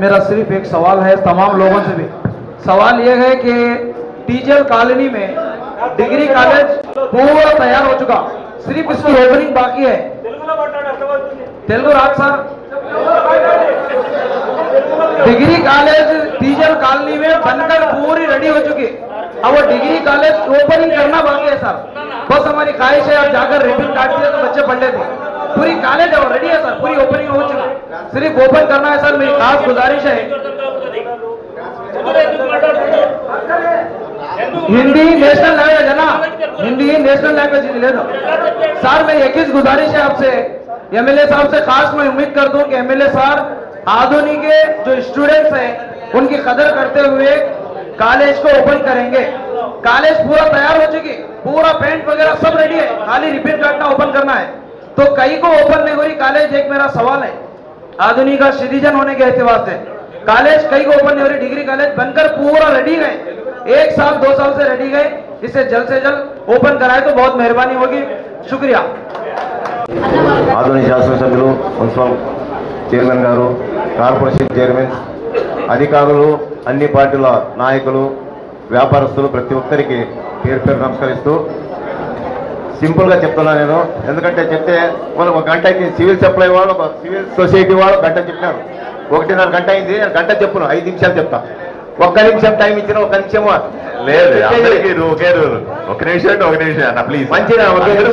मेरा सिर्फ एक सवाल है तमाम लोगों से भी। सवाल यह है कि टीचर कॉलोनी में डिग्री कॉलेज पूरा तैयार हो चुका, सिर्फ इसकी ओपनिंग बाकी है। Telugu Raj sir, degree college teacher colony में बनकर पूरी रेडी हो चुकी, अब वो डिग्री कॉलेज ओपनिंग करना बाकी है सर। बस हमारी ख्वाहिश है, आप जाकर रिबन काट दिया तो बच्चे पढ़ लेते। पूरी कॉलेज है रेडी है सर, पूरी ओपनिंग हो चुकी, सिर्फ ओपन करना है सर। मेरी खास गुजारिश है, हिंदी नेशनल लैंग्वेज है ना, हिंदी नेशनल लैंग्वेज ले दो सर। मेरी एक ही गुजारिश है आपसे, एमएलए साहब से खास मैं उम्मीद करता हूँ कि एमएलए साहब आधुनिक के जो स्टूडेंट्स हैं उनकी कदर करते हुए कॉलेज को ओपन करेंगे। कॉलेज पूरा तैयार हो चुकी, पूरा पेंट वगैरह सब रेडी है, खाली रिबन काटना ओपन करना है। तो कई को ओपन नहीं हो रही कॉलेज, एक मेरा सवाल है आधुनिक का सिटीजन होने के एतबार से, कॉलेज कई को ओपन नहीं हो रही, डिग्री कॉलेज बनकर पूरा रेडी गए, 1 साल 2 साल से रेडी गए, इसे जल्द से जल्द ओपन कराए तो बहुत मेहरबानी होगी। शुक्रिया। ఆధునిక శాసనసభ్యులు, మున్సిపల్ చైర్మన్ గారు, కార్పొరేషన్ చైర్మన్, అధికారులు, అన్ని పార్టీల నాయకులు, వ్యాపారస్తులు ప్రతి ఒక్కరికి పేరు పేరు నమస్కరిస్తూ సింపుల్గా చెప్తున్నా నేను. ఎందుకంటే చెప్తే వాళ్ళు 1 గంట అయింది, సివిల్ సప్లై వాళ్ళు, సివిల్ సొసైటీ వాళ్ళు 1 గంట చెప్పినారు, 1:30 గంట అయింది, నేను గంట చెప్పును 5 నిమిషాలు చెప్తా. 1 నిమిషం టైం ఇచ్చిన 1 నిమిషం లేదు. ఒకే రోజు 1 నిమిషం అంటే 1 నిమిషం అన్న ప్లీజ్. మంచిగా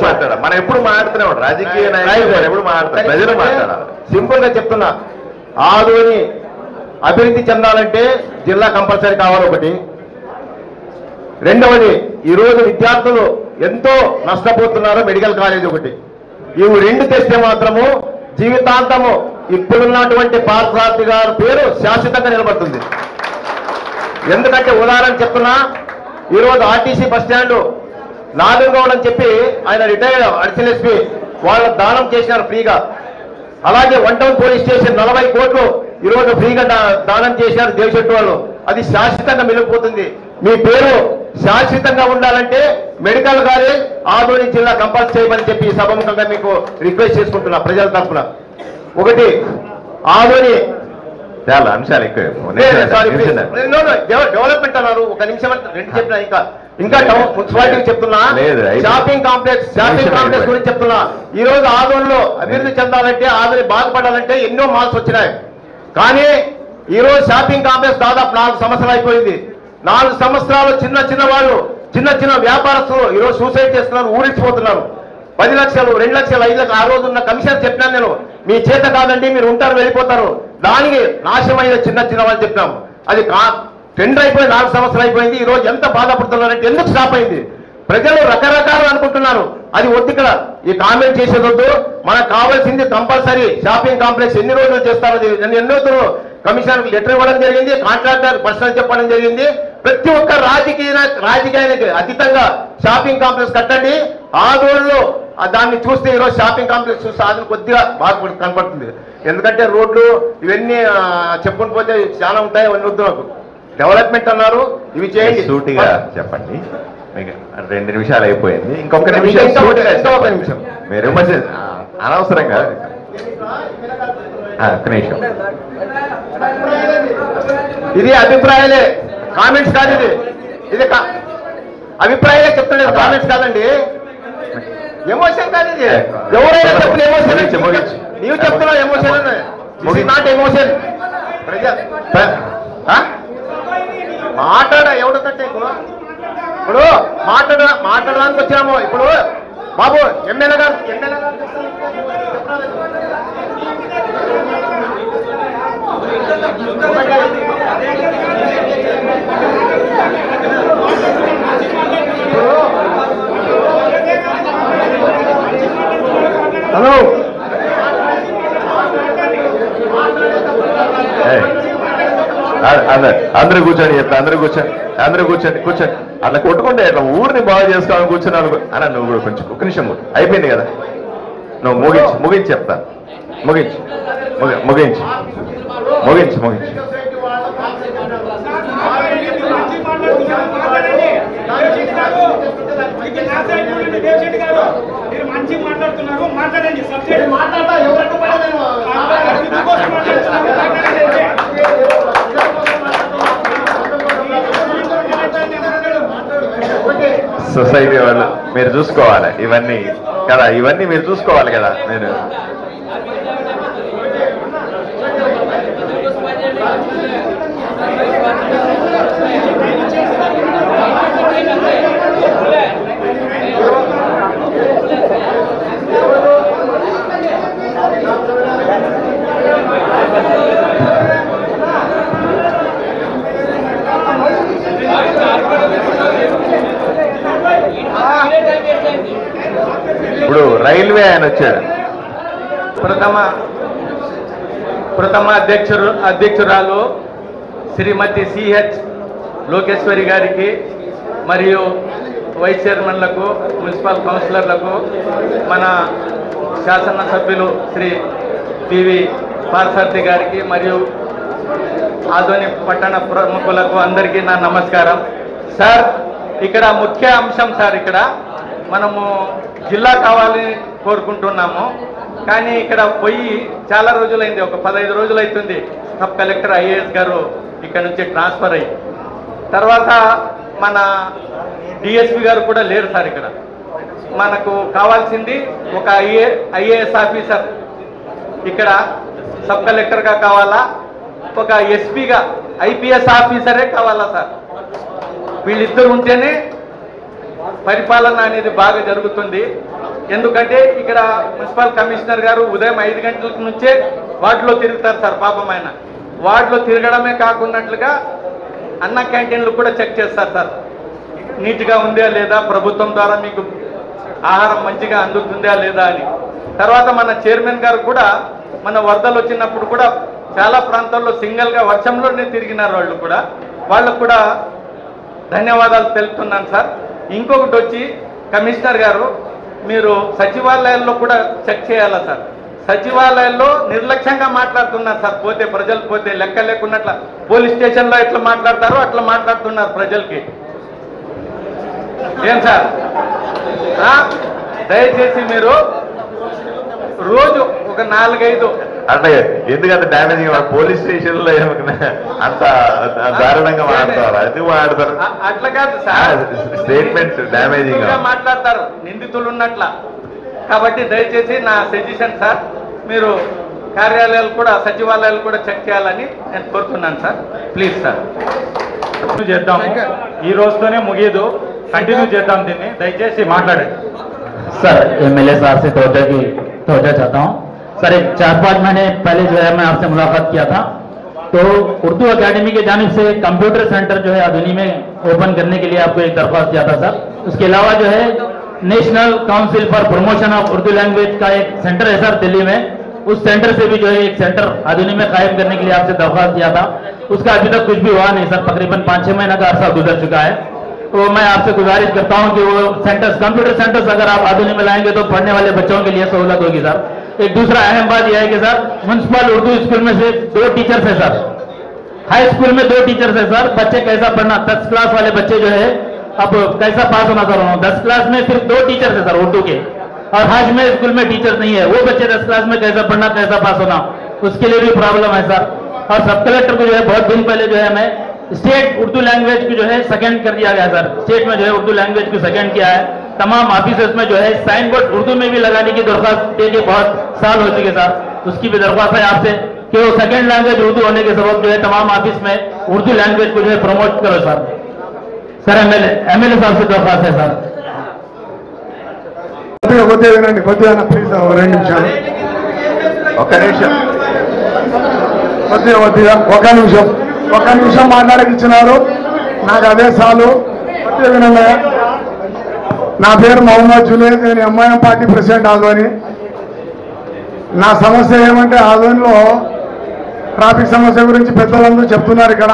మాట్లాడాలి, మనం ఎప్పుడు మాట్లాడుతూనే ఉంటాం, రాజకీయ నాయకులు ఎప్పుడు మాట్లాడతారు, ప్రజలు మాట్లాడాలి. సింపుల్ గా చెప్తున్నా, ఆదోని అభివృద్ధి చెందాలంటే జిల్లా కంపల్సరీ కావాలి. ఒకటి. రెండవది, ఈరోజు విద్యార్థులు ఎంతో నష్టపోతున్నారు, మెడికల్ కాలేజ్ ఒకటి. ఇవి 2 తెస్తే మాత్రము జీవితాంతము ఇప్పుడున్నటువంటి పార్థసారథి గారి పేరు శాశ్వతంగా నిలబడుతుంది. ఎందుకంటే ఉదాహరణ చెప్తున్నా, ఈరోజు ఆర్టీసీ బస్ స్టాండ్ నాగంగౌడ్ అని చెప్పి ఆయన రిటైర్డ్ అడిషనల్ ఎస్పీ వాళ్ళ దానం చేసినారు ఫ్రీగా. అలాగే 1 టౌన్ పోలీస్ స్టేషన్ 40 కోట్లు ఈరోజు ఫ్రీగా దానం చేశారు దేవశెట్టి వాళ్ళు. అది శాశ్వతంగా మిగిలిపోతుంది. మీ పేరు శాశ్వతంగా ఉండాలంటే మెడికల్ కాలేజ్ ఆదోని జిల్లా కంపల్సరీ చేయమని చెప్పి సభముఖంగా మీకు రిక్వెస్ట్ చేసుకుంటున్నా ప్రజల తరఫున. ఒకటి, ఆదోని చాలా అంశాలు ఎక్కువ డెవలప్మెంట్ అన్నారు, 1 నిమిషం 2 చెప్పినా, ఇంకా మున్సిపాలిటీ చెప్తున్నా, షాపింగ్ కాంప్లెక్స్ గురించి చెప్తున్నా. ఈ రోజు ఆదోనిలో అభివృద్ధి చెందాలంటే, ఆదోని బాగుపడాలంటే ఎన్నో మాల్స్ వచ్చినాయి, కానీ ఈ రోజు షాపింగ్ కాంప్లెక్స్ దాదాపు 4 సంవత్సరాలు అయిపోయింది. 4 సంవత్సరాలు చిన్న వాళ్ళు, చిన్న వ్యాపారస్తులు ఈరోజు సూసైడ్ చేస్తున్నారు, ఊరించిపోతున్నారు. 10 లక్షలు, 2 లక్షలు, 5 లక్షలు. ఆ రోజు ఉన్న కమిషన్ చెప్పినాను నేను, మీ చేత కాదండి, మీరు ఉంటారు వెళ్ళిపోతారు, దానికి నాశనమైన చిన్న వాళ్ళు చెప్పినాము. అది టెండర్ అయిపోయి 4 సంవత్సరాలు అయిపోయింది. ఈ రోజు ఎంత బాధపడుతున్నారంటే ఎందుకు స్టాప్ అయింది? ప్రజలు రకరకాలు అనుకుంటున్నారు. అది వద్దు, ఇక్కడ ఈ కామెంట్ చేసేది వద్దు. మనకు కావాల్సింది కంపల్సరీ షాపింగ్ కాంప్లెక్స్. ఎన్ని రోజులు చేస్తారో ఎన్నో కమిషన్ లెటర్ ఇవ్వడం జరిగింది, కాంట్రాక్టర్ పర్సనల్ చెప్పడం జరిగింది. ప్రతి ఒక్క రాజకీయానికి అతీతంగా షాపింగ్ కాంప్లెక్స్ కట్టండి. ఆదోళనలో దాన్ని చూస్తే ఈరోజు షాపింగ్ కాంప్లెక్స్ చూస్తే ఆదోళన కొద్దిగా బాగా కనపడుతుంది. ఎందుకంటే రోడ్లు ఇవన్నీ చెప్పుకొని పోతే చాలా ఉంటాయి, అవన్నీ వద్దు నాకు. డెవలప్మెంట్ అన్నారు, ఇవి చేయండి. సూటిగా చెప్పండి, మీకు 2 నిమిషాలు అయిపోయింది, ఇంకొక నిమిషం. ఒక నిమిషం మీరు అనవసరంగా 1 నిమిషం. ఇది అభిప్రాయాలే, కామెంట్స్ కాదు. ఇది అభిప్రాయాలే చెప్తుండే, కామెంట్స్ కాదండి, ఎమోషన్ కాదు. ఇది ఎవరైనా చెప్తున్న ఎమోషన్, నీవు చెప్తున్నావు ఎమోషన్, నాట్ ఎమోషన్. మాట్లాడ ఎవరికంటే ఇప్పుడు మాట్లాడడానికి వచ్చాము. ఇప్పుడు బాబు ఎమ్మెల్యే గారు హలో అందరూ కూర్చోండి చెప్తా, అందరూ కూర్చోండి. అట్లా కొట్టుకుంటే అట్లా ఊరిని బాగా చేసుకోవాలని కూర్చున్నాను అన్న. నువ్వు కూడా కొంచెం 1 నిమిషం అయిపోయింది కదా, నువ్వు ముగించి చెప్తా. ముగించి మాట్లాడండి. సొసైటీ వాళ్ళు మీరు చూసుకోవాలి ఇవన్నీ కదా, ఇవన్నీ మీరు చూసుకోవాలి కదా మీరు. ఇప్పుడు రైల్వే ఆయన వచ్చాడు. ప్రథమ అధ్యక్షురాలు శ్రీమతి సిహెచ్ లోకేశ్వరి గారికి మరియు వైస్ చైర్మన్లకు, మున్సిపల్ కౌన్సిలర్లకు, మన శాసనసభ్యులు శ్రీ పివి పార్సార్థి గారికి మరియు ఆదోని పట్టణ ప్రముఖులకు అందరికీ నా నమస్కారం. సార్, ఇక్కడ ముఖ్య అంశం సార్, ఇక్కడ మనము జిల్లా కావాలని కోరుకుంటున్నాము. కానీ ఇక్కడ పోయి చాలా రోజులైంది, ఒక 15 రోజులు అవుతుంది. సబ్ కలెక్టర్ ఐఏఎస్ గారు ఇక్కడ నుంచి ట్రాన్స్ఫర్ అయ్యి, తర్వాత మన డిఎస్పి గారు కూడా లేరు సార్. ఇక్కడ మనకు కావాల్సింది ఒక ఐఏఎస్ ఆఫీసర్, ఇక్కడ సబ్ కలెక్టర్గా కావాలా, ఒక ఎస్పీగా ఐపీఎస్ ఆఫీసరే కావాలా సార్. వీళ్ళిద్దరు ఉంటేనే పరిపాలన అనేది బాగా జరుగుతుంది. ఎందుకంటే ఇక్కడ మున్సిపల్ కమిషనర్ గారు ఉదయం 5 గంటల నుంచే వార్డులో తిరుగుతారు సార్. పాపం ఆయన వార్డులో తిరగడమే కాకున్నట్లుగా అన్న క్యాంటీన్లు కూడా చెక్ చేస్తారు సార్, నీట్గా ఉందా లేదా, ప్రభుత్వం ద్వారా మీకు ఆహారం మంచిగా అందుతుందా లేదా అని. తర్వాత మన చైర్మన్ గారు కూడా మన వరదలు వచ్చినప్పుడు కూడా చాలా ప్రాంతాల్లో సింగిల్గా వర్షంలోనే తిరిగినారు వాళ్ళు కూడా. వాళ్ళకు కూడా ధన్యవాదాలు తెలుపుతున్నాను సార్. ఇంకొకటి వచ్చి కమిషనర్ గారు, మీరు సచివాలయాల్లో కూడా చెక్ చేయాలా సార్. సచివాలయాల్లో నిర్లక్ష్యంగా మాట్లాడుతున్నారు సార్. పోతే ప్రజలు పోతే లెక్క లేకున్నట్ల పోలీస్ స్టేషన్లో ఎట్లా మాట్లాడతారో అట్లా మాట్లాడుతున్నారు ప్రజలకి. ఏం సార్, దయచేసి మీరు రోజు ఒక 4-5 అంటే ఎందుకంటే డ్యామేజింగ్ పోలీస్ స్టేషన్ లో అంత దారుణంగా మాట్లాడతారు, అది మాట్లాడతారు. అట్లా కాదు సార్, స్టేట్మెంట్ డ్యామేజింగ్ మాట్లాడతారు నిందితులు ఉన్నట్ల. కాబట్టి దయచేసి నా సజెషన్ సార్, మీరు కార్యాలయాలు కూడా సచివాలయాలు కూడా చెక్ చేయాలని నేను కోరుతున్నాను సార్. Please sir. చేద్దాం, ఈ రోజుతోనే ముగియదు, కంటిన్యూ చేద్దాం దీన్ని. దయచేసి మాట్లాడండి सर। एमएलए साहब से तवज्जो चाहता हूँ सर। 4-5 महीने पहले जो है मैं आपसे मुलाकात किया था, तो उर्दू एकेडमी की जानिब से कंप्यूटर सेंटर जो है आधुनी में ओपन करने के लिए आपको एक दरख्वास्त दिया था सर। उसके अलावा जो है national council for promotion of Urdu language का एक सेंटर है सर दिल्ली में, उस सेंटर से भी जो है एक सेंटर आधुनी में कायम करने के लिए आपसे दरख्वास्त दिया था। उसका अभी तक कुछ भी हुआ नहीं सर, तकरीबन 5-6 महीना का अर्सा गुजर चुका है। तो मैं आपसे गुजारिश करता हूं कि वो सेंटर्स, कंप्यूटर सेंटर्स अगर आप आधुनिक में लाएंगे तो पढ़ने वाले बच्चों के लिए सहूलत होगी सर। एक दूसरा अहम बात यह है कि सर म्युनिसिपल उर्दू स्कूल में सिर्फ 2 टीचर्स है सर, हाई स्कूल में 2 टीचर्स है सर। बच्चे कैसा पढ़ना, 10 क्लास वाले बच्चे जो है अब कैसा पास होना सर। 10 क्लास में सिर्फ 2 टीचर्स है सर उर्दू के, और हाज में स्कूल में टीचर्स नहीं है। वो बच्चे 10 क्लास में कैसा पढ़ना, कैसा पास होना, उसके लिए भी प्रॉब्लम है सर। और सब कलेक्टर को जो है बहुत दिन पहले जो है हमें स्टेट उर्दू लैंग्वेज को जो है सेकंड कर दिया गया सर। स्टेट में जो है उर्दू लैंग्वेज को सेकंड किया है। तमाम ऑफिसेस में जो है साइन बोर्ड उर्दू में भी लगाने की दरख्वास्त दे के बहुत साल हो चुके सर। उसकी भी दरख्वास्त है आपसे कि वो सेकंड लैंग्वेज उर्दू होने के सबब जो है तमाम ऑफिस में उर्दू लैंग्वेज को जो है प्रमोट करो सर। सर एमएलए साहब से दरख्वास्त है सर। ప్లీజ్ 2 నిమిషాలు, ఒక నిమిషం మాట్లాడకిచ్చినారు నాకు, అదే చాలు. నా పేరు మొహమ్మద్ జునేద్, నేను ఎంఐఎం పార్టీ ప్రెసిడెంట్ ఆదోని. నా సమస్య ఏమంటే ఆదోనిలో ట్రాఫిక్ సమస్య గురించి పెద్దలందరూ చెప్తున్నారు ఇక్కడ,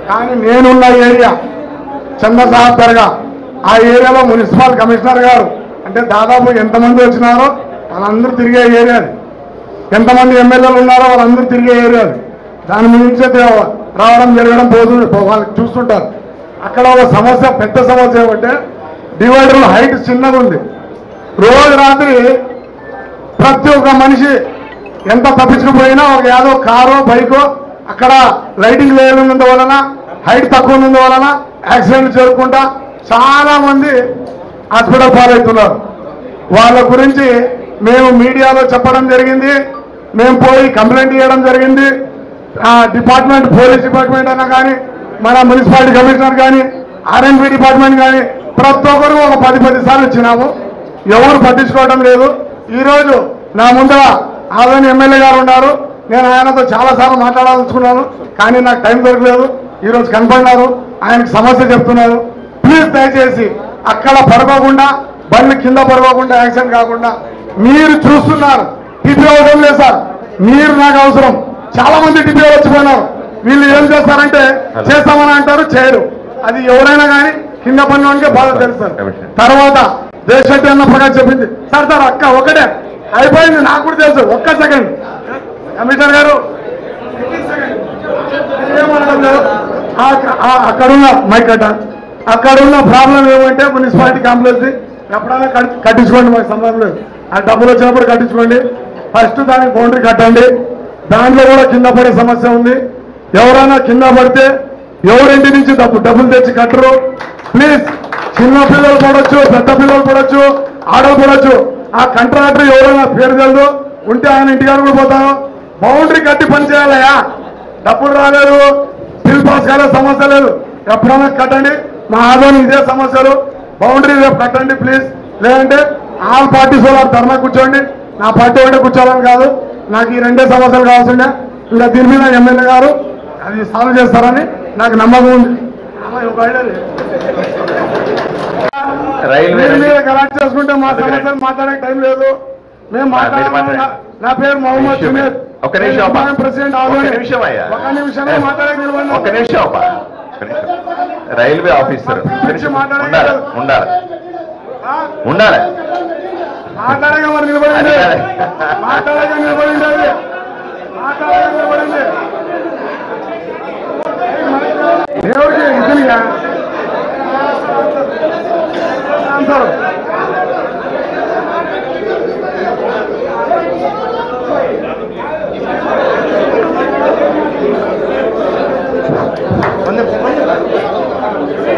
కానీ నేనున్న ఏరియా చంద్రసాబ్ దర్గా, ఆ ఏరియాలో మున్సిపల్ కమిషనర్ గారు అంటే దాదాపు ఎంతమంది వచ్చినారో వాళ్ళందరూ తిరిగే ఏరియా, ఎంతమంది ఎమ్మెల్యేలు ఉన్నారో వాళ్ళందరూ తిరిగే ఏరియా. దాని గురించి రావడం జరగడం వాళ్ళకి చూస్తుంటారు. అక్కడ ఒక సమస్య, పెద్ద సమస్య ఏమంటే డివైడర్ హైట్ చిన్నది ఉంది. రోజు రాత్రి ప్రతి ఒక్క మనిషి ఎంత తప్పించుకుపోయినా ఒక ఏదో కారో బైకో అక్కడ లైటింగ్ లేనందు వలన, హైట్ తక్కువ ఉన్నందు వలన యాక్సిడెంట్ జరుగుకుంటా చాలా మంది హాస్పిటల్ పాలవుతున్నారు. వాళ్ళ గురించి మేము మీడియాలో చెప్పడం జరిగింది, మేము పోయి కంప్లైంట్ ఇవ్వడం జరిగింది. డిపార్ట్మెంట్, పోలీస్ డిపార్ట్మెంట్ అన్నా కానీ, మన మున్సిపాలిటీ కమిషనర్ కానీ, ఆర్ఎన్బి డిపార్ట్మెంట్ కానీ ప్రతి ఒక్కరు ఒక 10 సార్లు ఇచ్చినాము. ఎవరు పట్టించుకోవడం లేదు. ఈరోజు నా ముందర ఆదోని ఎమ్మెల్యే గారు ఉన్నారు. నేను ఆయనతో చాలాసార్లు మాట్లాడాలనుకున్నాను, కానీ నాకు టైం దొరకలేదు. ఈరోజు కనపడినారు, ఆయనకు సమస్య చెప్తున్నారు. ప్లీజ్ దయచేసి అక్కడ పడుకోకుండా, బండ్లు కింద పడుకోకుండా, యాక్సిడెంట్ కాకుండా మీరు చూస్తున్నారు. టిపి అవసరం లేదు సార్, మీరు నాకు అవసరం. చాలా మంది టిపి వచ్చిపోయినారు. వీళ్ళు ఏం చేస్తారంటే చేస్తామని అంటారు, చేయరు. అది ఎవరైనా కానీ కింద పడినోనికే బాధ తెలుస్తారు. తర్వాత దేశెట్టి అన్న ప్రకాష్ చెప్పింది సార్ అక్క ఒకటే అయిపోయింది, నాకు కూడా తెలుసు. ఒక్క సెకండ్ కమిషనర్ గారు, అక్కడున్న మైకట అక్కడున్న ప్రాబ్లం ఏమంటే మున్సిపాలిటీ కాంప్లెక్స్ ఎప్పుడైనా కట్టించుకోండి, మాకు సంబంధం లేదు. ఆ డబ్బులు వచ్చినప్పుడు కట్టించుకోండి. ఫస్ట్ దానికి బౌండరీ కట్టండి. దాంట్లో కూడా కింద పడే సమస్య ఉంది. ఎవరైనా కింద పడితే ఎవరింటి నుంచి డబ్బులు తెచ్చి కట్టరు. ప్లీజ్, చిన్న పిల్లలు పడవచ్చు, పెద్ద పిల్లలు పడవచ్చు, ఆడలు పడవచ్చు. ఆ కాంట్రాక్టర్ ఎవరైనా పేరు తెలదు ఉంటే ఆయన ఇంటికాడ కూడా పోతాను. బౌండరీ కట్టి పని చేయాలయా. డబ్బులు రాలేదు, బిల్ పాస్ కాలే, సమస్య లేదు. ఎప్పుడైనా కట్టండి. మా ఆదోని ఇదే సమస్యలు. బౌండరీ రేపు కట్టండి ప్లీజ్. లేదంటే ఆల్ పార్టీస్ వాళ్ళు ధర్నా కూర్చోండి. నా పార్టీ ఒకటే కూర్చోవాలని కాదు, నాకు ఈ 2 సమస్యలు కావాల్సిందే. ఇంకా దీని మీద ఎమ్మెల్యే గారు అది సాల్వ్ చేస్తారని నాకు నమ్మకం ఉంది. రైల్వే మీద కలెక్ట్ చేసుకుంటే మా సమస్యలు మాట్లాడే టైం లేదు. మేము మాట్లాడాలి. నా పేరు మొహమ్మద్ జునేద్, ప్రెసిడెంట్. ఒక నిమిషమే మాట్లాడే రైల్వే ఆఫీసర్ ఉండాలి. మాట్లాడగా మరి నిలబడింది, మాట్లాడగా నిలబడింది, మాట్లాడగా నిలబడింది. దేవుడికి ఇతనిగా అంటారు.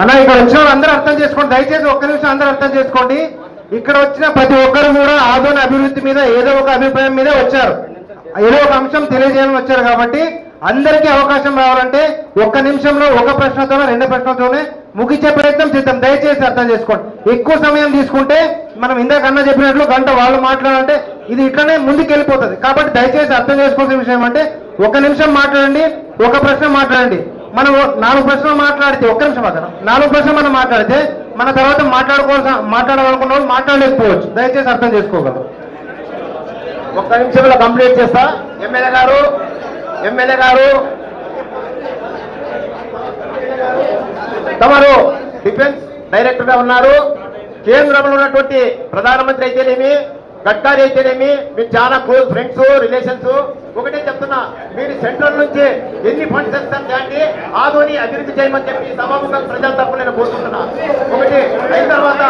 అన్న, ఇక్కడ వచ్చిన అందరూ అర్థం చేసుకోండి. దయచేసి ఒక్క నిమిషం అందరూ అర్థం చేసుకోండి. ఇక్కడ వచ్చిన ప్రతి ఒక్కరు కూడా ఆదోని అభివృద్ధి మీద ఏదో ఒక అభిప్రాయం మీద వచ్చారు, ఏదో ఒక అంశం తెలియజేయాలని వచ్చారు. కాబట్టి అందరికీ అవకాశం రావాలంటే ఒక్క నిమిషంలో ఒక ప్రశ్నతోనే 2 ప్రశ్నలతోనే ముగించే ప్రయత్నం చేద్దాం. దయచేసి అర్థం చేసుకోండి. ఎక్కువ సమయం తీసుకుంటే మనం ఇందాక అన్న చెప్పినట్లు గంట వాళ్ళు మాట్లాడాలంటే ఇది ఇట్లనే ముందుకు వెళ్ళిపోతుంది. కాబట్టి దయచేసి అర్థం చేసుకోవాల్సిన విషయం అంటే 1 నిమిషం మాట్లాడండి, 1 ప్రశ్న మాట్లాడండి. మనం 4 ప్రశ్నలు మాట్లాడితే 1 నిమిషం మాత్రం 4 ప్రశ్నలు మనం మాట్లాడితే మన తర్వాత మాట్లాడాలనుకున్న వాళ్ళు మాట్లాడలేకపోవచ్చు. దయచేసి అర్థం చేసుకోగలరు. 1 నిమిషంలో కంప్లీట్ చేస్తా. ఎమ్మెల్యే గారు తమరు డిఫెన్స్ డైరెక్టర్ గా ఉన్నారు. కేంద్రంలో ఉన్నటువంటి ప్రధానమంత్రి అయితేనేమి, గడ్కరీ అయితేనేమి, మీరు చాలా క్లోజ్ ఫ్రెండ్స్, రిలేషన్స్. ఒకటే చెప్తున్నా, మీరు సెంట్రల్ నుంచి ఎన్ని ఫండ్స్ ఇస్తారు దాన్ని ఆదోని అభివృద్ధి చేయమని చెప్పి సభాముఖంగా ప్రజల తరపున నేను కోరుకుంటున్నా. ఒకటి అయిన తర్వాత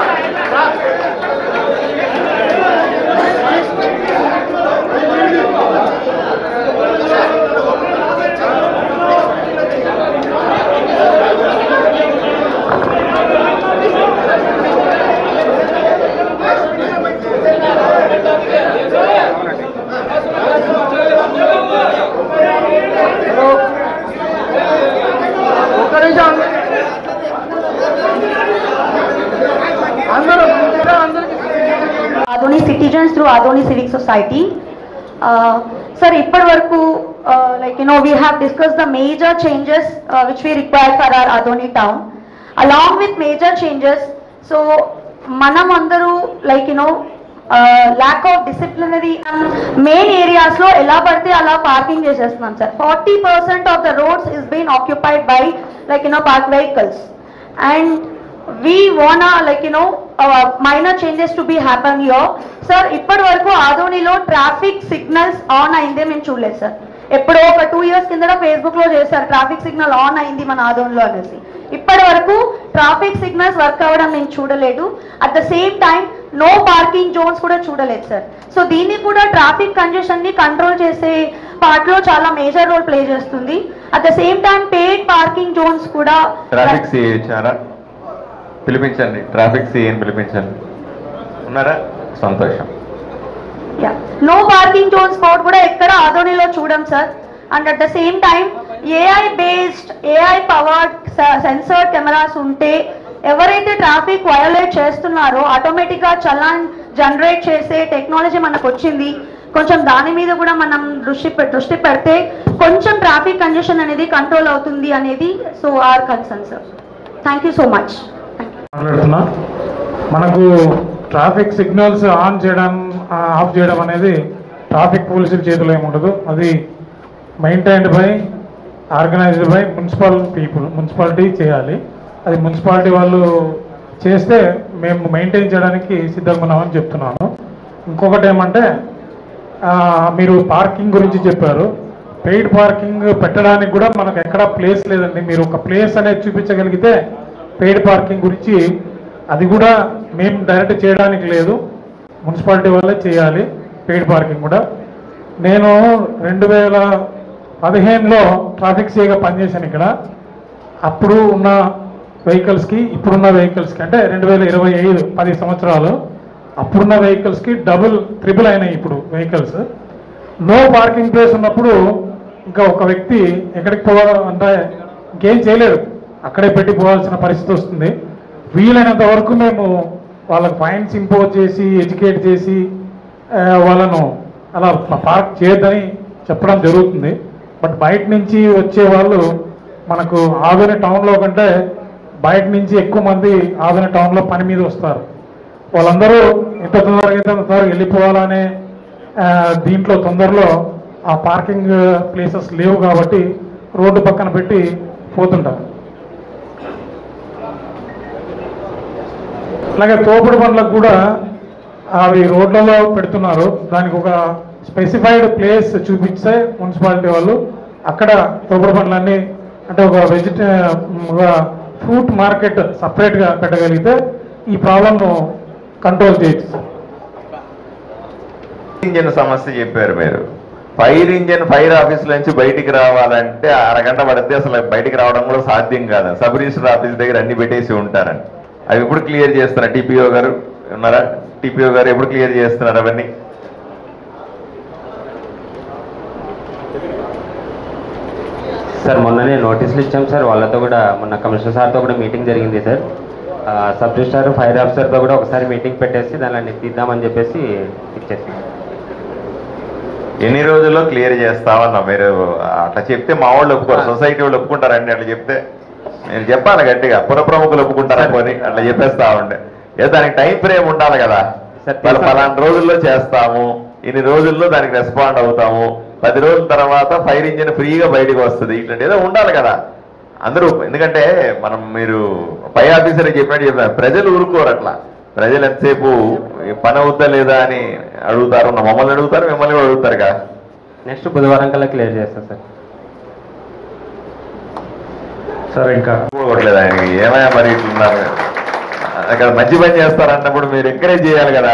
Adoni citizens through Adoni Civic Society. Sir, we have discussed the major changes which we require for our Adoni town. Along with major changes, so manam andaru lack of disciplinary main areas lo ela padte ala parking chestunam sir. 40% of the roads is being occupied by parked vehicles, and we wanna minor changes to be happen here. Sir, ఇప్పటి వరకు ఆదోనిలో traffic signals on అయిందే మేము చూడలేదు sir. ఎప్పుడో ఒక 2 years కిందట Facebook లో చేశారు ట్రాఫిక్ సిగ్నల్ ఆన్ అయింది మన ఆదోనిలో అనేసి. ఇప్పటి వరకు ట్రాఫిక్ సిగ్నల్స్ వర్క్ అవ్వడం నేను చూడలేదు. At the same time no parking zones కూడా చూడలేదు సార్. సో దీన్ని కూడా ట్రాఫిక్ కంజెషన్ ని కంట్రోల్ చేసే పార్ట్ లో చాలా మేజర్ రోల్ ప్లే చేస్తుంది. At the same time paid parking zones కూడా పిలిపించండి, ట్రాఫిక్ సిఐని పిలిపించండి. ఉన్నారా? సంతోషం. నో పార్కింగ్ జోన్ స్పాట్ కూడా ఎక్కడ ఆదోనిలో చూడం sir. And at the same time AI powered censored cameras ఉంటే ఎవరైతే ట్రాఫిక్ వయోలేట్ చేస్తున్నారో ఆటోమేటిక్గా చలాన్ జనరేట్ చేసే టెక్నాలజీ మనకు వచ్చింది. కొంచెం దాని మీద కూడా మనం దృష్టి పెడితే కొంచెం ట్రాఫిక్ కంజెషన్ అనేది కంట్రోల్ అవుతుంది అనేది so our concern sir. Thank you so much. మాట్లాడుతున్నా, మనకు ట్రాఫిక్ సిగ్నల్స్ ఆన్ చేయడం ఆఫ్ చేయడం అనేది ట్రాఫిక్ పోలీసుల చేతిలో ఏముండదు. అది maintained by organised by municipality చేయాలి. అది మున్సిపాలిటీ వాళ్ళు చేస్తే మేము మెయింటైన్ చేయడానికి సిద్ధంగా ఉన్నామని చెప్తున్నాను. ఇంకొకటి ఏమంటే మీరు పార్కింగ్ గురించి చెప్పారు. పెయిడ్ పార్కింగ్ పెట్టడానికి కూడా మనకు ఎక్కడా ప్లేస్ లేదండి. మీరు ఒక ప్లేస్ అనేది చూపించగలిగితే పెయిడ్ పార్కింగ్ గురించి అది కూడా మేము డైరెక్ట్ చేయడానికి లేదు, మున్సిపాలిటీ వాళ్ళే చేయాలి పెయిడ్ పార్కింగ్ కూడా. నేను 2015లో ట్రాఫిక్ సిఐగా పనిచేశాను ఇక్కడ. అప్పుడు ఉన్న వెహికల్స్కి ఇప్పుడున్న వెహికల్స్కి అంటే 2025 10 సంవత్సరాలు అప్పుడున్న వెహికల్స్కి ట్రిపుల్ అయినాయి ఇప్పుడు వెహికల్స్. నో పార్కింగ్ ప్లేస్ ఉన్నప్పుడు ఇంకా ఒక వ్యక్తి ఎక్కడికి పోవాలంటే ఇంకేం చేయలేడు, అక్కడే పెట్టి పోవాల్సిన పరిస్థితి వస్తుంది. వీలైనంత వరకు మేము వాళ్ళకి ఫైన్స్ ఇంపోజ్ చేసి ఎడ్యుకేట్ చేసి వాళ్ళను అలా పార్క్ చేయొద్దని చెప్పడం జరుగుతుంది. బట్ బయట నుంచి వచ్చే వాళ్ళు మనకు ఆదోని టౌన్లో కంటే బయట నుంచి ఎక్కువ మంది ఆదోని టౌన్లో పని మీద వస్తారు. వాళ్ళందరూ ఎంత తొందరగా అయితే అంత తొందరగా వెళ్ళిపోవాలనే దీంట్లో తొందరలో ఆ పార్కింగ్ ప్లేసెస్ లేవు కాబట్టి రోడ్డు పక్కన పెట్టి పోతుంటారు. అలాగే తోపుడు బండ్లకు కూడా అవి రోడ్లలో పెడుతున్నారు. దానికి ఒక స్పెసిఫైడ్ ప్లేస్ చూపిస్తే మున్సిపాలిటీ వాళ్ళు అక్కడ తోపుడు బండ్లన్నీ అంటే ఒక ఫ్రూట్ మార్కెట్ సపరేట్గా పెట్టగలిగితే ఈ ప్రాబ్లంను కంట్రోల్ చేయొచ్చు. ఇంజన్ సమస్య చెప్పారు మీరు. ఫైర్ ఆఫీస్ నుంచి బయటికి రావాలంటే అరగంట పడితే అసలు బయటికి రావడం కూడా సాధ్యం కాదు. సబ్ రిజిస్టర్ ఆఫీస్ దగ్గర అన్ని పెట్టేసి ఉంటారని. అవి ఎప్పుడు క్లియర్ చేస్తున్నారు? టీపీఓ గారు ఉన్నారా? టీపీఓ గారు ఎప్పుడు క్లియర్ చేస్తున్నారు అవన్నీ? సార్ మొన్ననే నోటీసులు ఇచ్చాం సార్. వాళ్ళతో కూడా మొన్న కమిషనర్ సార్తో కూడా మీటింగ్ జరిగింది సార్. సబ్ రిజిస్టర్ ఫైర్ ఆఫీసర్తో కూడా ఒకసారి మీటింగ్ పెట్టేసి దాన్ని తీద్దామని చెప్పేసి ఇచ్చేసాం. ఎన్ని రోజుల్లో క్లియర్ చేస్తామన్నా? మీరు అట్లా చెప్తే మా వాళ్ళు ఒప్పుకోరు, సొసైటీ వాళ్ళు ఒప్పుకుంటారండి. అట్లా చెప్తే మీరు చెప్పాలి గట్టిగా, పుర ప్రముఖులు ఒప్పుకుంటారా పోనీ అట్లా చెప్పేస్తా ఉండే. ఏదో దానికి టైం ఫ్రేమ్ ఉండాలి కదా. వాళ్ళు 10 రోజుల్లో చేస్తాము, ఇన్ని రోజుల్లో దానికి రెస్పాండ్ అవుతాము, 10 రోజుల తర్వాత ఫైర్ ఇంజిన్ ఫ్రీగా బయటకు వస్తుంది, ఇట్లాంటి ఏదో ఉండాలి కదా అందరూ. ఎందుకంటే మీరు పై ఆఫీసర్ చెప్పినట్టు చెప్పారు, ప్రజలు ఊరుకోరు అట్లా. ప్రజలు ఎంతసేపు పని అవుతా లేదా అని అడుగుతారు, మమ్మల్ని అడుగుతారు, మిమ్మల్ని కూడా అడుగుతారు కదా. నెక్స్ట్ బుధవారం కల్లా క్లియర్ చేస్తాం సార్. సార్ ఇంకా కూడట్లేదు ఆయనకి, ఏమైనా మరి ఇట్లున్నారు అక్కడ. మంచి పని చేస్తారన్నప్పుడు మీరు ఎంకరేజ్ చేయాలి కదా.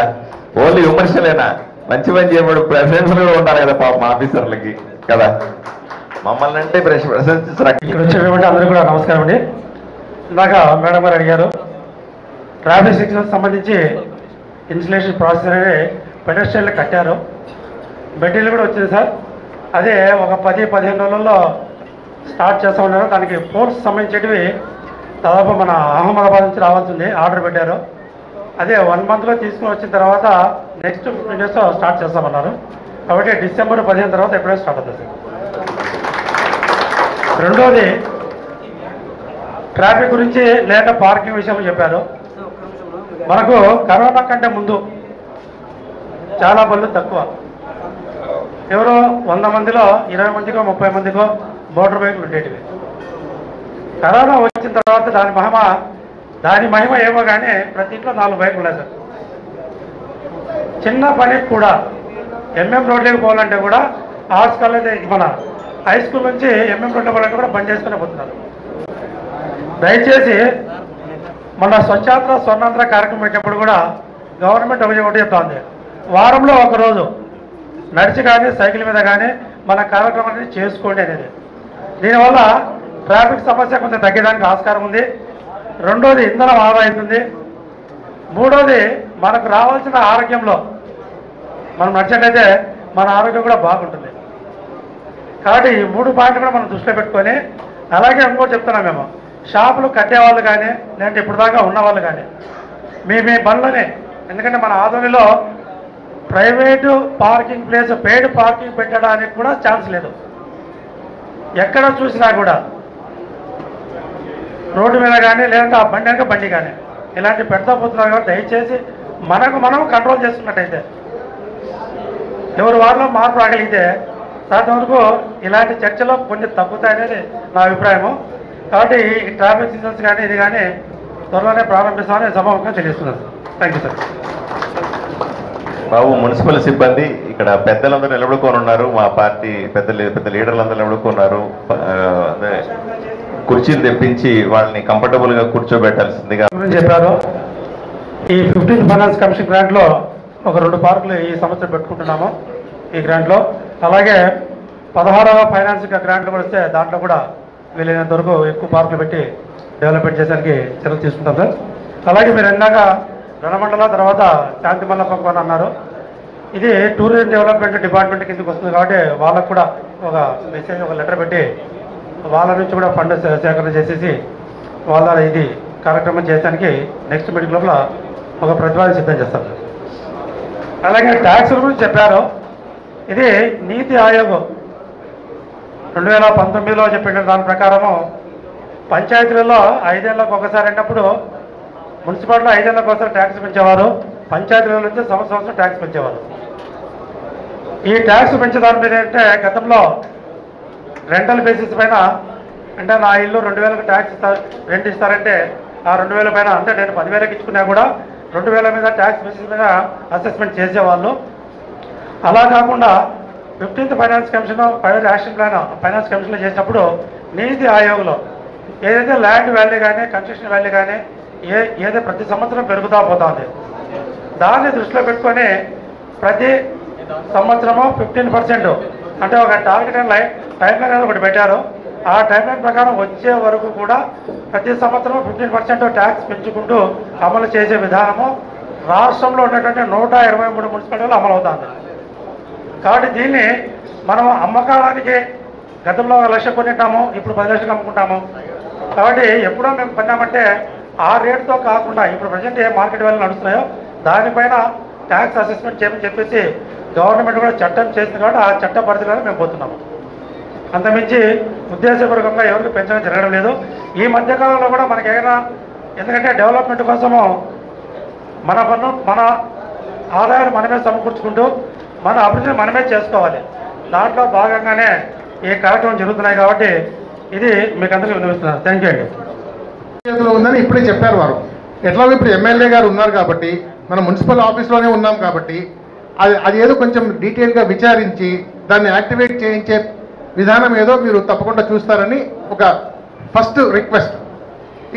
ఓన్లీ విమర్శలేనా? మంచి పని చేయబడు ప్రెసిడెంట్స్ కూడా ఉంటారు కదా పాపం ఆఫీసర్లకి కదా. మమ్మల్ని అంటే ప్రశంసిస్తారు. ఇక్కడ వచ్చేటువంటి అందరూ కూడా నమస్కారం అండి. ఇందాక మేడం గారు అడిగారు ట్రాఫిక్ సిగ్నల్స్ సంబంధించి ఇన్స్టలేషన్ ప్రాసెస్ అనేది పెడెస్ట్రియన్లు కట్టారు, మెటీరియల్ కూడా వచ్చింది సార్. అదే ఒక 10-15 రోజుల్లో స్టార్ట్ చేస్తూ ఉన్నారు. దానికి ఫోర్స్ సంబంధించేటివి దాదాపు మన అహ్మదాబాద్ నుంచి రావాల్సింది, ఆర్డర్ పెట్టారు. అదే 1 monthలో తీసుకుని వచ్చిన తర్వాత నెక్స్ట్ 15 daysలో స్టార్ట్ చేస్తామన్నారు. కాబట్టి డిసెంబర్ 15 తర్వాత ఎప్పుడైనా స్టార్ట్ అవుతుంది సార్. రెండోది ట్రాఫిక్ గురించి లేక పార్కింగ్ విషయం చెప్పారు. మనకు కరోనా కంటే ముందు చాలా బళ్ళు తక్కువ, ఎవరో 100 మందిలో 20 మందికో 30 మందికో మోటార్ బైకులు ఉండేటివి. కరోనా వచ్చిన తర్వాత దాని మహిమ ఏమో కానీ ప్రతి ఇంట్లో 4 బైకులు ఉన్నాయి సార్. చిన్న పనికి కూడా ఎంఎం రోడ్లోకి పోవాలంటే కూడా ఆర్ట్స్ కాలేజ్ మన హై స్కూల్ నుంచి ఎంఎం రోడ్లో పోవాలంటే కూడా బంద్ చేసుకునే పోతున్నారు. దయచేసి మన స్వచ్ఛాంధ్ర స్వర్ణాంధ్ర కార్యక్రమం పెట్టినప్పుడు కూడా గవర్నమెంట్ ఒకటి చెప్తా ఉంది, వారంలో ఒకరోజు నడిచి కానీ సైకిల్ మీద కానీ మన కార్యక్రమాన్ని చేసుకోండి అనేది. దీనివల్ల ట్రాఫిక్ సమస్య కొంచెం తగ్గడానికి ఆస్కారం ఉంది. రెండోది ఇంధనం ఆదా అవుతుంది, మూడోది మనకు రావాల్సిన ఆరోగ్యంలో మనం నచ్చినట్లయితే మన ఆరోగ్యం కూడా బాగుంటుంది. కాబట్టి ఈ 3 పాయింట్లు కూడా మనం దృష్టిలో పెట్టుకొని, అలాగే ఇంకోటి చెప్తున్నాం మేము, షాపులు కట్టేవాళ్ళు కానీ లేదంటే ఇప్పుడు దాకా ఉన్నవాళ్ళు కానీ మీ బండ్లని, ఎందుకంటే మన ఆదోనిలో private parking place paid parking పెట్టడానికి కూడా ఛాన్స్ లేదు. ఎక్కడ చూసినా కూడా రోడ్డు మీద కానీ లేదంటే ఆ బండి వెనక బండి కానీ ఇలాంటి పెడతా పోతున్నారు. కాబట్టి దయచేసి మనకు మనం కంట్రోల్ చేసుకున్నట్టయితే, ఎవరి వారిలో మార్పు రాగలిగితే సాధ్యం వరకు ఇలాంటి చర్చలో కొన్ని తగ్గుతాయనేది నా అభిప్రాయము. కాబట్టి ఈ ట్రాఫిక్ సిగ్నల్స్ కానీ ఇది కానీ త్వరలోనే ప్రారంభిస్తామని సభాముఖంగా తెలియజేస్తున్నాను. Thank you sir. Babu, municipal సిబ్బంది ఇక్కడ పెద్దలందరూ నిలబడుకొని ఉన్నారు, మా పార్టీ పెద్ద లీడర్లందరూ నిలబడుకున్నారు. కుర్చీలు తెప్పించి వాళ్ళని కంఫర్టబుల్ గా కూర్చోబెట్టాల్సిందిగా చెప్పారు. ఈ 15th ఫైనాన్స్ కమిషన్ గ్రాంట్ లో ఒక 2 పార్కులు ఈ సంవత్సరం పెట్టుకుంటున్నాము ఈ గ్రాంట్ లో. అలాగే 16వ ఫైనాన్స్ గ్రాంట్లు కూడా వస్తే దాంట్లో కూడా వీలైనంత వరకు ఎక్కువ పార్కులు పెట్టి డెవలప్మెంట్ చేయడానికి చర్యలు తీసుకుంటాం సార్. అలాగే మీరు ఇందాక రణమండల తర్వాత శాంతి మండపం అని అన్నారు. ఇది టూరిజం డెవలప్మెంట్ డిపార్ట్మెంట్ కిందకి వస్తుంది కాబట్టి వాళ్ళకు కూడా ఒక మెసేజ్, ఒక లెటర్ పెట్టి వాళ్ళ నుంచి కూడా ఫండ్ సేకరణ చేసేసి వాళ్ళ ఇది కార్యక్రమం చేయడానికి నెక్స్ట్ మీటింగ్ లోపల ఒక ప్రతిపాదన సిద్ధం చేస్తాం. అలాగే ట్యాక్స్ గురించి చెప్పారు. ఇది నీతి ఆయోగ్ 2019లో చెప్పిన దాని ప్రకారము పంచాయతీలలో 5 ఏళ్ళకు ఒకసారి అన్నప్పుడు మున్సిపాలిటీలో 5 ఏళ్ళకు ఒకసారి ట్యాక్స్ పెంచేవారు, పంచాయతీల నుంచి సంవత్సరం ట్యాక్స్ పెంచేవారు. ఈ ట్యాక్స్ పెంచేదాని మీద అంటే గతంలో రెంటల్ బేసిస్ పైన, అంటే నా ఇల్లు 2000కు ట్యాక్స్ రెంట్ ఇస్తారంటే ఆ 2000 పైన, అంటే నేను 10,000కి ఇచ్చుకున్నా కూడా 2000 మీద ట్యాక్స్ బేసిస్ మీద అసెస్మెంట్ చేసేవాళ్ళు. అలా కాకుండా 15th finance commission private action plan finance కమిషన్లో చేసినప్పుడు నీతి ఆయోగ్లో ఏదైతే ల్యాండ్ వాల్యూ కానీ కన్స్ట్రక్షన్ వాల్యూ కానీ ఏదైతే ప్రతి సంవత్సరం పెరుగుతూ పోతుంది, దాన్ని దృష్టిలో పెట్టుకొని ప్రతి సంవత్సరము 15% అంటే ఒక టార్గెట్ టైం లైన్ అనేది ఒకటి పెట్టారు. ఆ టైం లైన్ ప్రకారం వచ్చే వరకు కూడా ప్రతి సంవత్సరం 15% ట్యాక్స్ పెంచుకుంటూ అమలు చేసే విధానము రాష్ట్రంలో ఉన్నటువంటి 123 మున్సిపాలిటీలు అమలు అవుతుంది. కాబట్టి దీన్ని మనం అమ్మకానికి గతంలో 1 లక్ష కొనిటాము, ఇప్పుడు 10 లక్షలు అమ్ముకుంటాము. కాబట్టి ఎప్పుడో మేము కొన్నామంటే ఆ రేటుతో కాకుండా ఇప్పుడు ప్రజెంట్ ఏ మార్కెట్ వాల్యూ నడుస్తున్నాయో దానిపైన ట్యాక్స్ అసెస్మెంట్ చేయమని చెప్పేసి గవర్నమెంట్ కూడా చట్టం చేసింది. కాబట్టి ఆ చట్ట పరిధిలోనే మేము పోతున్నాము. అంతమించి ఉద్దేశపూర్వకంగా ఎవరికి పెంచడం జరగడం లేదు. ఈ మధ్యకాలంలో కూడా మనకి ఏదైనా, ఎందుకంటే డెవలప్మెంట్ కోసము మన ఆదాయాలు మనమే సమకూర్చుకుంటూ మన అభివృద్ధిని మనమే చేసుకోవాలి. దాంట్లో భాగంగానే ఈ కార్యక్రమం జరుగుతున్నాయి. కాబట్టి ఇది మీకు అందరికీ వినిపిస్తున్నారు. థ్యాంక్ యూ అండి. చేతిలో ఉందని ఇప్పుడే చెప్పారు వారు. ఎట్లాగో ఇప్పుడు ఎమ్మెల్యే గారు ఉన్నారు కాబట్టి, మనం మున్సిపల్ ఆఫీస్లోనే ఉన్నాం కాబట్టి అది ఏదో కొంచెం డీటెయిల్గా విచారించి దాన్ని యాక్టివేట్ చేయించే విధానం ఏదో మీరు తప్పకుండా చూస్తారని ఒక ఫస్ట్ రిక్వెస్ట్.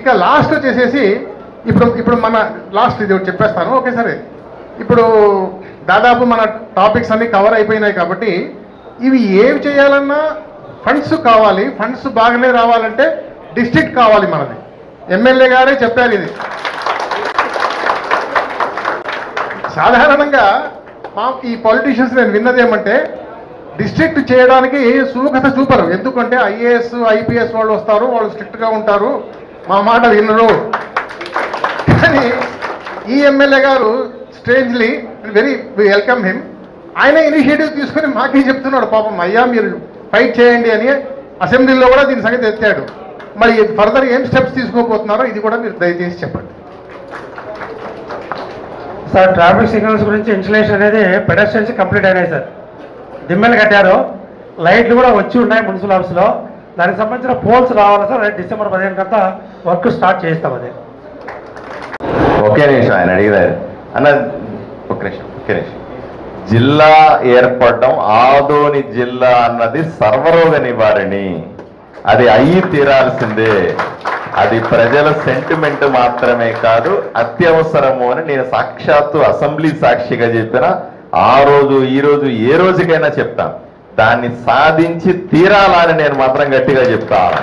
ఇక లాస్ట్ వచ్చేసేసి ఇప్పుడు మన లాస్ట్ ఇది చెప్పేస్తాను. ఓకే సరే, ఇప్పుడు దాదాపు మన టాపిక్స్ అన్నీ కవర్ అయిపోయినాయి కాబట్టి ఇవి ఏమి చేయాలన్నా ఫండ్స్ కావాలి. ఫండ్స్ బాగానే రావాలంటే డిస్ట్రిక్ట్ కావాలి మనది. ఎమ్మెల్యే గారే చెప్పారు ఇది. సాధారణంగా ఈ పొలిటీషియన్స్ నేను విన్నదేమంటే డిస్ట్రిక్ట్ చేయడానికి సుముఖత చూపరు. ఎందుకంటే ఐఏఎస్ ఐపీఎస్ వాళ్ళు వస్తారు, వాళ్ళు స్ట్రిక్ట్గా ఉంటారు, మా మాట వినరు. కానీ ఈ ఎమ్మెల్యే గారు స్ట్రేంజ్లీ వెరీ వెల్కమ్ హిమ్, ఆయన ఇనిషియేటివ్ తీసుకుని మాకే చెప్తున్నాడు. పాపం అయ్యా మీరు ఫైట్ చేయండి అని అసెంబ్లీలో కూడా దీని సంగతి ఎత్తాడు. మరి ఫర్దర్ ఏం స్టెప్స్ తీసుకోబోతున్నారో ఇది కూడా మీరు దయచేసి చెప్పండి సార్. ట్రాఫిక్ సిగ్నల్స్ గురించి ఇన్స్టలేషన్ అనేది పెడస్ట్రియన్స్ కంప్లీట్ అయినాయి సార్. దిమ్మెలు కట్టారు, లైట్లు కూడా వచ్చి ఉన్నాయి మున్సిపల్ ఆఫీస్లో. దానికి సంబంధించిన పోల్స్ రావాలి సార్. డిసెంబర్ 15 కంతా వర్క్ స్టార్ట్ చేస్తాం. అది ఒకే నిమిషం ఆయన అడిగారు అన్న, ఒక్క నిమిషం. జిల్లా ఏర్పడడం, ఆదోని జిల్లా అన్నది సర్వరోగ నివారణి, అది అయ్యి తీరాల్సిందే. అది ప్రజల సెంటిమెంట్ మాత్రమే కాదు, అత్యవసరము అని నేను సాక్షాత్తు అసెంబ్లీ సాక్షిగా చెప్పిన ఆ రోజు ఈ రోజు ఏ రోజుకైనా చెప్తాను. దాన్ని సాధించి తీరాలని నేను మాత్రం గట్టిగా చెప్తాను.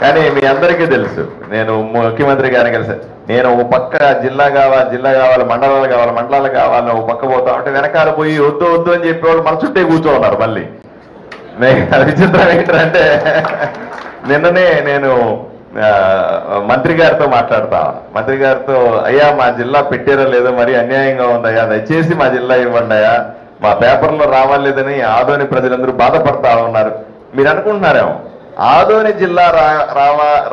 కానీ మీ అందరికీ తెలుసు, నేను ముఖ్యమంత్రి గారిని కలిసి నేను ఓ పక్క జిల్లా కావాలి మండలాలు కావాలి ఓ పక్క పోతా అంటే వెనకాల పోయి వద్దు అని చెప్పేవాళ్ళు మన చుట్టే కూర్చో ఉన్నారు. మళ్ళీ విచిత్రం ఏంటంటే నిన్ననే నేను మంత్రి గారితో మాట్లాడతా, మంత్రి గారితో అయ్యా మా జిల్లా పెట్టారో లేదో మరి అన్యాయంగా ఉందయ్యా, దయచేసి మా జిల్లా ఇవ్వండి అయ్యా, మా పేపర్లో రావాలేదని ఆదోని ప్రజలందరూ బాధపడతా ఉన్నారు. మీరు అనుకుంటున్నారేమో ఆదోని జిల్లా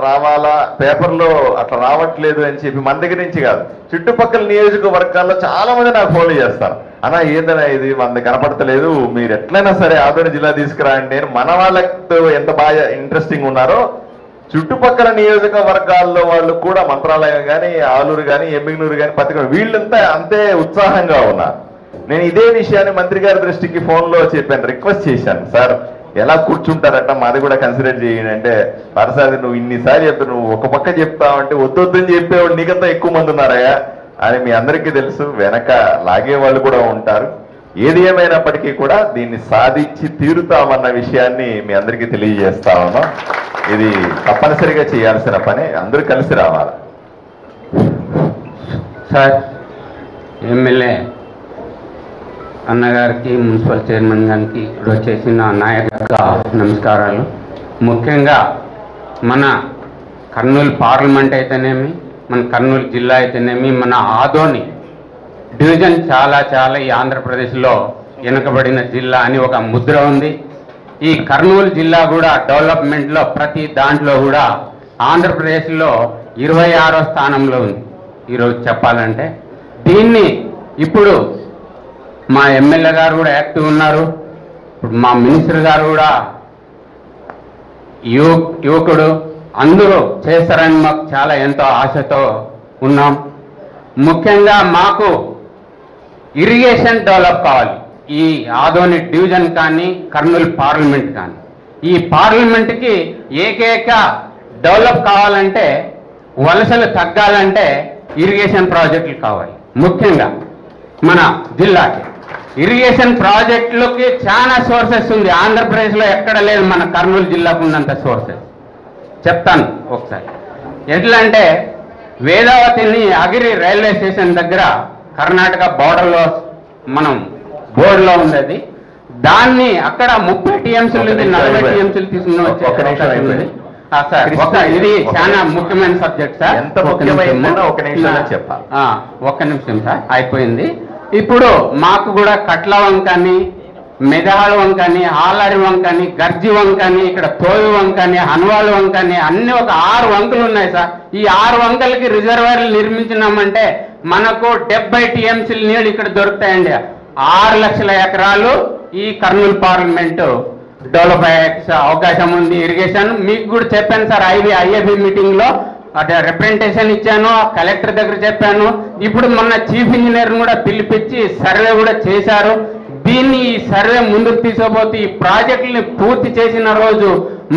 రావాలా పేపర్లో అట్లా రావట్లేదు అని చెప్పి మన దగ్గర నుంచి కాదు, చుట్టుపక్కల నియోజకవర్గాల్లో చాలా మంది నాకు ఫోన్లు చేస్తారు, అన్నా ఏదైనా ఇది మన కనపడతలేదు, మీరు ఎట్లయినా సరే ఆదోని జిల్లా తీసుకురాండి. నేను మన వాళ్ళతో ఎంత బాగా ఇంట్రెస్టింగ్ ఉన్నారో చుట్టుపక్కల నియోజకవర్గాల్లో వాళ్ళు కూడా మంత్రాలయం కానీ ఆలూరు కానీ ఎమ్మిగనూరు కానీ పత్రిక వీళ్ళంతా అంతే ఉత్సాహంగా ఉన్నారు. నేను ఇదే విషయాన్ని మంత్రి గారి దృష్టికి ఫోన్లో చెప్పాను, రిక్వెస్ట్ చేశాను, సార్ ఎలా కూర్చుంటారట మాది కూడా కన్సిడర్ చేయండి అంటే, పరసాది నువ్వు ఇన్నిసార్లు చెప్తావు, నువ్వు ఒక పక్క చెప్తావంటే వద్దని చెప్పేవాడు నీకంతా ఎక్కువ మంది ఉన్నారయ్యా అని మీ అందరికీ తెలుసు, వెనక లాగే వాళ్ళు కూడా ఉంటారు. ఏది ఏమైనప్పటికీ కూడా దీన్ని సాధించి తీరుతామన్న విషయాన్ని మీ అందరికీ తెలియజేస్తా ఉన్నాం. ఇది తప్పనిసరిగా చేయాల్సిన పని, అందరూ కలిసి రావాలి. సార్ ఎమ్మెల్యే అన్నగారికి మున్సిపల్ చైర్మన్ గారికి ఇప్పుడు వచ్చేసిన నాయక నమస్కారాలు. ముఖ్యంగా మన కర్నూలు పార్లమెంట్ అయితేనేమి, మన కర్నూలు జిల్లా అయితేనేమి, మన ఆదోని డివిజన్ చాలా ఈ ఆంధ్రప్రదేశ్లో వెనుకబడిన జిల్లా అని ఒక ముద్ర ఉంది. ఈ కర్నూలు జిల్లా కూడా డెవలప్మెంట్లో ప్రతి దాంట్లో కూడా ఆంధ్రప్రదేశ్లో 26వ స్థానంలో ఉంది ఈరోజు చెప్పాలంటే. దీన్ని ఇప్పుడు మా ఎమ్మెల్యే గారు కూడా యాక్టివ్ ఉన్నారు, ఇప్పుడు మా మినిస్టర్ గారు కూడా యువకుడు, అందరూ చేస్తారని మాకు చాలా ఎంతో ఆశతో ఉన్నాం. ముఖ్యంగా మాకు ఇరిగేషన్ డెవలప్ కావాలి. ఈ ఆదోని డివిజన్ కానీ కర్నూలు పార్లమెంట్ కానీ, ఈ పార్లమెంట్కి ఏకైక డెవలప్ కావాలంటే, వలసలు తగ్గాలంటే ఇరిగేషన్ ప్రాజెక్టులు కావాలి. ముఖ్యంగా మన జిల్లాకి ఇరిగేషన్ ప్రాజెక్టులకి చాలా సోర్సెస్ ఉంది, ఆంధ్రప్రదేశ్లో ఎక్కడ లేదు, మన కర్నూలు జిల్లాకు ఉన్నంత సోర్సెస్ చెప్తాను ఒకసారి. ఎట్లా అంటే వేదావతిని అగిరి రైల్వే స్టేషన్ దగ్గర కర్ణాటక బోర్డర్లో మనం బోర్డులో ఉంది అది, దాన్ని అక్కడ 30 టీఎంసీలు ఉంది, 40 టీఎంసీలు తీసుకుని వచ్చే సార్. ఇది చాలా ముఖ్యమైన సబ్జెక్ట్ సార్. ఒక్క నిమిషం సార్, అయిపోయింది. ఇప్పుడు మాకు కూడా కట్ల వంకని, మెదహాళ వంకని, ఆలారి వంకని, గర్జి వంకని, ఇక్కడ తోవి వంకని, హన్వాల్ వంకని అన్ని ఒక 6 వంకలు ఉన్నాయి సార్. ఈ 6 వంకలకి రిజర్వాయర్లు నిర్మించినామంటే మనకు 70 టీఎంసీలు నీళ్ళు ఇక్కడ దొరుకుతాయండి. 6 లక్షల ఎకరాలు ఈ కర్నూలు పార్లమెంటు డెవలప్ అయ్యే అవకాశం ఉంది. ఇరిగేషన్ మీకు కూడా చెప్పాను సార్, ఐఏబీ మీటింగ్ లో అదే రిప్రజెంటేషన్ ఇచ్చాను, కలెక్టర్ దగ్గర చెప్పాను. ఇప్పుడు మొన్న చీఫ్ ఇంజనీర్ కూడా పిలిపించి సర్వే కూడా చేశారు. దీన్ని ఈ సర్వే ముందుకు తీసుకుపోతే ఈ ప్రాజెక్టుని పూర్తి చేసిన రోజు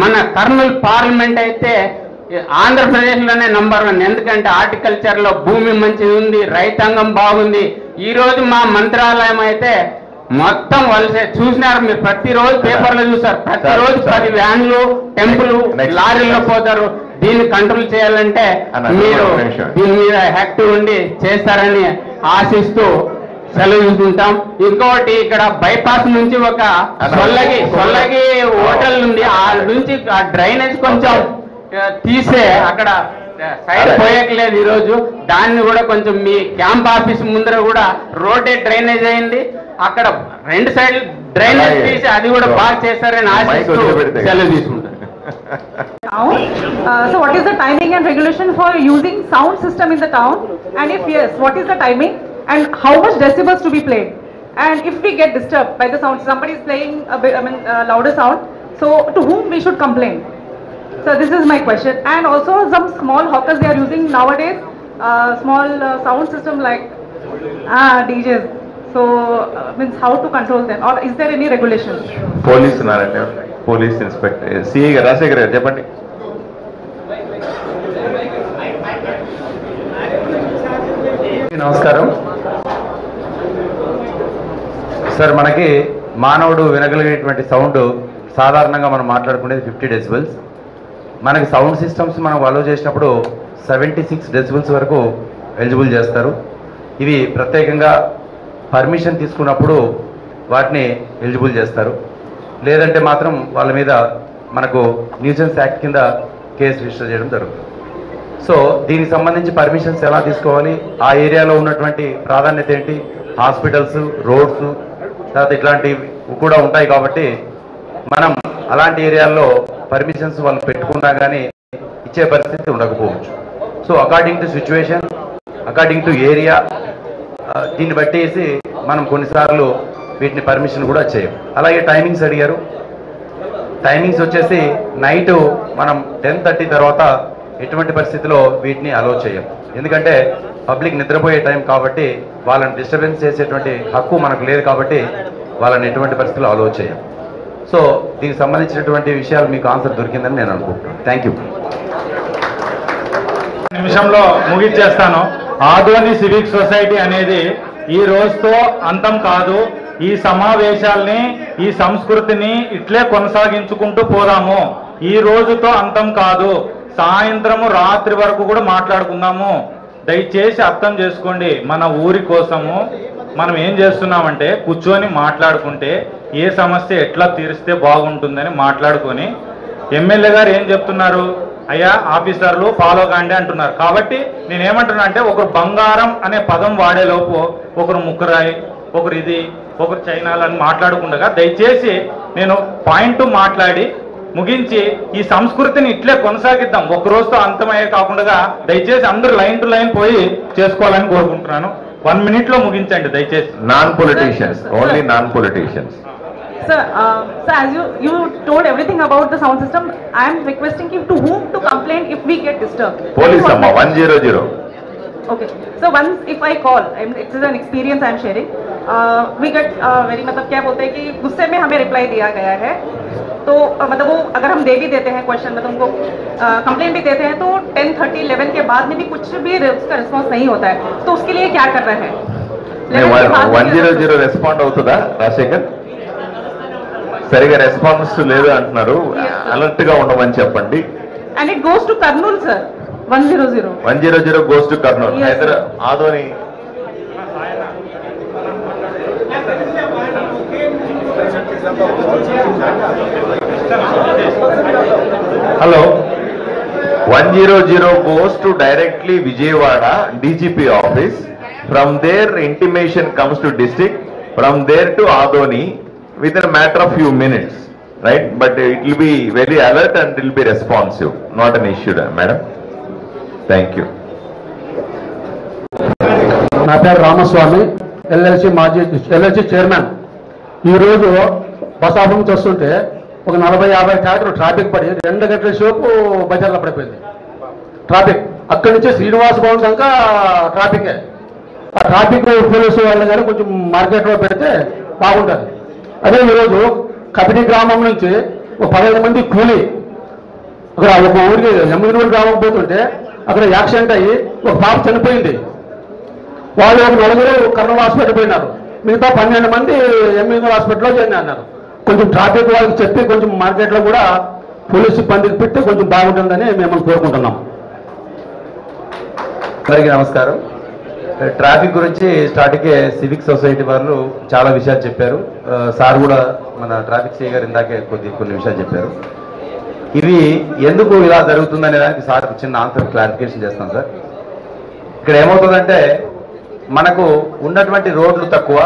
మన కర్నూలు పార్లమెంట్ అయితే ఆంధ్రప్రదేశ్లోనే నంబర్ 1. ఎందుకంటే హార్టికల్చర్లో భూమి మంచిది ఉంది, రైతాంగం బాగుంది. ఈ రోజు మా మంత్రాలయం అయితే మొత్తం వలసే చూసినారు మీరు, ప్రతిరోజు పేపర్లో చూసారు, ప్రతిరోజు 10 వ్యాన్లు టెంపుల్ లారీల్లో పోతారు. దీన్ని కంట్రోల్ చేయాలంటే మీరు దీని మీద యాక్టివ్ ఉండి చేస్తారని ఆశిస్తూ సెలవు చూసుకుంటాం. ఇంకోటి ఇక్కడ బైపాస్ నుంచి ఒక సొల్లగి హోటల్ ఉంది, ఆ నుంచి ఆ డ్రైనేజ్ కొంచెం తీసే అక్కడ సైడ్ పోయట్లేదు ఈరోజు. దాన్ని కూడా కొంచెం మీ క్యాంప్ ఆఫీస్ ముందర కూడా రోడ్డే డ్రైనేజ్ అయింది, అక్కడ 2 సైడ్ డ్రైనేజ్ తీసి అది కూడా బాగా చేస్తారని ఆశిస్తూ సెలవు తీసుకుంటాం. So what is the timing and regulation for using sound system in the town, and if yes, what is the timing and how much decibels to be played, and if we get disturbed by the sound, somebody is playing a bit, louder sound, so to whom we should complain? So this is my question. And also some small hawkers, they are using nowadays small sound system like DJs, so means how to control them, or is there any regulation? Police inspector CI గారు రాజశేఖర్ గారు చెప్పండి. నమస్కారం sir. మనకి మానవుడు వినగలిగేటువంటి sound సాధారణంగా మనం మాట్లాడుకునేది 50 decibels. మనకి సౌండ్ సిస్టమ్స్ మనం అలో చేసినప్పుడు 76 డెసిబుల్స్ వరకు ఎలిజిబుల్ చేస్తారు. ఇవి ప్రత్యేకంగా పర్మిషన్ తీసుకున్నప్పుడు వాటిని ఎలిజిబుల్ చేస్తారు. లేదంటే మాత్రం వాళ్ళ మీద మనకు న్యూసెన్స్ యాక్ట్ కింద కేసు రిజిస్టర్ చేయడం జరుగుతుంది. సో దీనికి సంబంధించి పర్మిషన్స్ ఎలా తీసుకోవాలి, ఆ ఏరియాలో ఉన్నటువంటి ప్రాధాన్యత ఏంటి, హాస్పిటల్స్, రోడ్స్, తర్వాత ఇట్లాంటివి కూడా ఉంటాయి. కాబట్టి మనం అలాంటి ఏరియాల్లో పర్మిషన్స్ వాళ్ళు పెట్టుకున్నా కానీ ఇచ్చే పరిస్థితి ఉండకపోవచ్చు. So according to situation, according to area, దీన్ని బట్టేసి మనం కొన్నిసార్లు వీటిని పర్మిషన్ కూడా చేయం. అలాగే టైమింగ్స్ అడిగారు. టైమింగ్స్ వచ్చేసి నైట్ మనం 10:30 తర్వాత ఎటువంటి పరిస్థితిలో వీటిని అలో చేయం. ఎందుకంటే పబ్లిక్ నిద్రపోయే టైం కాబట్టి వాళ్ళని డిస్టర్బెన్స్ చేసేటువంటి హక్కు మనకు లేదు కాబట్టి వాళ్ళని ఎటువంటి పరిస్థితుల్లో అలో చేయం. సో దీనికి సంబంధించినటువంటి విషయాలు మీకు ఆన్సర్ దొరికిందని నేను అనుకుంటున్నాను. Thank you. నిమిషంలో ముగించేస్తాను. ఆదోని సివిక్ సొసైటీ అనేది ఈ రోజుతో అంతం కాదు. ఈ సమావేశాల్ని, ఈ సంస్కృతిని ఇట్లే కొనసాగించుకుంటూ పోదాము. ఈ రోజుతో అంతం కాదు. సాయంత్రము రాత్రి వరకు కూడా మాట్లాడుకుందాము. దయచేసి అర్థం చేసుకోండి. మన ఊరి కోసము మనం ఏం చేస్తున్నామంటే కూర్చొని మాట్లాడుకుంటే ఏ సమస్య ఎట్లా తీరిస్తే బాగుంటుందని మాట్లాడుకొని, ఎమ్మెల్యే గారు ఏం చెప్తున్నారు, అయ్యా ఆఫీసర్లు ఫాలో కాండి అంటున్నారు. కాబట్టి నేనేమంటున్నా అంటే ఒకరు బంగారం అనే పదం వాడేలోపు ఒకరు ముక్కరాయి, ఒకరు ఇది, ఒకరు చైనాలు అని మాట్లాడకుండా దయచేసి నేను పాయింట్ మాట్లాడి ముగించి ఈ సంస్కృతిని ఇట్లే కొనసాగిద్దాం. ఒక రోజుతో అంతమయ్యే కాకుండా దయచేసి అందరూ లైన్ టు లైన్ పోయి చేసుకోవాలని కోరుకుంటున్నాను. 1 minute లో ముగించండి దయచేసి. Non politicians, only non politicians. Sir, as you told everything about the sound system, I am requesting you to whom to complain if we get disturbed. Police amma 100. Okay. So once if I call, it is an experience I am sharing. We get very मतलब क्या बोलते हैं कि गुस्से में हमें reply दिया गया है. तो मतलब वो अगर हम दे भी देते हैं क्वेश्चन, मतलब उनको कंप्लेन भी देते हैं तो 10:30 11 के बाद में भी कुछ भी उसका रिस्पॉन्स नहीं होता है. तो उसके लिए क्या कर रहे हैं? 100 రెస్పాండ్ అవుతుందా రాజశేఖర్? సరిగా రెస్పాన్స్ లేదు అంటున్నారు. అలర్ట్ గా ఉండమని చెప్పండి. And it goes to Kurnool, sir. 100. 100 goes to Kurnool. Hyderabad Adoni. Hello. 100 goes to directly Vijayawada DGP office. From there intimation comes to district. From there to Adoni within a matter of few minutes, right? But it will be very alert and it will be responsive. Not an issue, madam. Thank you. నా పేరు Ramaswamy, LLC chairman. ఈరోజు bus of నుంచి వస్తుంటే ఒక 40-50 ట్రాక్టర్లు traffic పడి 2 గంటల సేపు బజార్లో పడిపోయింది ట్రాఫిక్. అక్కడి నుంచి శ్రీనివాస భవన్ దాకా ట్రాఫికే. ఆ ట్రాఫిక్ పోలీసు వాళ్ళు కానీ కొంచెం మార్కెట్లో పెడితే బాగుంటుంది. అదే ఈరోజు కపిటి గ్రామం నుంచి ఒక 15 మంది కూలి అక్కడ ఒక ఊరికి ఎమ్మిగనూరు గ్రామం పోతుంటే అక్కడ యాక్సిడెంట్ అయ్యి ఒక పాప చనిపోయింది. వాళ్ళు ఒక 4 కర్నూలు హాస్పిటల్ పోయినారు. మిగతా 12 మంది ఎమ్మిగనూరు హాస్పిటల్లో చేరిన అన్నారు. కొంచెం ట్రాఫిక్ వాళ్ళకి చెప్పి కొంచెం మార్కెట్లో కూడా పోలీసు సిబ్బందికి పెట్టి కొంచెం బాగుంటుందని మేము కోరుకుంటున్నాం. అందరికీ నమస్కారం. ట్రాఫిక్ గురించి స్టార్టింగే సివిక్ సొసైటీ వాళ్ళు చాలా విషయాలు చెప్పారు. సార్ కూడా మన ట్రాఫిక్ సిఐ గారు ఇందాకే కొన్ని విషయాలు చెప్పారు. ఇవి ఎందుకు ఇలా జరుగుతుందనే దానికి సార్ చిన్న ఆన్సర్ క్లారిఫికేషన్ చేస్తాం సార్. ఇక్కడ ఏమవుతుందంటే మనకు ఉన్నటువంటి రోడ్లు తక్కువ,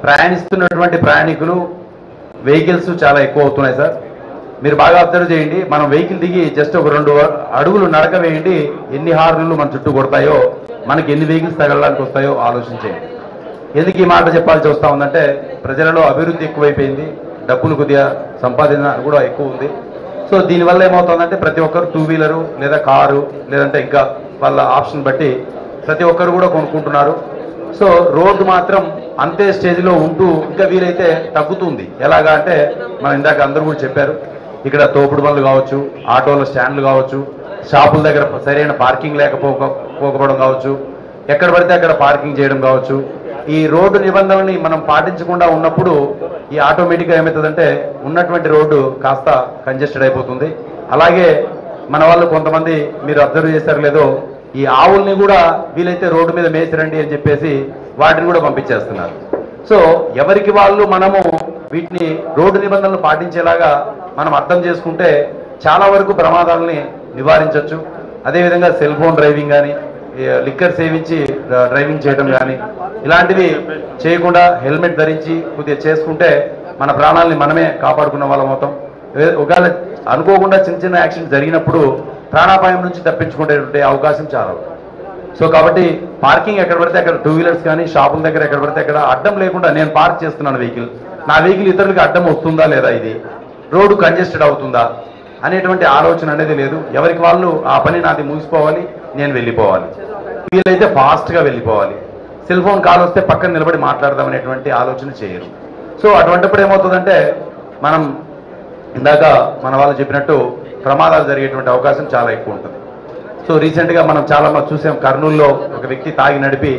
ప్రయాణిస్తున్నటువంటి ప్రయాణికులు వెహికల్స్ చాలా ఎక్కువ అవుతున్నాయి సార్. మీరు బాగా అబ్జర్వ్ చేయండి. మనం వెహికల్ దిగి జస్ట్ ఒక 2 అడుగులు నడక వేయండి, ఎన్ని హార్న్లు మన చుట్టూ కొడతాయో, మనకి ఎన్ని వెహికల్స్ తగలడానికి వస్తాయో ఆలోచించేయండి. ఎందుకు ఈ మాట చెప్పాల్సి వస్తూ ఉందంటే ప్రజలలో అభివృద్ధి ఎక్కువైపోయింది, డబ్బులు కొద్దిగా సంపాదన కూడా ఎక్కువ ఉంది. సో దీనివల్ల ఏమవుతుందంటే ప్రతి ఒక్కరు 2 వీలరు లేదా కారు లేదంటే ఇంకా వాళ్ళ ఆప్షన్ బట్టి ప్రతి ఒక్కరు కూడా కొనుక్కుంటున్నారు. సో రోడ్డు మాత్రం అంతే స్టేజ్లో ఉంటూ ఇంకా వీలైతే తగ్గుతుంది. ఎలాగా అంటే మనం ఇందాక అందరూ కూడా చెప్పారు, ఇక్కడ తోపుడు బండ్లు కావచ్చు, ఆటోల స్టాండ్లు కావచ్చు, షాపుల దగ్గర సరైన పార్కింగ్ లేకపోకపోవడం కావచ్చు, ఎక్కడ పడితే అక్కడ పార్కింగ్ చేయడం కావచ్చు. ఈ రోడ్డు నిబంధనల్ని మనం పాటించకుండా ఉన్నప్పుడు ఈ ఆటోమేటిక్గా ఏమవుతుందంటే ఉన్నటువంటి రోడ్డు కాస్త కంజెస్టెడ్ అయిపోతుంది. అలాగే మన వాళ్ళు కొంతమంది మీరు అబ్జర్వ్ చేశారు లేదో ఈ ఆవుల్ని కూడా వీలైతే రోడ్డు మీద మేసిరండి అని చెప్పేసి వాటిని కూడా పంపించేస్తున్నారు. సో ఎవరికి వాళ్ళు మనము వీటిని రోడ్డు నిబంధనలు పాటించేలాగా మనం అర్థం చేసుకుంటే చాలా వరకు ప్రమాదాలని నివారించవచ్చు. అదేవిధంగా సెల్ ఫోన్ డ్రైవింగ్ కానీ లిక్కర్ సేవించి డ్రైవింగ్ చేయడం కానీ ఇలాంటివి చేయకుండా హెల్మెట్ ధరించి కొద్దిగా చేసుకుంటే మన ప్రాణాలని మనమే కాపాడుకున్న వాళ్ళం అవుతాం. ఒకవేళ అనుకోకుండా చిన్న చిన్న యాక్సిడెంట్ జరిగినప్పుడు ప్రాణాపాయం నుంచి తప్పించుకునేటువంటి అవకాశం చాలా. సో కాబట్టి పార్కింగ్ ఎక్కడ పడితే అక్కడ టూ వీలర్స్ కానీ షాపుల దగ్గర ఎక్కడ పడితే అక్కడ అడ్డం లేకుండా నేను పార్క్ చేస్తున్నాను వెహికల్, నా వెహికల్ ఇతరులకి అడ్డం వస్తుందా లేదా, ఇది రోడ్డు కంజెస్టెడ్ అవుతుందా అనేటువంటి ఆలోచన అనేది లేదు. ఎవరికి వాళ్ళు ఆ పని నాది ముగిసిపోవాలి, నేను వెళ్ళిపోవాలి, వీలైతే ఫాస్ట్గా వెళ్ళిపోవాలి. సెల్ ఫోన్ కాల్ వస్తే పక్కన నిలబడి మాట్లాడదాం అనేటువంటి ఆలోచన చేయరు. సో అటువంటిప్పుడు ఏమవుతుందంటే మనం ఇందాక మన వాళ్ళు చెప్పినట్టు ప్రమాదాలు జరిగేటువంటి అవకాశం చాలా ఎక్కువ ఉంటుంది. సో రీసెంట్గా మనం చాలా మంది చూసాం, కర్నూలులో ఒక వ్యక్తి తాగి నడిపి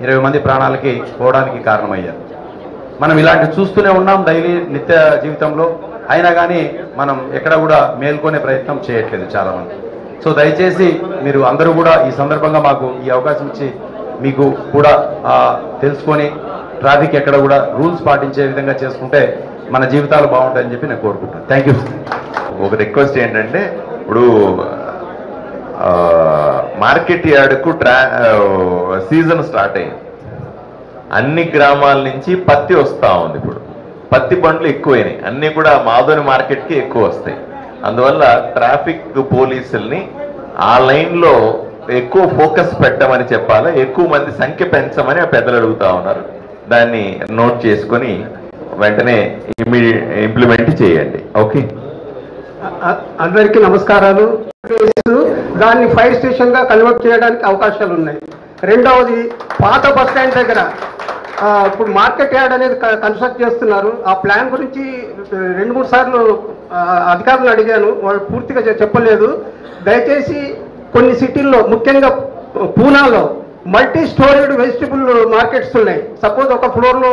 20 మంది ప్రాణాలకి పోవడానికి కారణమయ్యారు. మనం ఇలాంటివి చూస్తూనే ఉన్నాం డైలీ నిత్య జీవితంలో, అయినా కానీ మనం ఎక్కడ కూడా మేల్కొనే ప్రయత్నం చేయట్లేదు చాలామంది. సో దయచేసి మీరు అందరూ కూడా ఈ సందర్భంగా మాకు ఈ అవకాశం ఇచ్చి మీకు కూడా తెలుసుకొని ట్రాఫిక్ ఎక్కడ కూడా రూల్స్ పాటించే విధంగా చేసుకుంటే మన జీవితాలు బాగుంటాయని చెప్పి నేను కోరుకుంటాను. Thank you. ఒక రిక్వెస్ట్ ఏంటంటే, ఇప్పుడు మార్కెట్ యార్డ్కు సీజన్ స్టార్ట్ అయింది. అన్ని గ్రామాల నుంచి పత్తి వస్తూ ఉంది. ఇప్పుడు పత్తి బండ్లు ఎక్కువైనాయి, అన్నీ కూడా మాధోని మార్కెట్కి ఎక్కువ వస్తాయి. అందువల్ల ట్రాఫిక్ పోలీసుల్ని ఆ లైన్లో ఎక్కువ ఫోకస్ పెట్టమని చెప్పాలి, ఎక్కువ మంది సంఖ్య పెంచమని పెద్దలు అడుగుతా ఉన్నారు. దాన్ని నోట్ చేసుకొని వెంటనే ఇంప్లిమెంట్ చేయండి. ఓకే, అందరికీ నమస్కారాలు. దాన్ని ఫైర్ స్టేషన్ గా కన్వర్ట్ చేయడానికి అవకాశాలు ఉన్నాయి. రెండవది, పాత బస్ స్టాండ్ దగ్గర ఇప్పుడు మార్కెట్ యార్డ్ అనేది కన్స్ట్రక్ట్ చేస్తున్నారు. ఆ ప్లాన్ గురించి 2-3 సార్లు అధికారులను అడిగాను, వాళ్ళు పూర్తిగా చెప్పలేదు. దయచేసి కొన్ని సిటీల్లో, ముఖ్యంగా పూనాలో మల్టీ స్టోరీడ్ వెజిటబుల్ మార్కెట్స్ ఉన్నాయి. సపోజ్ ఒక ఫ్లోర్లో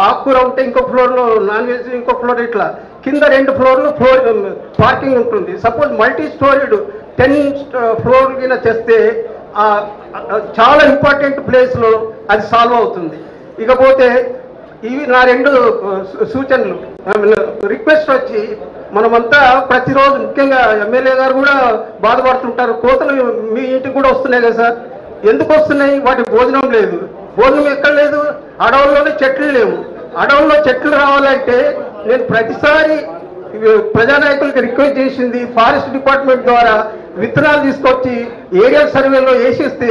ఆకుకూర ఉంటే ఇంకో ఫ్లోర్లో నాన్ వెజ్, ఇంకో ఫ్లోర్, ఇట్లా కింద 2 ఫ్లోర్లు పార్కింగ్ ఉంటుంది. సపోజ్ మల్టీ స్టోరీడ్ 10 ఫ్లోర్ కింద చేస్తే చాలా ఇంపార్టెంట్ ప్లేస్లో అది సాల్వ్ అవుతుంది. ఇకపోతే ఇవి నా 2 సూచనలు. రిక్వెస్ట్ వచ్చి, మనమంతా ప్రతిరోజు, ముఖ్యంగా ఎమ్మెల్యే గారు కూడా బాధపడుతుంటారు, కోతలు మీ ఇంటికి కూడా వస్తున్నాయి కదా సార్, ఎందుకు వస్తున్నాయి? వాటి భోజనం లేదు. భోజనం ఎక్కడ లేదు? అడవుల్లోనే చెట్లు లేవు. అడవుల్లో చెట్లు రావాలంటే నేను ప్రతిసారి ప్రజానాయకులకి రిక్వెస్ట్ చేసింది, ఫారెస్ట్ డిపార్ట్మెంట్ ద్వారా విత్తనాలు తీసుకొచ్చి ఏరియా సర్వేలో వేసేస్తే,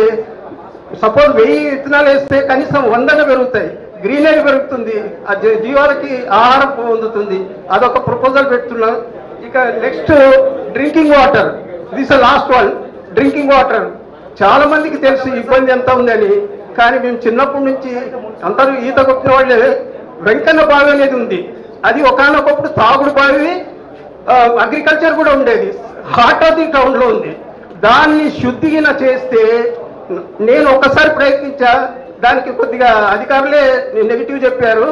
సపోజ్ 1000 విత్తనాలు వేస్తే కనీసం 100 పెరుగుతాయి, గ్రీనరీ పెరుగుతుంది, ఆ జీవాలకి ఆహారం పొందుతుంది. అదొక ప్రపోజల్ పెడుతున్నాను. ఇక next, drinking water. This last one. Drinking water చాలా మందికి తెలుసు ఇబ్బంది ఎంత ఉందని, కానీ మేము చిన్నప్పటి నుంచి అందరూ ఈత కొట్టిన వాళ్ళే. వెంకన్న బావి అనేది ఉంది, అది ఒకనొకప్పుడు తాగుడు బావి, అగ్రికల్చర్ కూడా ఉండేది, హార్ట్ ఆఫ్ ది టౌన్లో ఉంది. దాన్ని శుద్ధిగా చేస్తే, నేను ఒకసారి ప్రయత్నించా, దానికి కొద్దిగా అధికారులే నెగిటివ్ చెప్పారు,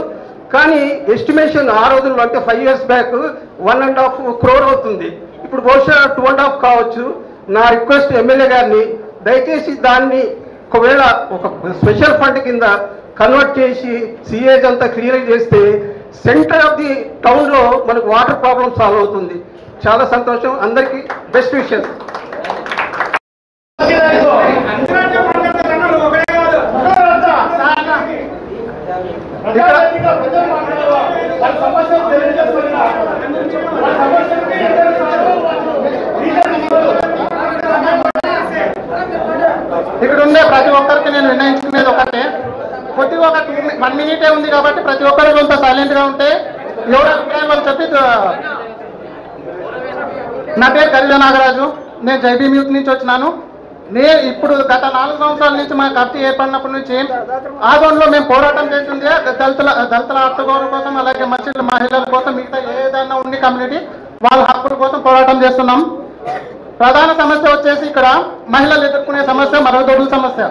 కానీ ఎస్టిమేషన్ ఆ రోజుల్లో, అంటే 5 years బ్యాక్ 1.5 crore అవుతుంది. ఇప్పుడు బహుశా 2.5 కావచ్చు. నా రిక్వెస్ట్ ఎమ్మెల్యే గారిని, దయచేసి దాన్ని ఒకవేళ ఒక స్పెషల్ ఫండ్ కింద కన్వర్ట్ చేసి సిఏజ్ అంతా క్లియర్ చేస్తే సెంటర్ ఆఫ్ ది టౌన్లో మనకు వాటర్ ప్రాబ్లం సాల్వ్ అవుతుంది. చాలా సంతోషం. అందరికీ బెస్ట్ విషెస్. ఇక్కడ ఉండే ప్రతి ఒక్కరికి నేను నిర్ణయించుకునేది ఒకటే, కొద్దిగా ఒక 1 minute ఉంది కాబట్టి ప్రతి ఒక్కరు కొంత సైలెంట్గా ఉంటే ఎవరు అభిప్రాయం వాళ్ళు చెప్పి. నా పేరు గరిజ నాగరాజు, నేను జైబీఎం యూత్ నుంచి వచ్చినాను. నేను ఇప్పుడు గత 4 సంవత్సరాల నుంచి మా కమిటీ ఏర్పడినప్పటి నుంచి ఆదోన్లో మేము పోరాటం చేసింది దళితుల ఆత్మగౌరవం కోసం, అలాగే మహిళల కోసం, మిగతా ఏదైనా ఉండి కమ్యూనిటీ వాళ్ళ హక్కుల కోసం పోరాటం చేస్తున్నాం. ప్రధాన సమస్య వచ్చేసి ఇక్కడ మహిళలు ఎదుర్కొనే సమస్య మరుగుదొడ్ల సమస్య.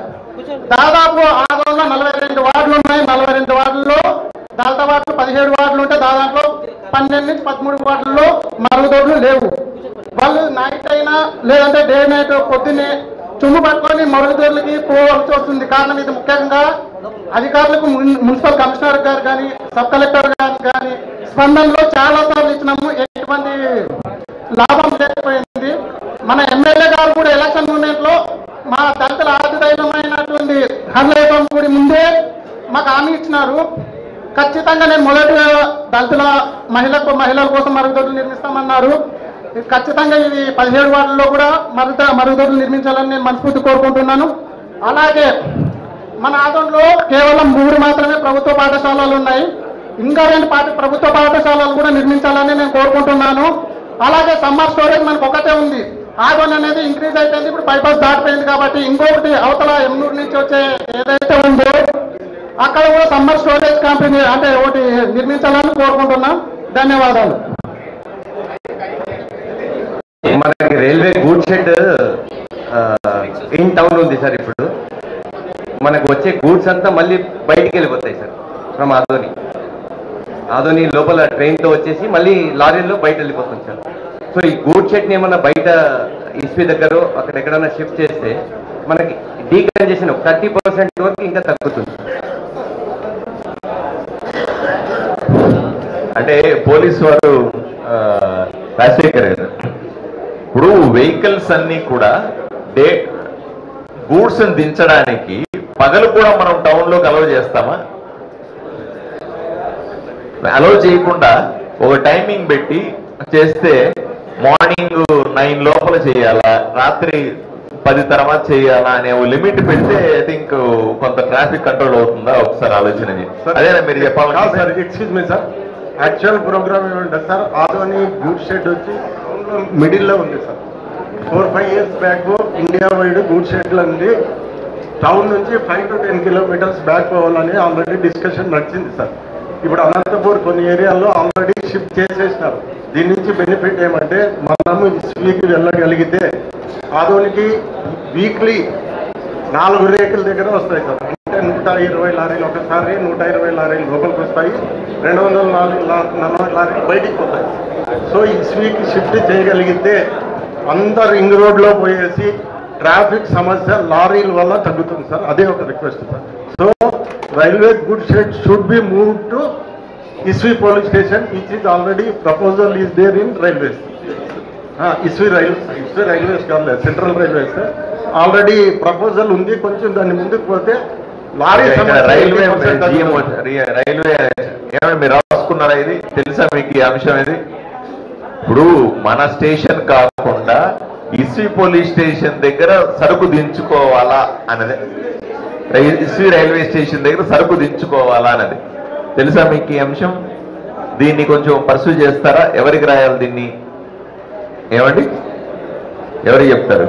దాదాపు ఆదోన్లో 42 వార్డులు ఉన్నాయి. 42 వార్డుల్లో దళిత వార్డులు 17 వార్డులు ఉంటే దాదాపు 12 నుంచి 13 వార్డుల్లో మరుగుదొడ్లు లేవు. అయినా లేదంటే డే నైట్ పొద్దున్నే చుమ్ము పట్టుకొని మరుగుదొడ్లకి పోవాల్సి వస్తుంది. కారణం ఇది ముఖ్యంగా అధికారులకు మున్సిపల్ కమిషనర్ గారు కానీ సబ్ కలెక్టర్ గారు కానీ స్పందనలో చాలా సార్లు ఇచ్చినాము, ఎటువంటి లాభం లేకపోయింది. మన ఎమ్మెల్యే గారు కూడా ఎలక్షన్ మూమెంట్ లో మా దళితుల ఆదిదైనమైనటువంటి హర్లేపం గుడి ముందే మాకు హామీ ఇచ్చినారు. ఖచ్చితంగా నేను మొదటిగా దళితుల మహిళల కోసం మరుగుదొడ్లు నిర్మిస్తామన్నారు. ఖచ్చితంగా ఇది 17 వార్డుల్లో కూడా మరుగుదొడ్లు నిర్మించాలని నేను మనస్ఫూర్తి కోరుకుంటున్నాను. అలాగే మన ఆదంలో కేవలం 3 మాత్రమే ప్రభుత్వ పాఠశాలలు ఉన్నాయి. ఇంకా 2 ప్రభుత్వ పాఠశాలలు కూడా నిర్మించాలని నేను కోరుకుంటున్నాను. అలాగే సమ్మర్ స్టోరేజ్ మనకు ఒకటే ఉంది. ఆదోన్ అనేది ఇంక్రీజ్ అయిపోయింది, ఇప్పుడు బైపాస్ దాటిపోయింది కాబట్టి ఇంకొకటి అవతల ఎమ్నూరు నుంచి వచ్చే ఏదైతే ఉందో అక్కడ కూడా సమ్మర్ స్టోరేజ్ కంపెనీ అంటే ఒకటి నిర్మించాలని కోరుకుంటున్నాం. ధన్యవాదాలు. మనకి రైల్వే గూడ్ షెడ్ ఇన్ టౌన్ ఉంది సార్. ఇప్పుడు మనకు వచ్చే గూడ్స్ అంతా మళ్ళీ బయటికి వెళ్ళిపోతాయి సార్ ఫ్రమ్ ఆదోని లోపల ట్రైన్తో వచ్చేసి మళ్ళీ లారీల్లో బయట వెళ్ళిపోతుంది సార్. సో ఈ గూడ్ షెడ్ని ఏమన్నా బయట ఇస్పీ దగ్గర అక్కడ ఎక్కడైనా షిఫ్ట్ చేస్తే మనకి డీకంజెషన్ 30% వరకు ఇంకా తగ్గుతుంది. అంటే పోలీసు వారు రాజశేఖర్ గారు ఇప్పుడు వెహికల్స్ అన్ని కూడా గూడ్స్ దించడానికి పగలు కూడా మనం టౌన్ లోకి అలౌ చేస్తామా? అలౌ చేయకుండా ఒక టైమింగ్ పెట్టి చేస్తే మార్నింగ్ 9 లోపల చేయాలా, రాత్రి 10 తర్వాత చేయాలా అనే లిమిట్ పెడితే ఐ థింక్ కొంత ట్రాఫిక్ కంట్రోల్ అవుతుందా ఒకసారి ఆలోచన చేయండి. అదేనా మీరు చెప్పాలి sir? Excuse me sir, actual program ఏమంటారు సార్, ఆదోని గూడ్ షెడ్ వచ్చి మిడిల్లో ఉంది sir. 4-5 years back India wide good షెడ్లు ఉంది. టౌన్ నుంచి 5 to 10 kilometers బ్యాక్ పోవాలని ఆల్రెడీ డిస్కషన్ నడిచింది సార్. ఇప్పుడు అనంతపూర్ కొన్ని ఏరియాల్లో ఆల్రెడీ షిఫ్ట్ చేసేసినారు. దీని నుంచి బెనిఫిట్ ఏమంటే మనము ఇస్వీకి వెళ్ళగలిగితే ఆదోనికి వీక్లీ 4 రేకుల దగ్గర వస్తాయి సార్. అంటే 120 లారీలు ఒకసారి, 120 లారీలు లోపలికి వస్తాయి, 240 లారీలు బయటికి పోతాయి. సో ఇస్వీకి షిఫ్ట్ చేయగలిగితే అందరు రింగ్ రోడ్లో పోయేసి ట్రాఫిక్ సమస్య లారీల వల్ల తగ్గుతుంది సార్. అదే ఒక request sir. So railway good shed should be move to ఇస్వీ police station which is already proposal is there in railways. ఇస్వీ రైల్వేస్ కాదు, సెంట్రల్ రైల్వేస్ ఆల్రెడీ ప్రపోజల్ ఉంది. కొంచెం దాన్ని ముందుకు పోతే లారీ రైల్వే ఏమైనా మీరు రాసుకున్నారా? ఇది తెలుసా మీకు ఈ అంశం? ఇది ఇప్పుడు మన స్టేషన్ కాకుండా ఇస్వీ పోలీస్ స్టేషన్ దగ్గర సరుకు దించుకోవాలా అన్నది, ఇస్వీ రైల్వే స్టేషన్ దగ్గర సరుకు దించుకోవాలా అన్నది తెలుసా మీకు ఈ అంశం? దీన్ని కొంచెం పర్సూ చేస్తారా? ఎవరికి రాయాలి దీన్ని? ఏమండి, ఎవరికి చెప్తారు?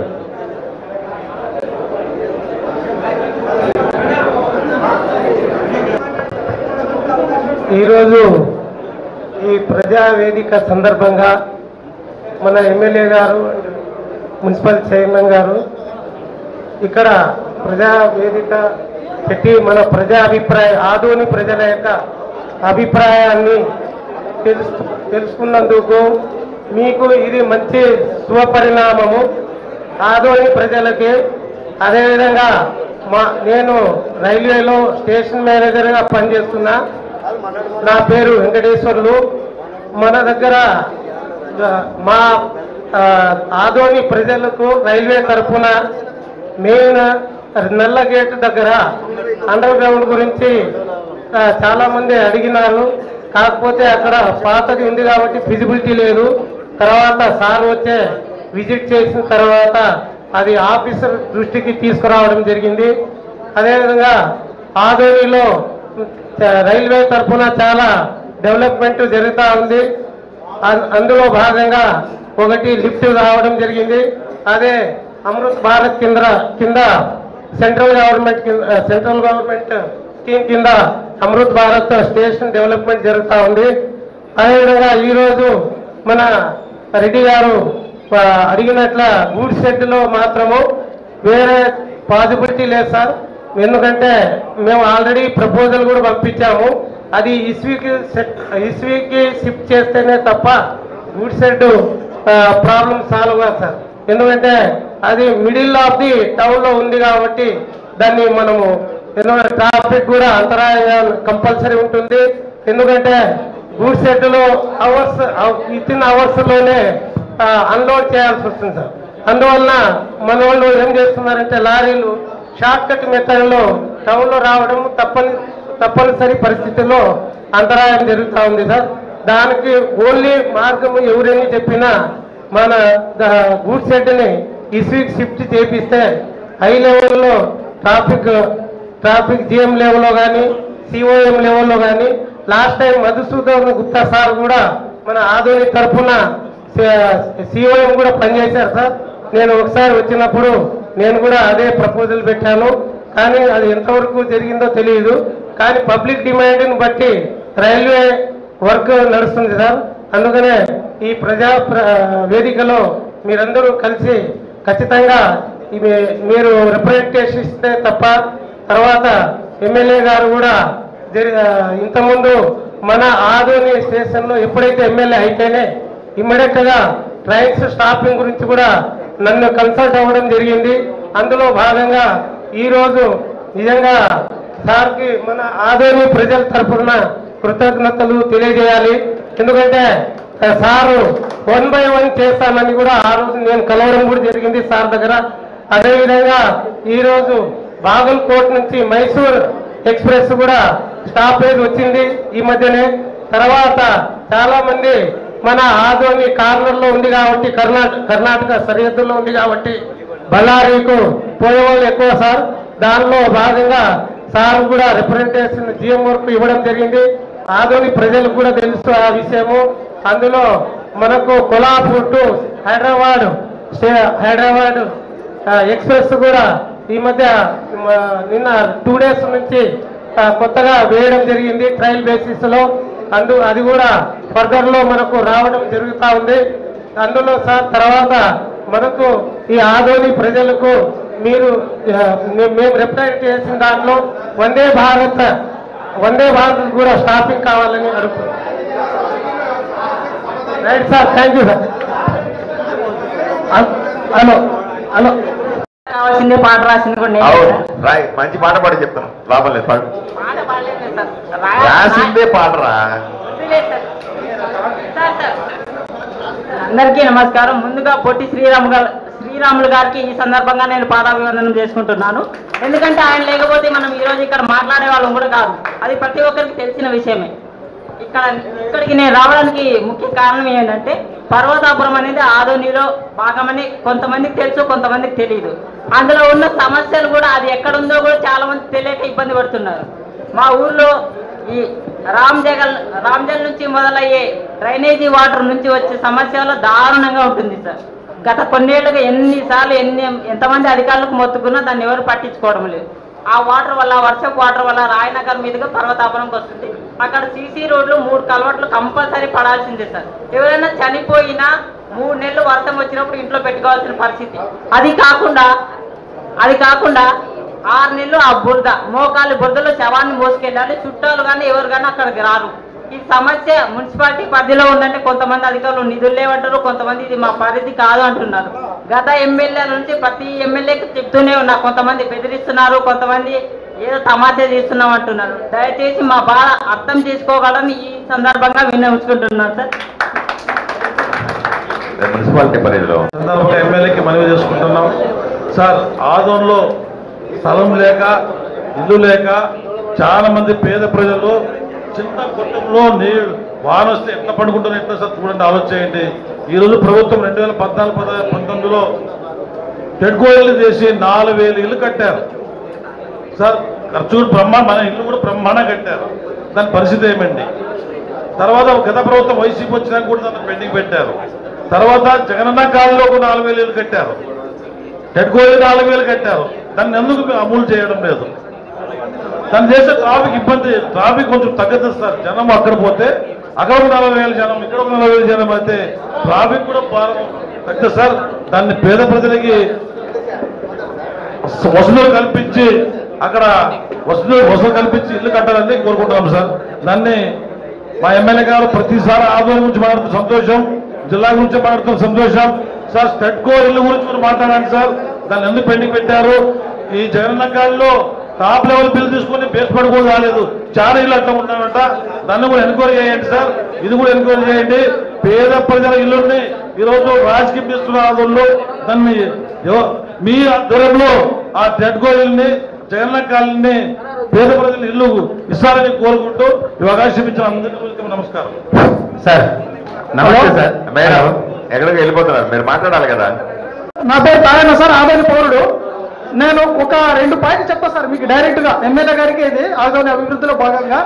ఈరోజు ఈ ప్రజావేదిక సందర్భంగా మన ఎమ్మెల్యే గారు, మున్సిపల్ చైర్మన్ గారు ఇక్కడ ప్రజావేదిక పెట్టి మన ఆదోని ప్రజల యొక్క అభిప్రాయాన్ని తెలుసుకున్నందుకు మీకు ఇది మంచి శుభపరిణామము. ఆదోని ప్రజలకి అదేవిధంగా నేను రైల్వేలో స్టేషన్ మేనేజర్గా పనిచేస్తున్నా. నా పేరు వెంకటేశ్వర్లు. మన దగ్గర మా ఆదోని ప్రజలకు రైల్వే తరఫున మెయిన్ నల్ల గేట్ దగ్గర అండర్ గ్రౌండ్ గురించి చాలా మంది అడిగినారు. కాకపోతే అక్కడ పాతది ఉంది కాబట్టి ఫిజిబిలిటీ లేదు. తర్వాత సార్ వచ్చే విజిట్ చేసిన తర్వాత అది ఆఫీసర్ దృష్టికి తీసుకురావడం జరిగింది. అదేవిధంగా ఆదోనిలో రైల్వే తరఫున చాలా డెవలప్మెంట్ జరుగుతూ ఉంది. అందులో భాగంగా ఒకటి లిఫ్ట్ రావడం జరిగింది. అదే అమృత్ భారత్ కింద సెంట్రల్ గవర్నమెంట్ స్కీమ్ కింద అమృత్ భారత్ స్టేషన్ డెవలప్మెంట్ జరుగుతూ ఉంది. అదేవిధంగా ఈరోజు మన రెడ్డి గారు అడిగినట్ల గూడ్ షెడ్లో మాత్రము వేరే పాసిబిలిటీ లేదు సార్. ఎందుకంటే మేము ఆల్రెడీ ప్రపోజల్ కూడా పంపించాము. అది ఇస్వీకి షిఫ్ట్ చేస్తేనే తప్ప గూడ్ షెడ్ ప్రాబ్లం సాల్వ్ కాదు సార్. ఎందుకంటే అది మిడిల్ ఆఫ్ ది టౌన్లో ఉంది కాబట్టి దాన్ని మనము ట్రాఫిక్ కూడా అంతరాయంగా కంపల్సరీ ఉంటుంది. ఎందుకంటే గూడ్స్ షెడ్లో వితిన్ అవర్స్లోనే అన్లోడ్ చేయాల్సి వస్తుంది సార్. అందువలన మన వాళ్ళు ఏం చేస్తున్నారంటే లారీలు షార్ట్ కట్ మెథడ్లో టౌన్లో రావడం తప్పనిసరి పరిస్థితుల్లో అంతరాయం జరుగుతూ ఉంది సార్. దానికి ఓన్లీ మార్గము ఎవరైనా చెప్పినా మన గూడ్స్ షెడ్ని ఇస్వీక్ షిఫ్ట్ చేపిస్తే హై లెవెల్లో ట్రాఫిక్ జిఎం లెవెల్లో కానీ సిఓఎం లెవెల్లో కానీ last time Madhusudan Gupta sir కూడా మన ఆధునిక తరఫున సిఓఎం కూడా పనిచేశారు సార్. నేను ఒకసారి వచ్చినప్పుడు నేను కూడా అదే ప్రపోజల్ పెట్టాను, కానీ అది ఎంతవరకు జరిగిందో తెలియదు. కానీ పబ్లిక్ డిమాండ్ని బట్టి రైల్వే వర్క్ నడుస్తుంది సార్. అందుకనే ఈ వేదికలో మీరందరూ కలిసి ఖచ్చితంగా మీరు రిప్రజెంటేషన్ ఇస్తే తప్ప తర్వాత ఎమ్మెల్యే గారు కూడా ఇంతకుముందు మన ఆదోని స్టేషన్లో ఎప్పుడైతే ఎమ్మెల్యే అయితేనే ఇమ్మీడియట్గా ట్రైన్స్ స్టాపింగ్ గురించి కూడా నన్ను కన్సల్ట్ అవ్వడం జరిగింది. అందులో భాగంగా ఈరోజు నిజంగా సార్కి మన ఆదోని ప్రజల తరఫున కృతజ్ఞతలు తెలియజేయాలి. ఎందుకంటే సారు 1 by 1 చేస్తానని కూడా ఆ రోజు నేను కలవడం కూడా జరిగింది సార్ దగ్గర. అదేవిధంగా ఈరోజు బాగల్కోట్ నుంచి మైసూర్ ఎక్స్ప్రెస్ కూడా స్టాపేజ్ వచ్చింది ఈ మధ్యనే. తర్వాత చాలా మంది మన ఆదోని కార్నర్లో ఉంది కాబట్టి కర్ణాటక సరిహద్దుల్లో ఉంది కాబట్టి బళ్ళారీకు పోయే వాళ్ళు ఎక్కువ సార్. దానిలో భాగంగా సార్ కూడా రిప్రజెంటేషన్ జిఎం వర్క్ ఇవ్వడం జరిగింది. ఆదోని ప్రజలకు కూడా తెలుసు ఆ విషయము. అందులో మనకు కొల్హాపూర్ టు హైదరాబాద్ ఎక్స్ప్రెస్ కూడా ఈ మధ్య నిన్న 2 days నుంచి కొత్తగా వేయడం జరిగింది ట్రయల్ బేసిస్ లో. అది కూడా ఫర్దర్ లో మనకు రావడం జరుగుతూ ఉంది. అందులో సార్ తర్వాత మనకు ఈ ఆదోని ప్రజలకు మేము రిప్రజెంట్ చేసిన దాంట్లో వందే భారత్ కూడా స్టాపింగ్ కావాలని అడుగుతున్నాం. Right sir, thank you sir. Hello కావాల్సిందే పాట రాసింది కూడా మంచి పాట పాడి చెప్తాను, లాభం లేదు. పాడు రాసిందే పాటరా. అందరికీ నమస్కారం. ముందుగా పొట్టి శ్రీరాములు గారికి ఈ సందర్భంగా నేను పాదాభివందనం చేసుకుంటున్నాను. ఎందుకంటే ఆయన లేకపోతే మనం ఈరోజు ఇక్కడ మాట్లాడే వాళ్ళం కూడా కాదు, అది ప్రతి ఒక్కరికి తెలిసిన విషయమే. ఇక్కడికి నేను రావడానికి ముఖ్య కారణం ఏంటంటే పర్వతాపురం అనేది ఆదోనిలో భాగమని కొంతమందికి తెలుసు, కొంతమందికి తెలియదు. అందులో ఉన్న సమస్యలు కూడా అది ఎక్కడుందో కూడా చాలా మంది తెలియక ఇబ్బంది పడుతున్నారు. మా ఊర్లో ఈ రామ్జల్ నుంచి మొదలయ్యే డ్రైనేజీ వాటర్ నుంచి వచ్చే సమస్యలో దారుణంగా ఉంటుంది సార్. గత కొన్నేళ్లుగా ఎన్నిసార్లు ఎంతమంది అధికారులకు మొత్తుకున్నా దాన్ని ఎవరు పట్టించుకోవడం లేదు. ఆ వాటర్ వల్ల, వర్షపు వాటర్ వల్ల రాయనగర్ మీదుగా పర్వతాపురంకి వస్తుంది. అక్కడ సీసీ రోడ్లు 3 కలవట్లు కంపల్సరీ పడాల్సిందే సార్. ఎవరైనా చనిపోయినా 3 నెలలు వర్షం వచ్చినప్పుడు ఇంట్లో పెట్టుకోవాల్సిన పరిస్థితి. అది కాకుండా 6 నెలలు ఆ మోకాలి బురదలో శవాన్ని మోసుకెళ్ళాలి. చుట్టాలు కానీ ఎవరు కానీ అక్కడికి రారు. ఈ సమస్య మున్సిపాలిటీ పరిధిలో ఉందంటే కొంతమంది అధికారులు నిధులు లేవంటారు, కొంతమంది ఇది మా పరిధి కాదు అంటున్నారు. గత ఎమ్మెల్యేల నుంచి ప్రతి ఎమ్మెల్యేకి చెప్తూనే ఉన్నా, కొంతమంది బెదిరిస్తున్నారు, కొంతమంది ఏదో తమాషా చేస్తున్నాం అంటున్నారు. దయచేసి మా బాధ అర్థం చేసుకోగలని ఈ సందర్భంగా విన్నవించుకుంటున్నాను సార్. మున్సిపాలిటీ పరిధిలో సందర్భంగా ఎమ్మెల్యేకి మనవి చేసుకుంటున్నాం సార్. ఆదోన్లో స్థలం లేక, ఇల్లు లేక చాలా మంది పేద ప్రజలు చిన్న కుటుంబంలో వాన వస్తే ఎట్లా పడుకుంటున్నా ఎట్లా సార్ చూడండి, ఆలోచించండి. ఈరోజు ప్రభుత్వం 2014-19లో టెడ్కోయిలు చేసి 4000 ఇల్లు కట్టారు సార్. ఖర్చు మన ఇల్లు కూడా బ్రహ్మాండంగా కట్టారు. దాని పరిస్థితి ఏమండి? తర్వాత గత ప్రభుత్వం వైసీపీ వచ్చినాక కూడా దాన్ని పెండింగ్ పెట్టారు. తర్వాత జగనన్న కాలంలో 4000 ఇల్లు కట్టారు, టెడ్కోయిలు 4000 కట్టారు. దాన్ని ఎందుకు అమలు చేయడం లేదు? దాన్ని చేస్తే ట్రాఫిక్ ఇబ్బంది, ట్రాఫిక్ కొంచెం తగ్గదు సార్. జనం అక్కడ పోతే అక్కడ 40,000 జనం, ఇక్కడ 40,000 జనం అయితే ట్రాఫిక్ కూడా తగ్గదు సార్. దాన్ని పేద ప్రజలకి వసతులు కల్పించి అక్కడ వసతులు కల్పించి ఇల్లు కట్టాలని కోరుకుంటున్నాం సార్. దాన్ని మా ఎమ్మెల్యే గారు ప్రతిసారి ఆదోని గురించి మాట్లాడుతున్న సంతోషం, జిల్లా గురించి మాట్లాడుతున్న సంతోషం. సార్ స్టెడ్కో ఇల్లు గురించి మీరు మాట్లాడండి సార్. దాన్ని ఎందుకు పెండింగ్ పెట్టారు? ఈ జగనన్నకాల్లో టాప్ లెవెల్ బిల్ తీసుకుని బేస్మెంట్ కూడా రాలేదు. చాలా ఇల్లు అట్లా ఉన్నాయంట. దాన్ని కూడా ఎంక్వైరీ చేయండి సార్. ఇది కూడా ఎంక్వైరీ చేయండి. పేద ప్రజల ఇల్లుని ఈరోజు రాజకీయం చేస్తున్న ఆదుల్లో దాన్ని మీ ఆధ్వర్యంలో ఆ స్టెడ్కో ఇల్లుని జగనన్న కాలనీ పేద ప్రజల ఇల్లు ఇస్తారని కోరుకుంటూ ఈ అవకాశం ఇచ్చిన అందరికీ నమస్కారం. సార్ నమస్తే సార్. మేడం ఎక్కడికి వెళ్ళిపోతున్నారు? మీరు మాట్లాడాలి కదా. నా పేరు తాయన్న సార్, ఆదోని పౌరుడు. నేను ఒక 2 పాయింట్లు చెప్తా సార్ మీకు డైరెక్ట్ గా ఎమ్మెల్యే గారికి. ఇది ఆదోని అభివృద్ధిలో భాగంగా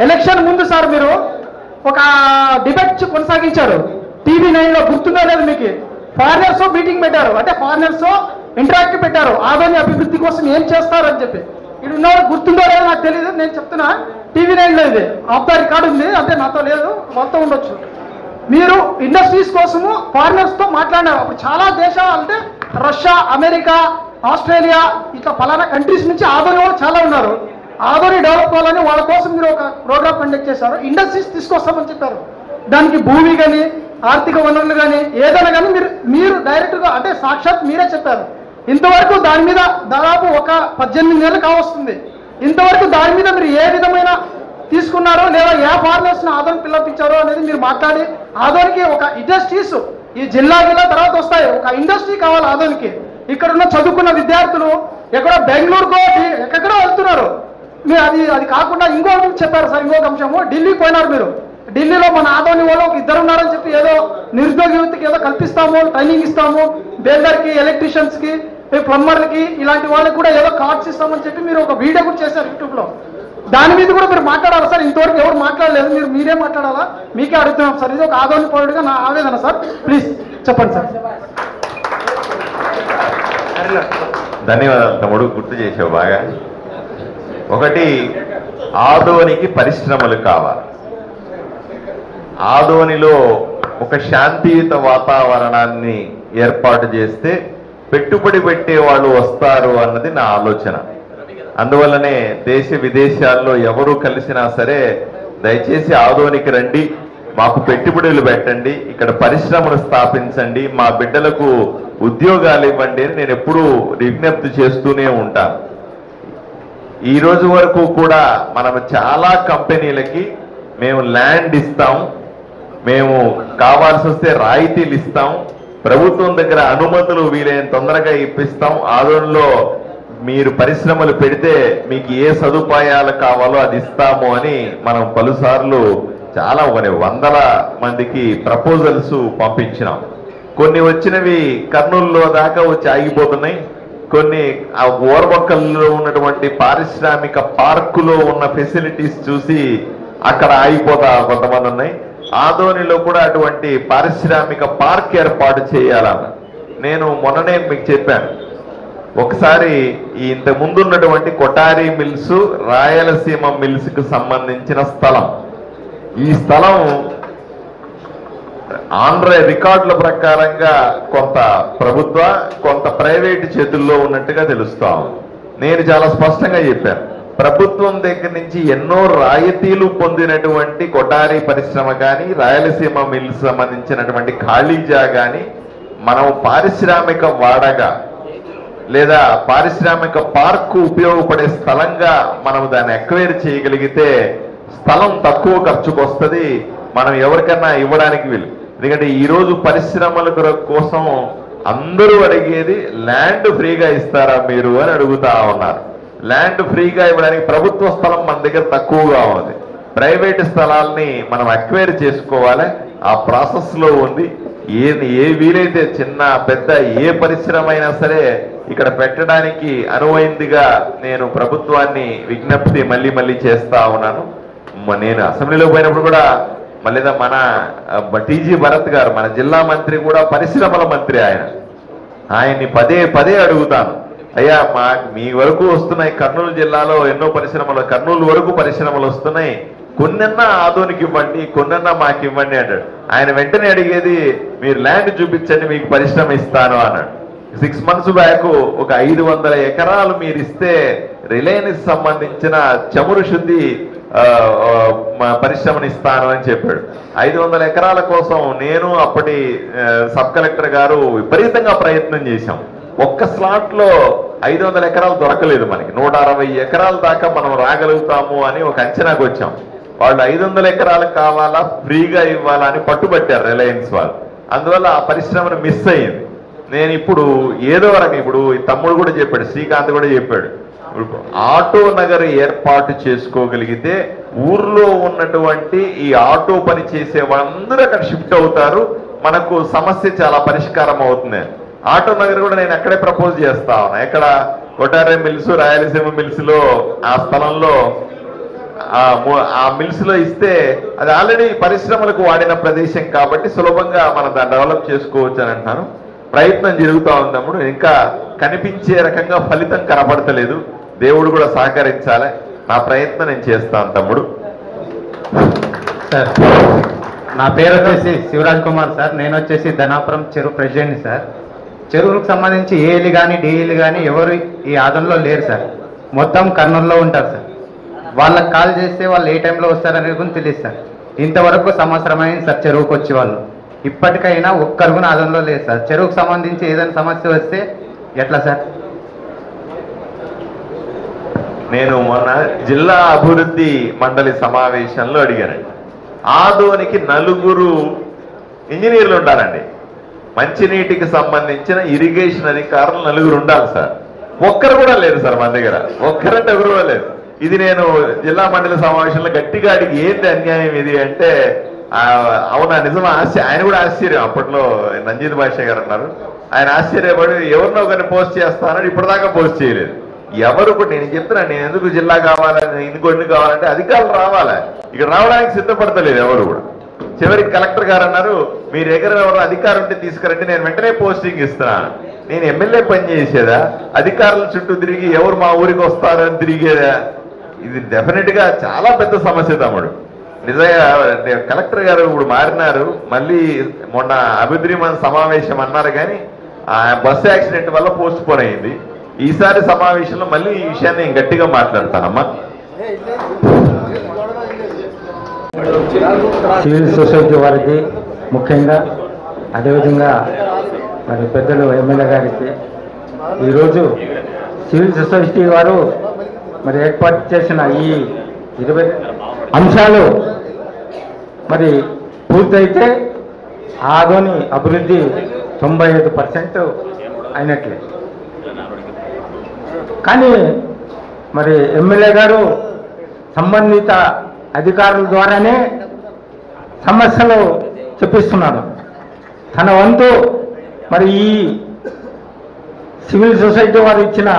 ఎలక్షన్ ముందు సార్ మీరు ఒక డిబేట్ కొనసాగించారు TV9 లో, గుర్తుందో లేదు మీకు? ఫారినర్స్ మీటింగ్ పెట్టారు, అంటే ఫారినర్స్ ఇంటరాక్టివ్ పెట్టారు ఆదోని అభివృద్ధి కోసం ఏం చేస్తారు అని చెప్పి. ఇది ఉన్నవాడు గుర్తుందో లేదో నాకు తెలియదు, నేను చెప్తున్నా. TV9 లో ఇది ఆఫ్ ద రికార్డు ఉంది, అంటే నాతో లేదు, వాళ్ళతో ఉండొచ్చు. మీరు ఇండస్ట్రీస్ కోసము ఫారినర్స్ తో మాట్లాడినారు. అప్పుడు చాలా దేశాలు అంటే రష్యా, అమెరికా, ఆస్ట్రేలియా, ఇట్లా పలానా కంట్రీస్ నుంచి ఆదోని వాళ్ళు చాలా ఉన్నారు. ఆదోని డెవలప్ అవ్వాలని వాళ్ళ కోసం మీరు ఒక ప్రోగ్రామ్ కండక్ట్ చేశారు. ఇండస్ట్రీస్ తీసుకొస్తామని చెప్పారు. దానికి భూమి కానీ ఆర్థిక వనరులు కానీ ఏదైనా కానీ మీరు డైరెక్ట్గా అంటే సాక్షాత్ మీరే చెప్పారు. ఇంతవరకు దాని మీద దాదాపు ఒక 18 నెలలు కావస్తుంది. ఇంతవరకు దాని మీద మీరు ఏ విధమైన తీసుకున్నారో లేదా ఏ ఫార్మర్స్ని ఆదోని పిల్లపించారో అనేది మీరు మాట్లాడి ఆదోనికి ఒక ఇండస్ట్రీస్ ఈ జిల్లా తర్వాత వస్తాయి. ఒక ఇండస్ట్రీ కావాలి ఆదోనికి. ఇక్కడ ఉన్న చదువుకున్న విద్యార్థులు ఎక్కడో బెంగళూరుకో ఎక్కడో వెళ్తున్నారు. మీరు అది కాకుండా ఇంకొక చెప్పారు సార్, ఇంకొక అంశము. ఢిల్లీ పోయినారు మీరు. ఢిల్లీలో మన ఆదోని వాళ్ళు 2 ఉన్నారని చెప్పి ఏదో నిరుద్యోగ యువతకి ఏదో కల్పిస్తాము, ట్రైనింగ్ ఇస్తాము, బిల్డర్కి, ఎలక్ట్రీషియన్స్కి, ప్లంబర్లకి, ఇలాంటి వాళ్ళకి కూడా ఏదో కార్డ్స్ ఇస్తామని చెప్పి మీరు ఒక వీడియో కూడా చేశారు యూట్యూబ్లో. దాని మీద కూడా మీరు మాట్లాడాలి సార్. ఇంతవరకు ఎవరు మాట్లాడలేదు, మీరే మాట్లాడాలా? మీకే అడుగుతున్నాం సార్. ఇది ఒక ఆదోని పౌరుడిగా నా ఆవేదన సార్. ప్లీజ్ చెప్పండి సార్. ధన్యవాదాలు తమ్ముడు, గుర్తు చేసావు బాగా. ఒకటి, ఆదోనికి పరిశ్రమలు కావాలి. ఆదోనిలో ఒక శాంతియుత వాతావరణాన్ని ఏర్పాటు చేస్తే పెట్టుబడి పెట్టే వాళ్ళు వస్తారు అన్నది నా ఆలోచన. అందువల్లనే దేశ విదేశాల్లో ఎవరు కలిసినా సరే దయచేసి ఆదోనికి రండి, మాకు పెట్టుబడులు పెట్టండి, ఇక్కడ పరిశ్రమలు స్థాపించండి, మా బిడ్డలకు ఉద్యోగాలు ఇవ్వండి అని నేను ఎప్పుడూ విజ్ఞప్తి చేస్తూనే ఉంటాను. ఈ రోజు వరకు కూడా మనం చాలా కంపెనీలకి మేము ల్యాండ్ ఇస్తాం, మేము కావాల్సి వస్తే రాయితీలు ఇస్తాం, ప్రభుత్వం దగ్గర అనుమతులు వీలైన తొందరగా ఇప్పిస్తాం, ఆదోనిలో మీరు పరిశ్రమలు పెడితే మీకు ఏ సదుపాయాలు కావాలో అది ఇస్తాము అని మనం పలుసార్లు చాలా 100 మందికి ప్రపోజల్స్ పంపించినాం. కొన్ని వచ్చినవి కర్నూలులో దాకా వచ్చి ఆగిపోతున్నాయి. కొన్ని ఆ ఓర్వకల్లో ఉన్నటువంటి పారిశ్రామిక పార్కులో ఉన్న ఫెసిలిటీస్ చూసి అక్కడ ఆగిపోతా కొంతమంది ఉన్నాయి. ఆదోనిలో కూడా అటువంటి పారిశ్రామిక పార్క్ ఏర్పాటు చేయాలన్న నేను మొన్ననే మీకు చెప్పాను. ఒకసారి ఈ ఇంత ముందున్నటువంటి కొటారి మిల్స్, రాయలసీమ మిల్స్ కు సంబంధించిన స్థలం, ఈ స్థలం ఆంధ్ర రికార్డుల ప్రకారంగా కొంత ప్రభుత్వ కొంత ప్రైవేటు చేతుల్లో ఉన్నట్టుగా తెలుస్తాం. నేను చాలా స్పష్టంగా చెప్పాను, ప్రభుత్వం దగ్గర నుంచి ఎన్నో రాయితీలు పొందినటువంటి కొటారి పరిశ్రమ కానీ, రాయలసీమ మిల్స్ సంబంధించినటువంటి ఖాళీ జాగాని మనం పారిశ్రామిక వాడగా లేదా పారిశ్రామిక పార్కు ఉపయోగపడే స్థలంగా మనం దాన్ని ఎక్వైర్ చేయగలిగితే స్థలం తక్కువ ఖర్చుకు వస్తుంది, మనం ఎవరికన్నా ఇవ్వడానికి వీలు. ఎందుకంటే ఈరోజు పరిశ్రమల కోసం అందరూ అడిగేది ల్యాండ్ ఫ్రీగా ఇస్తారా మీరు అని అడుగుతా ఉన్నారు. ల్యాండ్ ఫ్రీగా ఇవ్వడానికి ప్రభుత్వ స్థలం మన దగ్గర తక్కువగా ఉంది, ప్రైవేట్ స్థలాల్ని మనం అక్వైర్ చేసుకోవాలి. ఆ ప్రాసెస్ లో ఉంది. ఏ వీలైతే చిన్న పెద్ద ఏ పరిశ్రమ అయినా సరే ఇక్కడ పెట్టడానికి అనువైందిగా నేను ప్రభుత్వాన్ని విజ్ఞప్తి మళ్ళీ చేస్తా ఉన్నాను. నేను అసెంబ్లీలో పోయినప్పుడు కూడా మళ్ళీ మన టీజీ భరత్ గారు మన జిల్లా మంత్రి కూడా పరిశ్రమల మంత్రి, ఆయన్ని పదే అడుగుతాను, అయ్యా మీ వరకు వస్తున్నాయి, కర్నూలు జిల్లాలో ఎన్నో పరిశ్రమలు, కర్నూలు వరకు పరిశ్రమలు వస్తున్నాయి, కొన్నన్నా ఆదోనికి ఇవ్వండి, కొన్నన్నా మాకు ఇవ్వండి అంటాడు. ఆయన వెంటనే అడిగేది మీరు ల్యాండ్ చూపించండి, మీకు పరిశ్రమ ఇస్తాను అన్నాడు. 6 months బ్యాక్ ఒక 500 ఎకరాలు మీరు ఇస్తే రిలయన్స్ సంబంధించిన చమురు శుద్ధి పరిశ్రమను ఇస్తాను అని చెప్పాడు. 500 ఎకరాల కోసం నేను అప్పటి సబ్ కలెక్టర్ గారు విపరీతంగా ప్రయత్నం చేశాం. ఒక్క స్లాట్ లో 500 ఎకరాలు దొరకలేదు మనకి. 160 ఎకరాల దాకా మనం రాగలుగుతాము అని ఒక అంచనాకు వచ్చాం. వాళ్ళు 500 ఎకరాలు కావాలా, ఫ్రీగా ఇవ్వాలా అని పట్టుబట్టారు రిలయన్స్ వాళ్ళు. అందువల్ల ఆ పరిశ్రమను మిస్ అయ్యింది. నేను ఇప్పుడు ఏదో రకం, ఇప్పుడు తమ్ముడు కూడా చెప్పాడు, శ్రీకాంత్ కూడా చెప్పాడు, ఆటో నగర్ ఏర్పాటు చేసుకోగలిగితే ఊర్లో ఉన్నటువంటి ఈ ఆటో పని చేసే వాళ్ళందరూ అక్కడ షిఫ్ట్ అవుతారు, మనకు సమస్య చాలా పరిష్కారం అవుతుంది. ఆటో నగర్ కూడా నేను అక్కడే ప్రపోజ్ చేస్తా ఉన్నా. ఎక్కడ కొటారే మిల్స్, రాయలసీమ మిల్స్ లో ఆ స్థలంలో ఆ మిల్స్ లో ఇస్తే అది ఆల్రెడీ పరిశ్రమలకు వాడిన ప్రదేశం కాబట్టి సులభంగా మనం దాన్ని డెవలప్ చేసుకోవచ్చు అని అంటున్నాను. ప్రయత్నం జరుగుతూ ఉందమ్ముడు. ఇంకా కనిపించే రకంగా ఫలితం కనపడతలేదు. దేవుడు కూడా సహకరించాలి. నా ప్రయత్నం నేను చేస్తాను తమ్ముడు. సార్, నా పేరు వచ్చేసి శివరాజ్ కుమార్ సార్. నేను వచ్చేసి ధనాపురం చెరువు ప్రెసిడెంట్ సార్. చెరువులకు సంబంధించి ఏఈలు కానీ డిఈలు కానీ ఎవరు ఈ ఆదంలో లేరు సార్. మొత్తం కర్నూలులో ఉంటారు సార్. వాళ్ళకి కాల్ చేస్తే వాళ్ళు ఏ టైంలో వస్తారనేది కూడా తెలియదు సార్. ఇంతవరకు సంవత్సరం అయింది సార్ చెరువుకు వచ్చే వాళ్ళు. ఇప్పటికైనా ఒక్కరు కూడా ఆదంలో లేదు సార్. చెరువుకు సంబంధించి ఏదైనా సమస్య వస్తే ఎట్లా సార్? నేను మొన్న జిల్లా అభివృద్ధి మండలి సమావేశంలో అడిగానండి. ఆదోనికి 4 ఇంజనీర్లు ఉండాలండి. మంచినీటికి సంబంధించిన ఇరిగేషన్ అధికారులు 4 ఉండాలి సార్. ఒక్కరు కూడా లేరు సార్ మన దగ్గర. ఒక్కరంటే ఎవరు కూడా లేదు. ఇది నేను జిల్లా మండలి సమావేశంలో గట్టిగా అడిగి ఏంటి అన్యాయం ఇది అంటే, అవునా నిజమా ఆయన కూడా ఆశ్చర్యం. అప్పట్లో నంజీద్ బాషా గారు అన్నారు. ఆయన ఆశ్చర్యపడి ఎవరినో ఒకరిని పోస్ట్ చేస్తానని ఇప్పటిదాకా పోస్ట్ చేయలేదు. ఎవరు కూడా నేను చెప్తున్నాను, నేను ఎందుకు జిల్లా కావాలని ఇంకొన్ని కావాలంటే అధికారులు రావాలి. ఇక్కడ రావడానికి సిద్ధపడతలేదు ఎవరు కూడా. చివరికి కలెక్టర్ గారు అన్నారు, మీ దగ్గర ఎవరు అధికారం ఉంటే తీసుకురంటే నేను వెంటనే పోస్టింగ్ ఇస్తున్నాను. నేను ఎమ్మెల్యే పని చేసేదా, అధికారుల చుట్టూ తిరిగి ఎవరు మా ఊరికి వస్తారని తిరిగేదా? ఇది డెఫినెట్ గా చాలా పెద్ద సమస్య తమ్ముడు. నిజంగా కలెక్టర్ గారు ఇప్పుడు మారినారు. మళ్ళీ మొన్న అభివృద్ధి సమావేశం అన్నారు కానీ ఆ బస్సు యాక్సిడెంట్ వల్ల పోస్ట్ పోన్ అయింది. ఈసారి సమావేశంలో మళ్ళీ ఈ విషయాన్ని నేను గట్టిగా మాట్లాడతానమ్మా. సివిల్ సొసైటీ వారికి ముఖ్యంగా, అదేవిధంగా మరి పెద్దలు ఎమ్మెల్యే గారికి ఈరోజు సివిల్ సొసైటీ వారు మరి ఏర్పాటు చేసిన ఈ 20 అంశాలు మరి పూర్తయితే ఆదోని అభివృద్ధి 95% అయినట్లే. కానీ మరి ఎమ్మెల్యే గారు సంబంధిత అధికారుల ద్వారానే సమస్యలు చెప్పిస్తున్నాడు. తన వంతు మరి ఈ సివిల్ సొసైటీ వారు ఇచ్చిన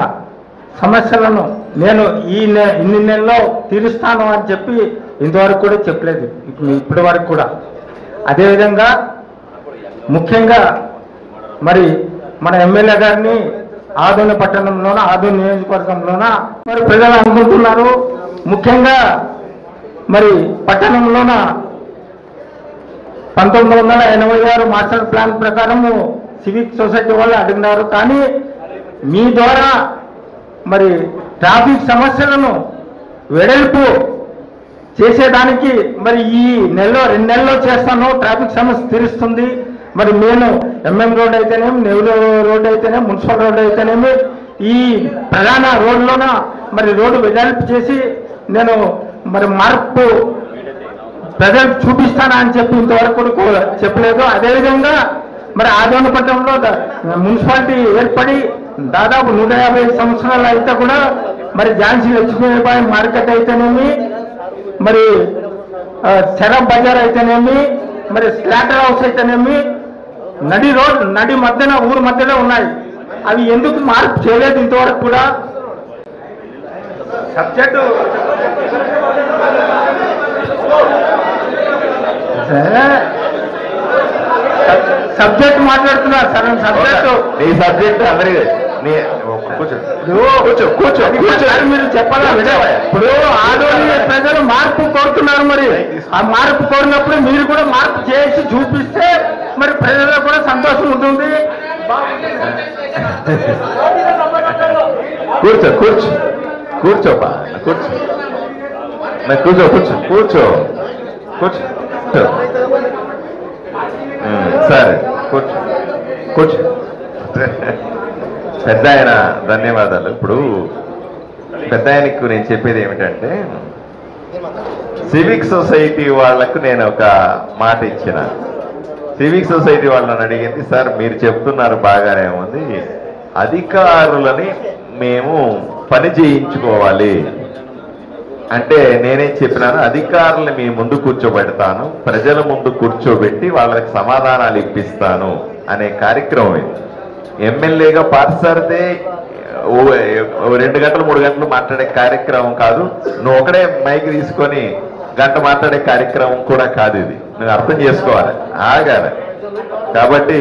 సమస్యలను నేను ఇన్ని నెలల్లో తీరుస్తాను అని చెప్పి ఇంతవరకు కూడా చెప్పలేదు, ఇప్పటి వరకు కూడా. అదేవిధంగా ముఖ్యంగా మరి మన ఎమ్మెల్యే గారిని ఆదోని పట్టణంలోన, ఆదోని నియోజకవర్గంలోన మరి ప్రజలు అనుకుంటున్నారు. ముఖ్యంగా మరి పట్టణంలోన 1986 మాస్టర్ ప్లాన్ ప్రకారము సివిక్ సొసైటీ వాళ్ళు అడిగినారు. కానీ మీ ద్వారా మరి ట్రాఫిక్ సమస్యలను వెడల్పు చేసేదానికి మరి ఈ 2 నెలల్లో చేస్తాను, ట్రాఫిక్ సమస్య తీరుస్తుంది. మరి నేను ఎంఎం రోడ్ అయితేనేమి, నెవరు రోడ్ అయితేనేమి, మున్సిపల్ రోడ్ అయితేనేమి, ఈ ప్రధాన రోడ్లోన మరి రోడ్డు వెడల్పు చేసి నేను మరి మార్పు ప్రజలకు చూపిస్తానా అని చెప్పి ఇంతవరకు చెప్పలేదు. అదేవిధంగా మరి ఆదోని పట్టణంలో మున్సిపాలిటీ ఏర్పడి దాదాపు 150 సంవత్సరాలు అయితే కూడా మరి ఝాన్సీ లక్ష్మీబాయి మార్కెట్ అయితేనేమి, మరి శరబ్ బజార్ అయితేనేమి, మరి స్లాటర్ హౌస్ అయితేనేమి, నడి మధ్యన ఊరు మధ్యలో ఉన్నాయి. అవి ఎందుకు మార్పు చేయలేదు ఇంతవరకు కూడా? సబ్జెక్ట్ మాట్లాడుతున్నారు సార్. సబ్జెక్టు నీ సబ్జెక్ట్ అందరికీ మీరు చెప్పాలా? ఇప్పుడు ఆదోని ప్రజలు మార్పు కోరుతున్నారు. మరి ఆ మార్పు కోరినప్పుడు మీరు కూడా మార్పు చేసి చూపిస్తే మరి ప్రజలకు కూడా సంతోషం ఉంటుంది. కూర్చోపా కూర్చో. కూర్చో కూర్చో కూర్చో కూర్చో సరే కూర్చో కూర్చో. పెద్ద ఆయన ధన్యవాదాలు. ఇప్పుడు పెద్ద ఆయనకు నేను చెప్పేది ఏమిటంటే, సివిక్ సొసైటీ వాళ్లకు నేను ఒక మాట ఇచ్చిన. సివిక్ సొసైటీ వాళ్ళని అడిగింది, సార్ మీరు చెప్తున్నారు బాగానే ఉంది, అధికారులని మేము పని చేయించుకోవాలి అంటే నేనేం చెప్పినాను, అధికారులను మీ ముందు కూర్చోబెడతాను, ప్రజల ముందు కూర్చోబెట్టి వాళ్ళకి సమాధానాలు ఇప్పిస్తాను అనే కార్యక్రమం ఇది. ఎమ్మెల్యేగా పార్టీసారితే 2 గంటలు 3 గంటలు మాట్లాడే కార్యక్రమం కాదు. నువ్వు ఒకడే మైక్ తీసుకొని గంట మాట్లాడే కార్యక్రమం కూడా కాదు ఇది. నువ్వు అర్థం చేసుకోవాలి, ఆగాలి. కాబట్టి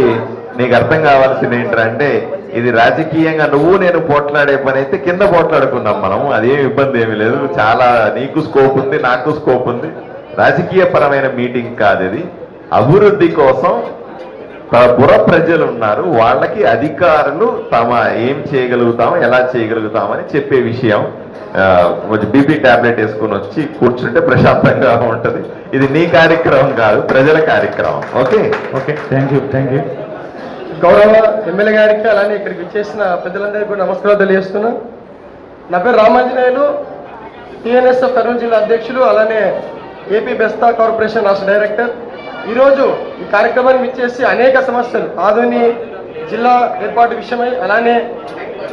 నీకు అర్థం కావాల్సింది ఏంటంటే, ఇది రాజకీయంగా నువ్వు నేను పోట్లాడే పని అయితే కింద పోట్లాడుకుందాం మనం, అదేం ఇబ్బంది ఏమీ లేదు. చాలా నీకు స్కోప్ ఉంది, నాకు స్కోప్ ఉంది. రాజకీయ పరమైన మీటింగ్ కాదు ఇది. అభివృద్ధి కోసం పుర ప్రజలు ఉన్నారు, వాళ్ళకి అధికారులు తమ ఏం చేయగలుగుతాం ఎలా చేయగలుగుతామని చెప్పే విషయం. కొంచెం బీపీ టాబ్లెట్ వేసుకుని వచ్చి కూర్చుంటే ప్రశాంతంగా ఉంటుంది. ఇది నీ కార్యక్రమం కాదు, ప్రజల కార్యక్రమం. Okay okay, thank you. గౌరవ ఎమ్మెల్యే గారికి అలానే ఇక్కడికి వచ్చేసిన పెద్దలందరికీ కూడా నమస్కారాలు తెలియజేస్తున్నా. నా పేరు రామాంజనేయులు, టీఎన్ఎస్ఎఫ్ కర్నూలు జిల్లా అధ్యక్షులు, అలానే ఏపీ బెస్తా కార్పొరేషన్ రాష్ట్ర డైరెక్టర్. ఈరోజు ఈ కార్యక్రమాన్ని విచ్చేసి అనేక సమస్యలు, ఆదోని జిల్లా ఏర్పాటు విషయమై, అలానే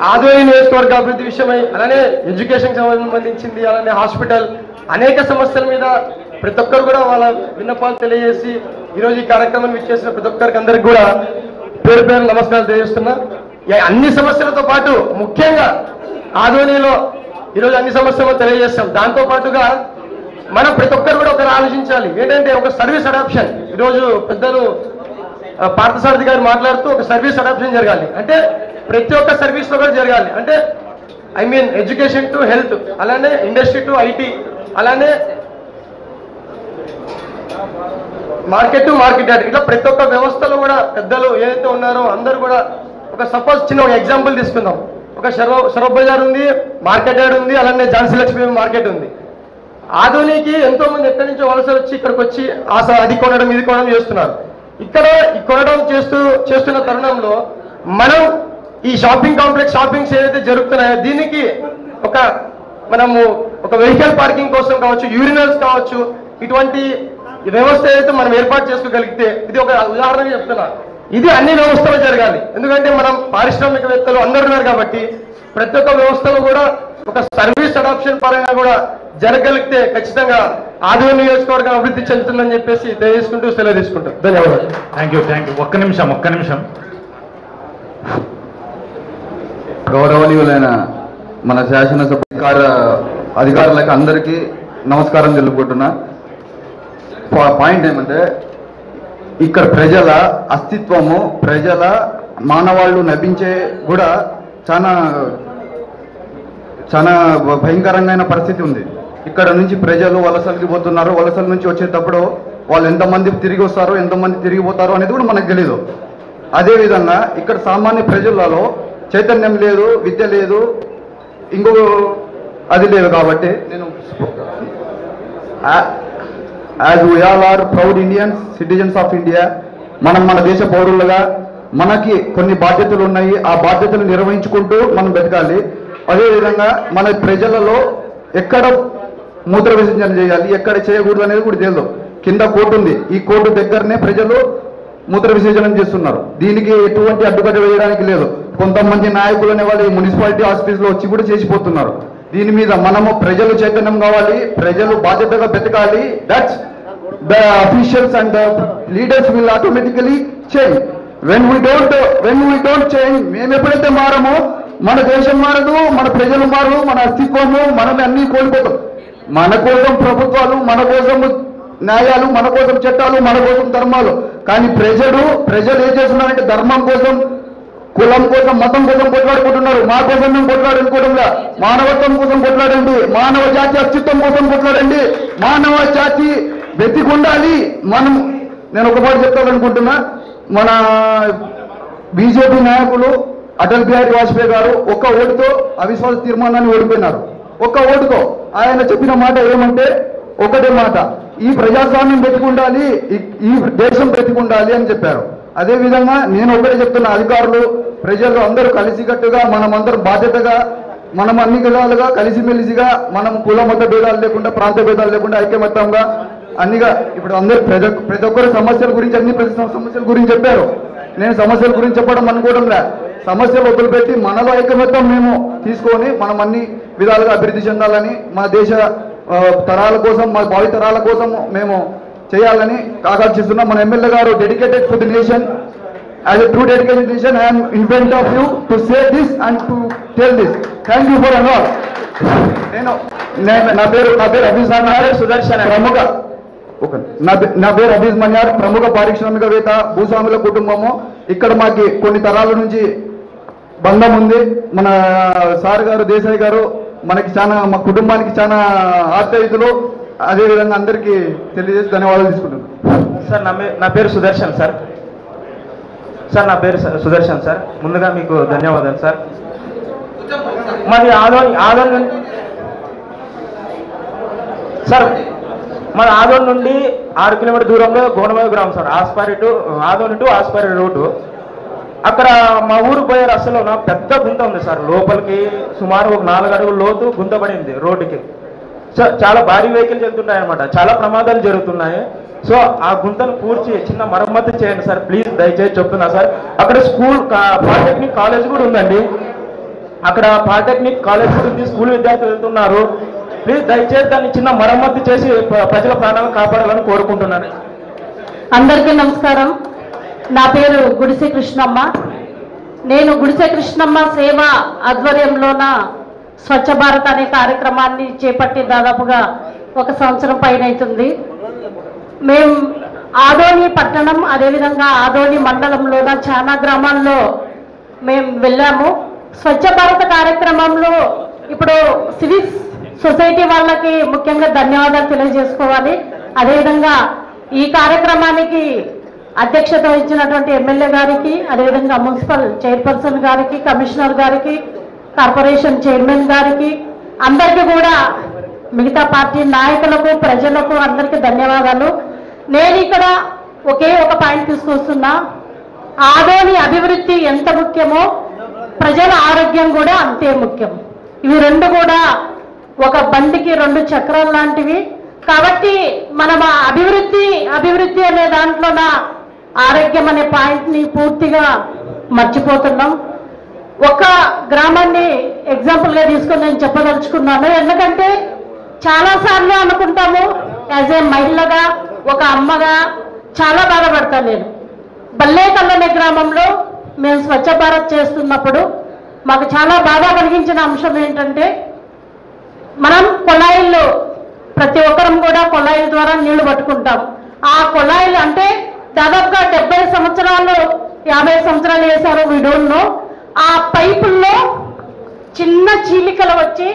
ఆదోని నియోజకవర్గ అభివృద్ధి విషయమై, అలానే ఎడ్యుకేషన్ సంబంధించింది, అలానే హాస్పిటల్, అనేక సమస్యల మీద ప్రతి ఒక్కరు కూడా వాళ్ళ విన్నపాలు తెలియజేసి ఈరోజు ఈ కార్యక్రమాన్ని విచ్చేసిన ప్రతి ఒక్కరికి అందరికి కూడా పేరు పేరు నమస్కారాలు తెలియజేస్తున్నా. అన్ని సమస్యలతో పాటు ముఖ్యంగా ఆదోనిలో ఈరోజు అన్ని సమస్యలు తెలియజేస్తాం. దాంతో పాటుగా మనం ప్రతి ఒక్కరు కూడా ఒకరు ఆలోచించాలి, ఏంటంటే ఒక సర్వీస్ అడాప్షన్. ఈరోజు పెద్దలు పార్థసారథి గారు మాట్లాడుతూ ఒక సర్వీస్ అడాప్షన్ జరగాలి, అంటే ప్రతి ఒక్క సర్వీస్లో కూడా జరగాలి. అంటే I mean education to health, అలానే ఇండస్ట్రీ టు ఐటీ, అలానే మార్కెట్ టు మార్కెట్ యార్డ్, ఇట్లా ప్రతి ఒక్క వ్యవస్థలో కూడా పెద్దలు ఏదైతే ఉన్నారో అందరూ కూడా ఒక సపోజ్ చిన్న ఒక ఎగ్జాంపుల్ తీసుకుందాం. ఒక సరఫ్ బజార్ ఉంది, మార్కెట్ యార్డ్ ఉంది, అలానే ఝాన్సీ లక్ష్మీ మార్కెట్ ఉంది. ఆధునికి ఎంతో మంది ఎక్కడి నుంచో వలసలు వచ్చి ఇక్కడికి వచ్చి అది కొనడం ఇది కొనడం చేస్తున్నారు. ఇక్కడ కొనడం చేస్తున్న తరుణంలో మనం ఈ షాపింగ్ కాంప్లెక్స్ షాపింగ్స్ ఏదైతే జరుగుతున్నాయో దీనికి మనము ఒక వెహికల్ పార్కింగ్ కోసం కావచ్చు, యూరినల్స్ కావచ్చు, ఇటువంటి వ్యవస్థ ఏదైతే మనం ఏర్పాటు చేసుకోగలిగితే, ఇది ఒక ఉదాహరణగా చెప్తున్నా, ఇది అన్ని వ్యవస్థలో జరగాలి. ఎందుకంటే మనం పారిశ్రామికవేత్తలు అందరూ ఉన్నారు కాబట్టి ప్రతి ఒక్క వ్యవస్థలో కూడా ఒక సర్వీస్ అడాప్షన్ పరంగా కూడా జరగలిగితే ఖచ్చితంగా ఆదోని నియోజకవర్గం అభివృద్ధి చెందుతుందని చెప్పేసి తెలియజేసుకుంటూ సెలవు తీసుకుంటాం. ధన్యవాదాలు. Thank you. ఒక్క నిమిషం. గౌరవనీయులైన మన శాసనసభ అధికారులకు అందరికీ నమస్కారం తెలుపుకుంటున్నా. పాయింట్ ఏమంటే, ఇక్కడ ప్రజల అస్తిత్వము, ప్రజల మానవాళ్ళు నవ్వించే కూడా చాలా భయంకరమైన పరిస్థితి ఉంది. ఇక్కడ నుంచి ప్రజలు వలసలకి పోతున్నారు. వలసల నుంచి వచ్చేటప్పుడు వాళ్ళు ఎంతమంది తిరిగి వస్తారో ఎంతమంది తిరిగిపోతారో అనేది కూడా మనకు తెలీదు. అదేవిధంగా ఇక్కడ సామాన్య ప్రజలలో చైతన్యం లేదు, విద్య లేదు, ఇంకో అది లేదు. కాబట్టి నేను as we all are proud Indians, citizens of India, మనం మన దేశ పౌరులుగా మనకి కొన్ని బాధ్యతలు ఉన్నాయి. ఆ బాధ్యతలు నిర్వహించుకుంటూ మనం బతకాలి. అదేవిధంగా మన ప్రజలలో ఎక్కడ మూత్ర విసర్జన చేయాలి, ఎక్కడ చేయకూడదు అనేది కూడా తెలియదు. కింద కోర్టు ఉంది, ఈ కోర్టు దగ్గరనే ప్రజలు మూత్ర విసర్జన చేస్తున్నారు. దీనికి ఎటువంటి అడ్డుకట్ట వేయడానికి లేదు. కొంతమంది నాయకులు అనే వాళ్ళు మున్సిపాలిటీ ఆఫీస్లో వచ్చి కూడా చేసిపోతున్నారు. దీని మీద మనము ప్రజలు చైతన్యం కావాలి, ప్రజలు బాధ్యతగా బతకాలి. That's the officials and the leaders will automatically change. When we don't change, మేము ఎప్పుడైతే మారమో మన దేశం మారదు, మన ప్రజలు మారదు, మన అస్తిత్వము మనమే అన్ని కోల్పోతాం. మన కోసం ప్రభుత్వాలు, మన కోసం న్యాయాలు, మన కోసం చట్టాలు, మన కోసం ధర్మాలు. కానీ ప్రజలు ఏం చేస్తున్నారంటే ధర్మం కోసం, కులం కోసం, మతం కోసం కొట్లాడుకుంటున్నారు. మా కోసం మేము కొట్లాడుకోవడంలా, మానవత్వం కోసం కొట్లాడండి, మానవ జాతి అస్తిత్వం కోసం కొట్లాడండి, మానవ జాతి వెతికుండాలి. నేను ఒక మాట చెప్తాననుకుంటున్నా, మన బీజేపీ నాయకులు అటల్ బిహారీ వాజ్పేయి గారు ఒక్క ఓటుతో అవిశ్వాస తీర్మానాన్ని ఓడిపోయినారు. ఒక్క ఓటుకో. ఆయన చెప్పిన మాట ఏమంటే ఒకటే మాట, ఈ ప్రజాస్వామ్యం బ్రతికుండాలి, ఈ దేశం బ్రతికుండాలి అని చెప్పారు. అదేవిధంగా నేను ఒకటే చెప్తున్నా, అధికారులు ప్రజలు అందరూ కలిసికట్టుగా మనమందరం బాధ్యతగా మనం అన్ని విధాలుగా కలిసిమెలిసిగా మనం కుల మత భేదాలు లేకుండా ప్రాంత భేదాలు లేకుండా ఐక్యమత్యంగా అన్నిగా ఇప్పుడు అందరూ ప్రతి ఒక్కరు సమస్యల గురించి ప్రతి సమస్యల గురించి చెప్పారు. నేను సమస్యల గురించి చెప్పడం అనుకోవడంలే, సమస్యలు వదిలిపెట్టి మనలో ఐకమత్యం మేము తీసుకొని మనం అన్ని విధాలుగా అభివృద్ధి చెందాలని, మన దేశ తరాల కోసం, మన భావి తరాల కోసం మేము చేయాలని ఆకాంక్షిస్తున్నాం. మన ఎమ్మెల్యే గారు dedicated to the nation. As a true dedicated nation, I am in front of you to say this and to tell this. Thank you for all. నా పేరు అభిజ్ మన్యార్ సుదర్శన్ ప్రముఖ నా పేరు అభిజ్ మన్యార్ ప్రముఖ పారిశ్రామికవేత్త, భూస్వాముల కుటుంబము. ఇక్కడ మాకి కొన్ని తరాల నుంచి బంధం ఉంది. మన సార్ గారు దేశాయ్ గారు మనకి చాలా, మా కుటుంబానికి చాలా ఆప్యాయతలు. అదేవిధంగా అందరికీ తెలియజేసి ధన్యవాదాలు తీసుకుంటున్నాను. సార్ నా పేరు సుదర్శన్ సార్. నా పేరు సుదర్శన్ సార్. ముందుగా మీకు ధన్యవాదాలు సార్. మాది ఆదోని సార్, మాది ఆదోని నుండి 6 కిలోమీటర్ దూరంలో గోనమయ్య గ్రామం సార్. Adoni to Aspari route. అక్కడ మా ఊరు పోయే రస్తలో పెద్ద గుంత ఉంది సార్. లోపలికి సుమారు ఒక 4 అడుగుల లోతు గుంత పడింది రోడ్డుకి. సో చాలా భారీ వెహికల్స్ వెళ్తున్నాయి అనమాట, చాలా ప్రమాదాలు జరుగుతున్నాయి. సో ఆ గుంతను పూడ్చి చిన్న మరమ్మతు చేయండి సార్ ప్లీజ్, దయచేసి చెప్తున్నా సార్. అక్కడ పాలిటెక్నిక్ కాలేజ్ కూడా ఉందండి. అక్కడ పాలిటెక్నిక్ కాలేజ్ కూడా ఉంది, స్కూల్ విద్యార్థులు వెళ్తున్నారు. ప్లీజ్ దయచేసి దాన్ని చిన్న మరమ్మతు చేసి ప్రజల ప్రాణాలను కాపాడాలని కోరుకుంటున్నాను. అందరికీ నమస్కారం. నా పేరు గుడిసె కృష్ణమ్మ. నేను గుడిసె కృష్ణమ్మ సేవ ఆధ్వర్యంలోన స్వచ్ఛ భారత్ అనే కార్యక్రమాన్ని చేపట్టి దాదాపుగా 1 సంవత్సరం పైన అవుతుంది. మేము ఆదోని పట్టణం, అదేవిధంగా ఆదోని మండలంలోన చాలా గ్రామాల్లో మేము వెళ్ళాము. స్వచ్ఛ భారత్ కార్యక్రమంలో ఇప్పుడు సివిక్స్ సొసైటీ వాళ్ళకి ముఖ్యంగా ధన్యవాదాలు తెలియజేసుకోవాలి. అదేవిధంగా ఈ కార్యక్రమానికి అధ్యక్షత వహించినటువంటి ఎమ్మెల్యే గారికి, అదేవిధంగా మున్సిపల్ చైర్పర్సన్ గారికి, కమిషనర్ గారికి, కార్పొరేషన్ చైర్మన్ గారికి, అందరికీ కూడా మిగతా పార్టీ నాయకులకు, ప్రజలకు అందరికీ ధన్యవాదాలు. నేను ఇక్కడ ఒకే ఒక పాయింట్ తీసుకొస్తున్నా. ఆదోని అభివృద్ధి ఎంత ముఖ్యమో ప్రజల ఆరోగ్యం కూడా అంతే ముఖ్యం. ఇవి రెండు కూడా ఒక బండికి 2 చక్రాలు లాంటివి. కాబట్టి మనం అభివృద్ధి అనే దాంట్లో ఆరోగ్యం అనే పాయింట్ని పూర్తిగా మర్చిపోతున్నాం. ఒక గ్రామాన్ని ఎగ్జాంపుల్గా తీసుకొని నేను చెప్పదలుచుకున్నాను. ఎందుకంటే చాలాసార్లు అనుకుంటాము, యాజ్ ఏ మహిళగా, ఒక అమ్మగా చాలా బాధపడతాను నేను. బల్లేకల్లనే గ్రామంలో మేము స్వచ్ఛ భారత్ చేస్తున్నప్పుడు మాకు చాలా బాధ కలిగించిన అంశం ఏంటంటే, మనం కొళాయిల్లో ప్రతి ఒక్కరం కూడా కొళాయిల ద్వారా నీళ్లు పట్టుకుంటాం. ఆ కొళాయిలు అంటే దాదాపుగా 70 సంవత్సరాలు 50 సంవత్సరాలు వేశారు, వీ డోంట్ నో. ఆ పైపుల్లో చిన్న చీలికలు వచ్చి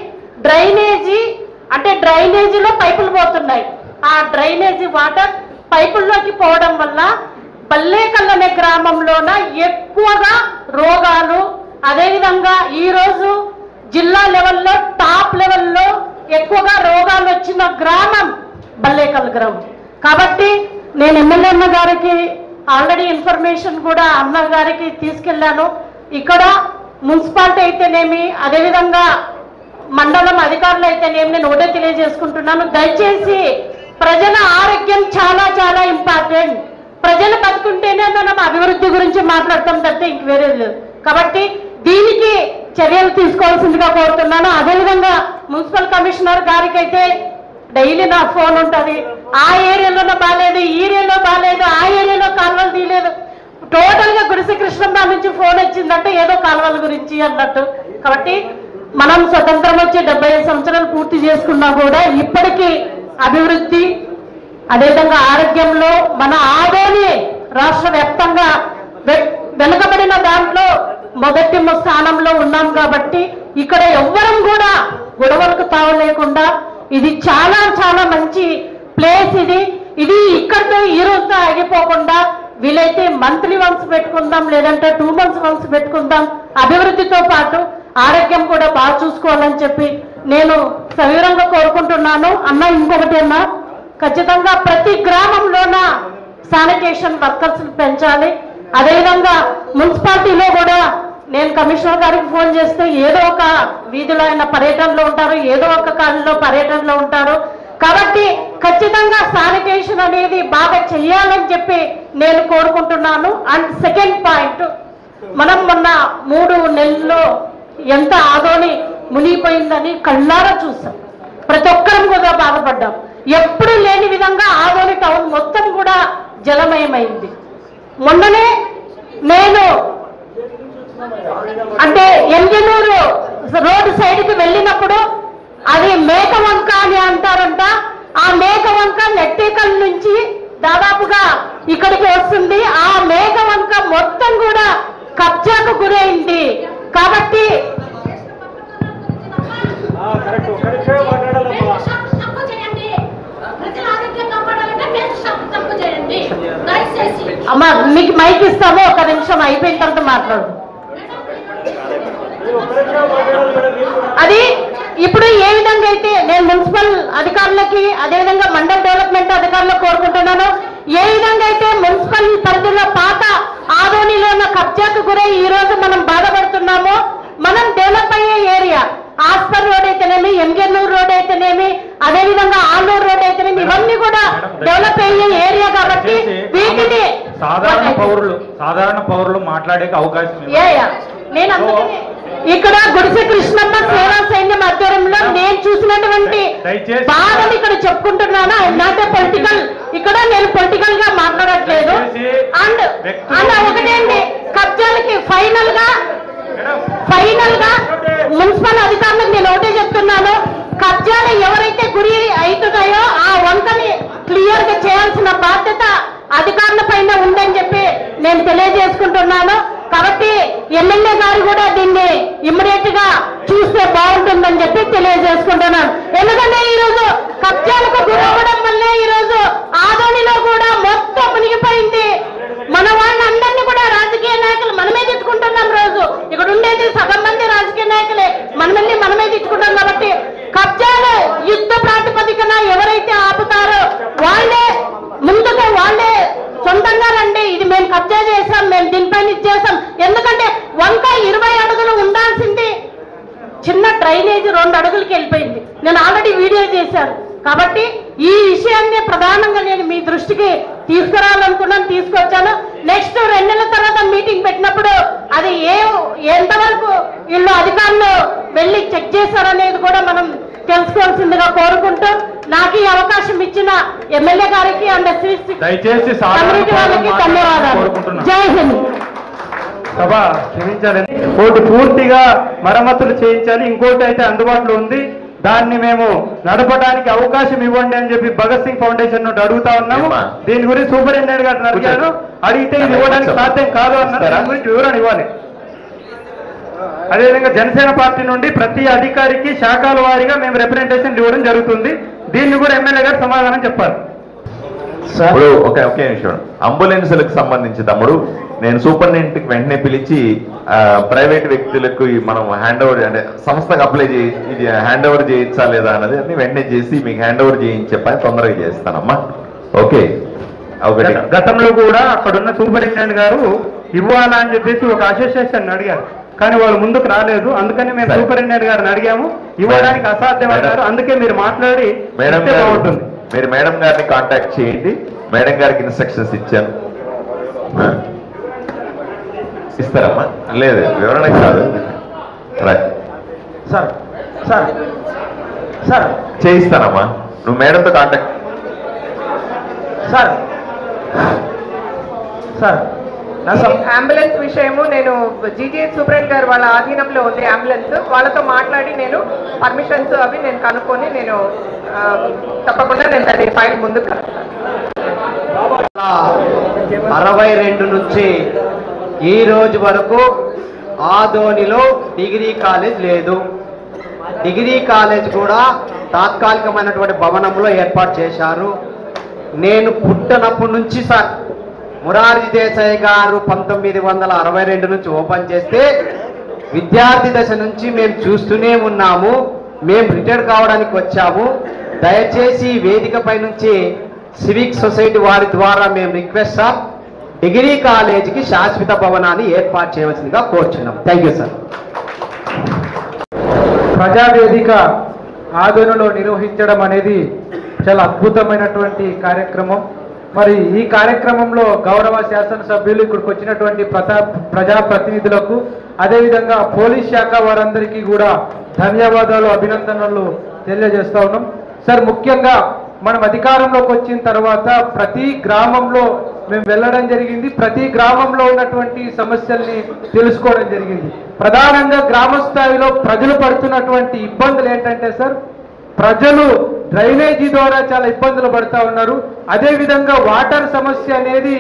డ్రైనేజీలో పైపులు పోతున్నాయి. ఆ డ్రైనేజీ వాటర్ పైపుల్లోకి పోవడం వల్ల బల్లేకల్లనే గ్రామంలోన ఎక్కువగా రోగాలు, అదేవిధంగా ఈరోజు జిల్లా లెవెల్లో టాప్ లెవెల్లో ఎక్కువగా రోగాలు వచ్చిన గ్రామం బల్లేకల్ గ్రామం. కాబట్టి నేను ఎమ్మెల్యే అన్న గారికి ఆల్రెడీ ఇన్ఫర్మేషన్ కూడా అన్న గారికి తీసుకెళ్లాను. ఇక్కడ మున్సిపాలిటీ అయితేనేమి, అదేవిధంగా మండలం అధికారులు అయితేనేమి, నేను ఒకటే తెలియజేసుకుంటున్నాను, దయచేసి ప్రజల ఆరోగ్యం చాలా చాలా ఇంపార్టెంట్. ప్రజలు బతుకుంటేనే మనం అభివృద్ధి గురించి మాట్లాడతాం తప్పితే ఇంక వేరే లేదు. కాబట్టి దీనికి చర్యలు తీసుకోవాల్సిందిగా కోరుతున్నాను. అదేవిధంగా మున్సిపల్ కమిషనర్ గారికి అయితే డైలీ నా ఫోన్ ఉంటుంది. ఆ ఏరియాలోనూ బాగాలేదు, ఈ ఏరియాలో బాగాలేదు, ఆ ఏరియాలో కాలువలు తీయలేదు. టోటల్ గా గుడిసె కృష్ణమ్మ నుంచి ఫోన్ వచ్చిందంటే ఏదో కాలువల గురించి అన్నట్టు. కాబట్టి మనం స్వతంత్రం వచ్చి 75 సంవత్సరాలు పూర్తి చేసుకున్నా కూడా ఇప్పటికీ అభివృద్ధి, అదేవిధంగా ఆరోగ్యంలో మన ఆదోని రాష్ట్ర వ్యాప్తంగా వెనుకబడిన దాంట్లో మొదటి స్థానంలో ఉన్నాం. కాబట్టి ఇక్కడ ఎవ్వరం కూడా గొడవలకు తావు లేకుండా ఇది చాలా చాలా మంచి ప్లేస్. ఇది ఇక్కడితో ఈ రోజుతో ఆగిపోకుండా వీలైతే మంత్లీ వన్స్ పెట్టుకుందాం, లేదంటే 2 months వన్స్ పెట్టుకుందాం. అభివృద్ధితో పాటు ఆరోగ్యం కూడా బాగా చూసుకోవాలని చెప్పి నేను సవివరంగా కోరుకుంటున్నాను. అన్న ఇంకొకటి అన్న, ఖచ్చితంగా ప్రతి గ్రామంలోన శానిటేషన్ వర్కర్స్ పెంచాలి. అదేవిధంగా మున్సిపాలిటీలో కూడా నేను కమిషనర్ గారికి ఫోన్ చేస్తే ఏదో ఒక వీధిలో ఆయన పర్యటనలో ఉంటారు, ఏదో ఒక కాలంలో పర్యటనలో ఉంటారు. కాబట్టి ఖచ్చితంగా శానిటేషన్ అనేది బాగా చెయ్యాలని చెప్పి నేను కోరుకుంటున్నాను. అండ్ సెకండ్ పాయింట్, మనం మొన్న 3 నెలల్లో ఎంత ఆదోని మునిగిపోయిందని కళ్ళారా చూసాం. ప్రతి ఒక్కరం కూడా బాధపడ్డాం. ఎప్పుడు లేని విధంగా ఆదోని టౌన్ మొత్తం కూడా జలమయమైంది. మొన్ననే నేను అంటే ఎంజనూరు రోడ్డు సైడ్కి వెళ్ళినప్పుడు అది మేకవంక అని అంటారంట. ఆ మేకవంక నెట్టేకల్ నుంచి దాదాపుగా ఇక్కడికి వస్తుంది. ఆ మేకవంక మొత్తం కూడా కబ్జాకు గురైంది. కాబట్టి అమ్మా మీకు మైక్ ఇస్తాము, ఒక నిమిషం అయిపోయిన తర్వాత మాట్లాడు. అది ఇప్పుడు ఏ విధంగా అయితే నేను మున్సిపల్ అధికారులకి అదేవిధంగా మండల డెవలప్మెంట్ అధికారులకు కోరుకుంటున్నాను, ఏ విధంగా అయితే మున్సిపల్ పరిధిలో పాత ఆదోనిలో ఉన్న కబ్జాకు గురై ఈ రోజు మనం బాధపడుతున్నామో, మనం డెవలప్ అయ్యే ఏరియా ఆస్పర్ రోడ్ అయితేనేమి, ఎంగెన్నూరు రోడ్ అయితేనేమి, అదేవిధంగా ఆలూరు రోడ్ అయితేనేమి, ఇవన్నీ కూడా డెవలప్ అయ్యే ఏరియా కాబట్టి వీటిని సాధారణ పౌరులు మాట్లాడే అవకాశం నేను అందుకని ఇక్కడ గుడిసె కృష్ణమ్మ సేవా సైన్యం ఆధ్వర్యంలో నేను చూసినటువంటి బాధలు ఇక్కడ చెప్పుకుంటున్నాను. ఐఎమ్ నాట్ ఏ పొలిటికల్, ఇక్కడ నేను పొలిటికల్ గా మాట్లాడట్లేదు. అండ్ ఒకటే అండి, కబ్జాలకి ఫైనల్ గా మున్సిపల్ అధికారులకు నేను ఒకటే చెప్తున్నాను, కబ్జాలు ఎవరైతే గురి అవుతున్నాయో ఆ వంకని క్లియర్ గా చేయాల్సిన బాధ్యత అధికారుల పైన ఉందని చెప్పి నేను తెలియజేసుకుంటున్నాను. కాబట్టి ఎమ్మెల్యే గారు కూడా దీన్ని ఇమ్మీడియట్ గా చూస్తే బాగుంటుందని చెప్పి తెలియజేసుకుంటున్నాను. ఎందుకంటే ఈ రోజు కబ్జాలకు గురవడం వల్లే ఈ రోజు ఆదోనిలో కూడా మొత్తం మునిగిపోయింది. మన వాళ్ళందరినీ కూడా రాజకీయ నాయకులు మనమే తిట్టుకుంటున్నాం. రోజు ఇక్కడ ఉండేది సగం మంది రాజకీయ నాయకులే, మనమే తిట్టుకుంటాం. కాబట్టి కబ్జాలు యుద్ధ ప్రాతిపదికన ఎవరైతే ఆపుతారో వాళ్ళే ముందుగా వాళ్ళే సొంతంగా రండి, ఇది మేము కబ్జా చేసాం, మేము దీనిపైన ఇచ్చేసాం. ఎందుకంటే వంక 20 అడుగులు ఉండాల్సింది చిన్న డ్రైనేజ్ 2 అడుగులకి వెళ్ళిపోయింది. నేను ఆల్రెడీ వీడియో చేశాను. కాబట్టి ఈ విషయాన్ని ప్రధానంగా నేను మీ దృష్టికి తీసుకురావాలనుకున్నాను, తీసుకొచ్చాను. నెక్స్ట్ 2 నెలల తర్వాత మీటింగ్ పెట్టినప్పుడు అది ఎంతవరకు వీళ్ళు అధికారులు వెళ్ళి చెక్ చేశారనేది కూడా మనం తెలుసుకోవాల్సిందిగా కోరుకుంటూ నాకు ఈ అవకాశం ఇచ్చిన ఎమ్మెల్యే గారికి అండ్ దయచేసి వాళ్ళకి ధన్యవాదాలు. జై హింద్. సభ క్షమించాలని ఒకటి పూర్తిగా మరమ్మతులు చేయించాలి, ఇంకోటి అయితే అందుబాటులో ఉంది, దాన్ని మేము నడపడానికి అవకాశం ఇవ్వండి అని చెప్పి భగత్ సింగ్ ఫౌండేషన్ నుండి అడుగుతా ఉన్నాము. దీని గురించి సూపరింటెండెంట్ గారిని అడిగాను, అడిగితే ఇది ఇవ్వడానికి సాధ్యం కాదు అన్నారు. దాని గురించి వివరణ ఇవ్వాలి. అదేవిధంగా జనసేన పార్టీ నుండి ప్రతి అధికారికి శాఖల వారీగా మేము రిప్రజెంటేషన్ ఇవ్వడం జరుగుతుంది. దీన్ని కూడా ఎమ్మెల్యే గారు సమాధానం చెప్పాలి. ఇప్పుడు ఒకే నిమిషం, అంబులెన్సులకు సంబంధించి తమ్ముడు నేను సూపరింటెండెంట్కి వెంటనే పిలిచి ప్రైవేట్ వ్యక్తులకు మనం హ్యాండ్ ఓవర్ అంటే సంస్థకు అప్లై చేయి, ఇది హ్యాండ్ ఓవర్ చేయించా లేదా అన్నది అన్ని వెంటనే చేసి మీకు హ్యాండ్ ఓవర్ చేయించే పని తొందరగా చేస్తానమ్మా. ఓకే. గతంలో కూడా అక్కడున్న సూపరింటెండెంట్ గారు ఇవ్వాలా అని చెప్పేసి ఒక అసోసియేషన్ అడిగారు, కానీ వాళ్ళు ముందుకు రాలేదు. అందుకని మేము సూపరింటెండెంట్ గారిని అడిగాము, ఇవ్వడానికి అసాధ్యం అన్నారు. అందుకే మీరు మాట్లాడి బాగుంటుంది. మీరు మేడం గారిని కాంటాక్ట్ చేయండి, మేడం గారికి ఇన్స్ట్రక్షన్స్ ఇచ్చాను. ఇస్తారమ్మా? లేదు, వివరణ కాదు. సార్ సార్ సార్ చేయిస్తానమ్మా, నువ్వు మేడంతో కాంటాక్ట్. సార్ సార్ అంబులెన్స్ విషయము నేను జీజీహెచ్ సూపరింటెండెంట్ గారు వాళ్ళ ఆధీనంలో ఉంది అంబులెన్స్, వాళ్ళతో మాట్లాడి నేను పర్మిషన్స్ అవి నేను కనుక్కొని నేను తప్పకుండా నేను అది ఫైల్ ముందుకు 62 నుంచి ఈ రోజు వరకు ఆదోనిలో డిగ్రీ కాలేజ్ లేదు. డిగ్రీ కాలేజ్ కూడా తాత్కాలికమైనటువంటి భవనంలో ఏర్పాటు చేశారు. నేను పుట్టినప్పటి నుంచి సార్ మొరార్జీ దేశాయ్ గారు 1962 నుంచి ఓపెన్ చేస్తే విద్యార్థి దశ నుంచి మేము చూస్తూనే ఉన్నాము. మేము రిటైర్ కావడానికి వచ్చాము. దయచేసి వేదికపై నుంచి సివిక్ సొసైటీ వారి ద్వారా మేము రిక్వెస్ట్ సార్, డిగ్రీ కాలేజీకి శాశ్వత భవనాన్ని ఏర్పాటు చేయవలసిందిగా కోరుచున్నాం. Thank you sir. ప్రజావేదిక ఆదోనిలో నిర్వహించడం అనేది చాలా అద్భుతమైనటువంటి కార్యక్రమం. మరి ఈ కార్యక్రమంలో గౌరవ శాసనసభ్యులు ఇక్కడికి వచ్చినటువంటి ప్రజాప్రతినిధులకు, అదేవిధంగా పోలీస్ శాఖ వారందరికీ కూడా ధన్యవాదాలు, అభినందనలు తెలియజేస్తా ఉన్నాం. సార్, ముఖ్యంగా మనం అధికారంలోకి వచ్చిన తర్వాత ప్రతి గ్రామంలో మేము వెళ్ళడం జరిగింది. ప్రతి గ్రామంలో ఉన్నటువంటి సమస్యల్ని తెలుసుకోవడం జరిగింది. ప్రధానంగా గ్రామ స్థాయిలో ప్రజలు పడుతున్నటువంటి ఇబ్బందులు ఏంటంటే సార్, ప్రజలు డ్రైనేజీ ద్వారా చాలా ఇబ్బందులు పడుతూ ఉన్నారు. అదేవిధంగా వాటర్ సమస్య అనేది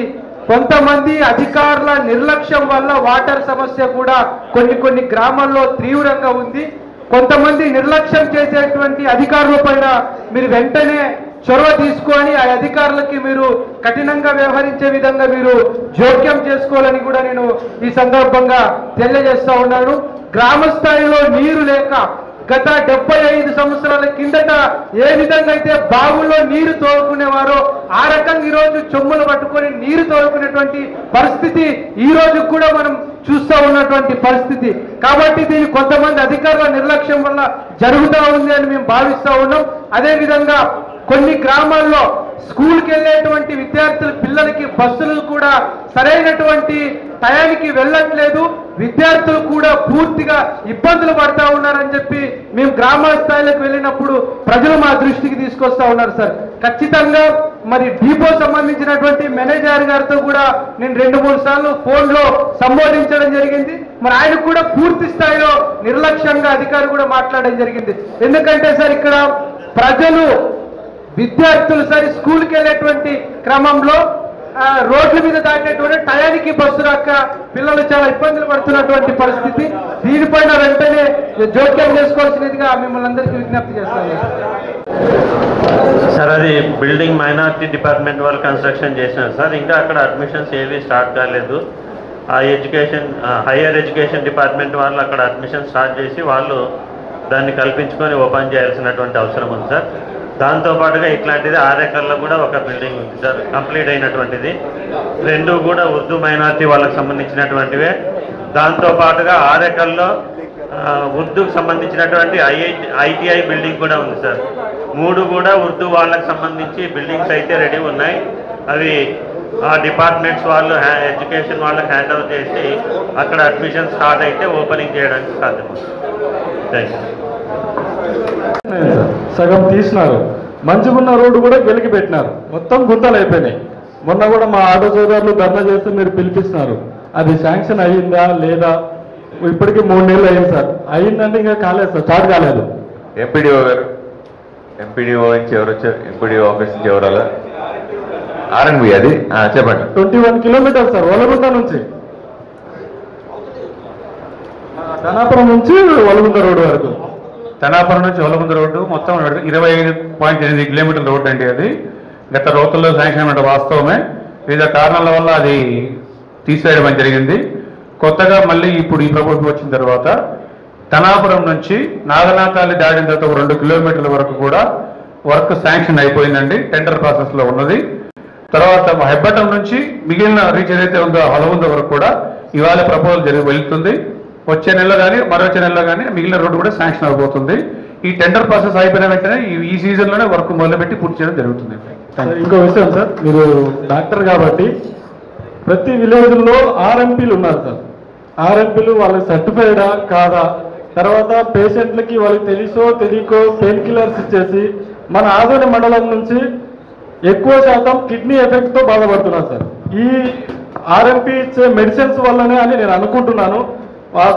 కొంతమంది అధికారుల నిర్లక్ష్యం వల్ల వాటర్ సమస్య కూడా కొన్ని గ్రామాల్లో తీవ్రంగా ఉంది. కొంతమంది నిర్లక్ష్యం చేసేటువంటి అధికారుల పైన మీరు వెంటనే చొరవ తీసుకొని ఆ అధికారులకి మీరు కఠినంగా వ్యవహరించే విధంగా మీరు జోక్యం చేసుకోవాలని కూడా నేను ఈ సందర్భంగా తెలియజేస్తా ఉన్నాను. గ్రామ స్థాయిలో నీరు లేక గత 75 సంవత్సరాల కిందట ఏ విధంగా అయితే బావుల్లో నీరు తోడుకునేవారో ఆ రకంగా ఈరోజు చెమ్ములు పట్టుకొని నీరు తోడుకునేటువంటి పరిస్థితి ఈ రోజు కూడా మనం చూస్తూ ఉన్నటువంటి పరిస్థితి. కాబట్టి దీన్ని కొంతమంది అధికారుల నిర్లక్ష్యం వల్ల జరుగుతూ ఉంది అని మేము భావిస్తూ ఉన్నాం. అదేవిధంగా కొన్ని గ్రామాల్లో స్కూల్కి వెళ్ళేటువంటి విద్యార్థుల పిల్లలకి బస్సులు కూడా సరైనటువంటి టయానికి వెళ్ళట్లేదు. విద్యార్థులు కూడా పూర్తిగా ఇబ్బందులు పడతా ఉన్నారని చెప్పి మేము గ్రామ స్థాయిలోకి వెళ్ళినప్పుడు ప్రజలు మా దృష్టికి తీసుకొస్తా ఉన్నారు సార్. ఖచ్చితంగా మరి డిపో సంబంధించినటువంటి మేనేజర్ గారితో కూడా నేను 2-3 సార్లు ఫోన్లో సంబోధించడం జరిగింది. మరి ఆయన కూడా పూర్తి స్థాయిలో నిర్లక్ష్యంగా అధికారి కూడా మాట్లాడడం జరిగింది. ఎందుకంటే సార్ ఇక్కడ ప్రజలు విద్యార్థులు సరి స్కూల్కి వెళ్ళేటువంటి క్రమంలో రోడ్ల మీద దాటేటువంటి టయానికి బస్సు రాక పిల్లలు చాలా ఇబ్బందులు పడుతున్నటువంటి పరిస్థితి. దీనిపైన వెంటనే జోక్యం చేసుకోవాల్సినదిగా మిమ్మల్ని అందరికీ విజ్ఞప్తి చేస్తాను సార్. అది బిల్డింగ్ మైనారిటీ డిపార్ట్మెంట్ వాళ్ళు కన్స్ట్రక్షన్ చేసినారు సార్. ఇంకా అక్కడ అడ్మిషన్స్ ఏవి స్టార్ట్ కాలేదు. ఆ హైయర్ ఎడ్యుకేషన్ డిపార్ట్మెంట్ వాళ్ళు అక్కడ అడ్మిషన్ స్టార్ట్ చేసి వాళ్ళు దాన్ని కల్పించుకొని ఓపెన్ చేయాల్సినటువంటి అవసరం ఉంది సార్. దాంతోపాటుగా ఇట్లాంటిది ఆరేకల్లో కూడా ఒక బిల్డింగ్ ఉంది సార్, కంప్లీట్ అయినటువంటిది. 2 కూడా ఉర్దూ మైనారిటీ వాళ్ళకి సంబంధించినటువంటివే. దాంతోపాటుగా ఆరేకల్లో ఉర్దూకు సంబంధించినటువంటి ఐటీఐ బిల్డింగ్ కూడా ఉంది సార్. 3 కూడా ఉర్దూ వాళ్ళకి సంబంధించి బిల్డింగ్స్ అయితే రెడీ ఉన్నాయి. అవి ఆ డిపార్ట్మెంట్స్ వాళ్ళు ఎడ్యుకేషన్ వాళ్ళకి హ్యాండ్ ఓవర్ చేసి అక్కడ అడ్మిషన్ స్టార్ట్ అయితే ఓపెనింగ్ చేయడానికి సాధ్యమవుతుంది. Thank you. సగం తీసినారు. మంచిగున్న రోడ్డు కూడా వెలికి పెట్టినారు. మొత్తం గుంతలు అయిపోయినాయి. మొన్న కూడా మా ఆటో సోదరులు ధర్నా చేస్తే మీరు పిలిపిస్తున్నారు. అది శాంక్షన్ అయ్యిందా లేదా? ఇప్పటికీ 3 నెలలు అయింది సార్. అయ్యిందంటే ఇంకా కాలేదు సార్, స్టార్ట్ కాలేదు. ఎంపీడీఓ గారు, ఎంపీడీఓ నుంచి ఎవరు వచ్చారు? ఎంపీడీఓ ఆఫీస్ నుంచి ఎవరు? ఆర్ఎన్బి అది చెప్పండి. 21 కిలోమీటర్స్ సార్, వలగుంట నుంచి, ధనాపురం నుంచి వలగుంట రోడ్డు వరకు. ధనాపురం నుంచి వలగుంద రోడ్డు మొత్తం 25.8 కిలోమీటర్ల రోడ్డు అండి. అది గత రోజుల్లో శాంక్షన్ అయిన వాస్తవమే. వివిధ కారణాల వల్ల అది తీసివేయడం జరిగింది. కొత్తగా మళ్ళీ ఇప్పుడు ఈ ప్రభుత్వం వచ్చిన తర్వాత ధనాపురం నుంచి నాగనాథాలి దాటిన తర్వాత 2 కిలోమీటర్ల వరకు కూడా వర్క్ శాంక్షన్ అయిపోయిందండి. టెండర్ ప్రాసెస్లో ఉన్నది. తర్వాత హెబ్బటం నుంచి మిగిలిన రీచ్ ఏదైతే ఉందో వలగుంద వరకు కూడా ఇవాళ ప్రపోజల్ వెళ్తుంది. వచ్చే నెలలో కానీ మరొచ్చే నెలలో కానీ మిగిలిన రోడ్డు కూడా శాంక్షన్ అయిపోతుంది. ఈ టెండర్ ప్రాసెస్ అయిపోయిన వెంటనే ఈ సీజన్లోనే వర్క్ మొదలుపెట్టి పూర్తి చేయడం జరుగుతుంది. ఇంకో విషయం సార్, మీరు డాక్టర్ కాబట్టి ప్రతి విలేజ్లో ఆర్ఎంపీలు ఉన్నారు సార్. ఆర్ఎంపీలు వాళ్ళకి సర్టిఫైడా కాదా, తర్వాత పేషెంట్లకి వాళ్ళకి తెలుసో తెలియకో పెయిన్ కిల్లర్స్ ఇచ్చేసి మన ఆదోని మండలం నుంచి ఎక్కువ శాతం కిడ్నీ ఎఫెక్ట్తో బాధపడుతున్నారు సార్. ఈ ఆర్ఎంపీ ఇచ్చే మెడిసిన్స్ వల్లనే అని నేను అనుకుంటున్నాను.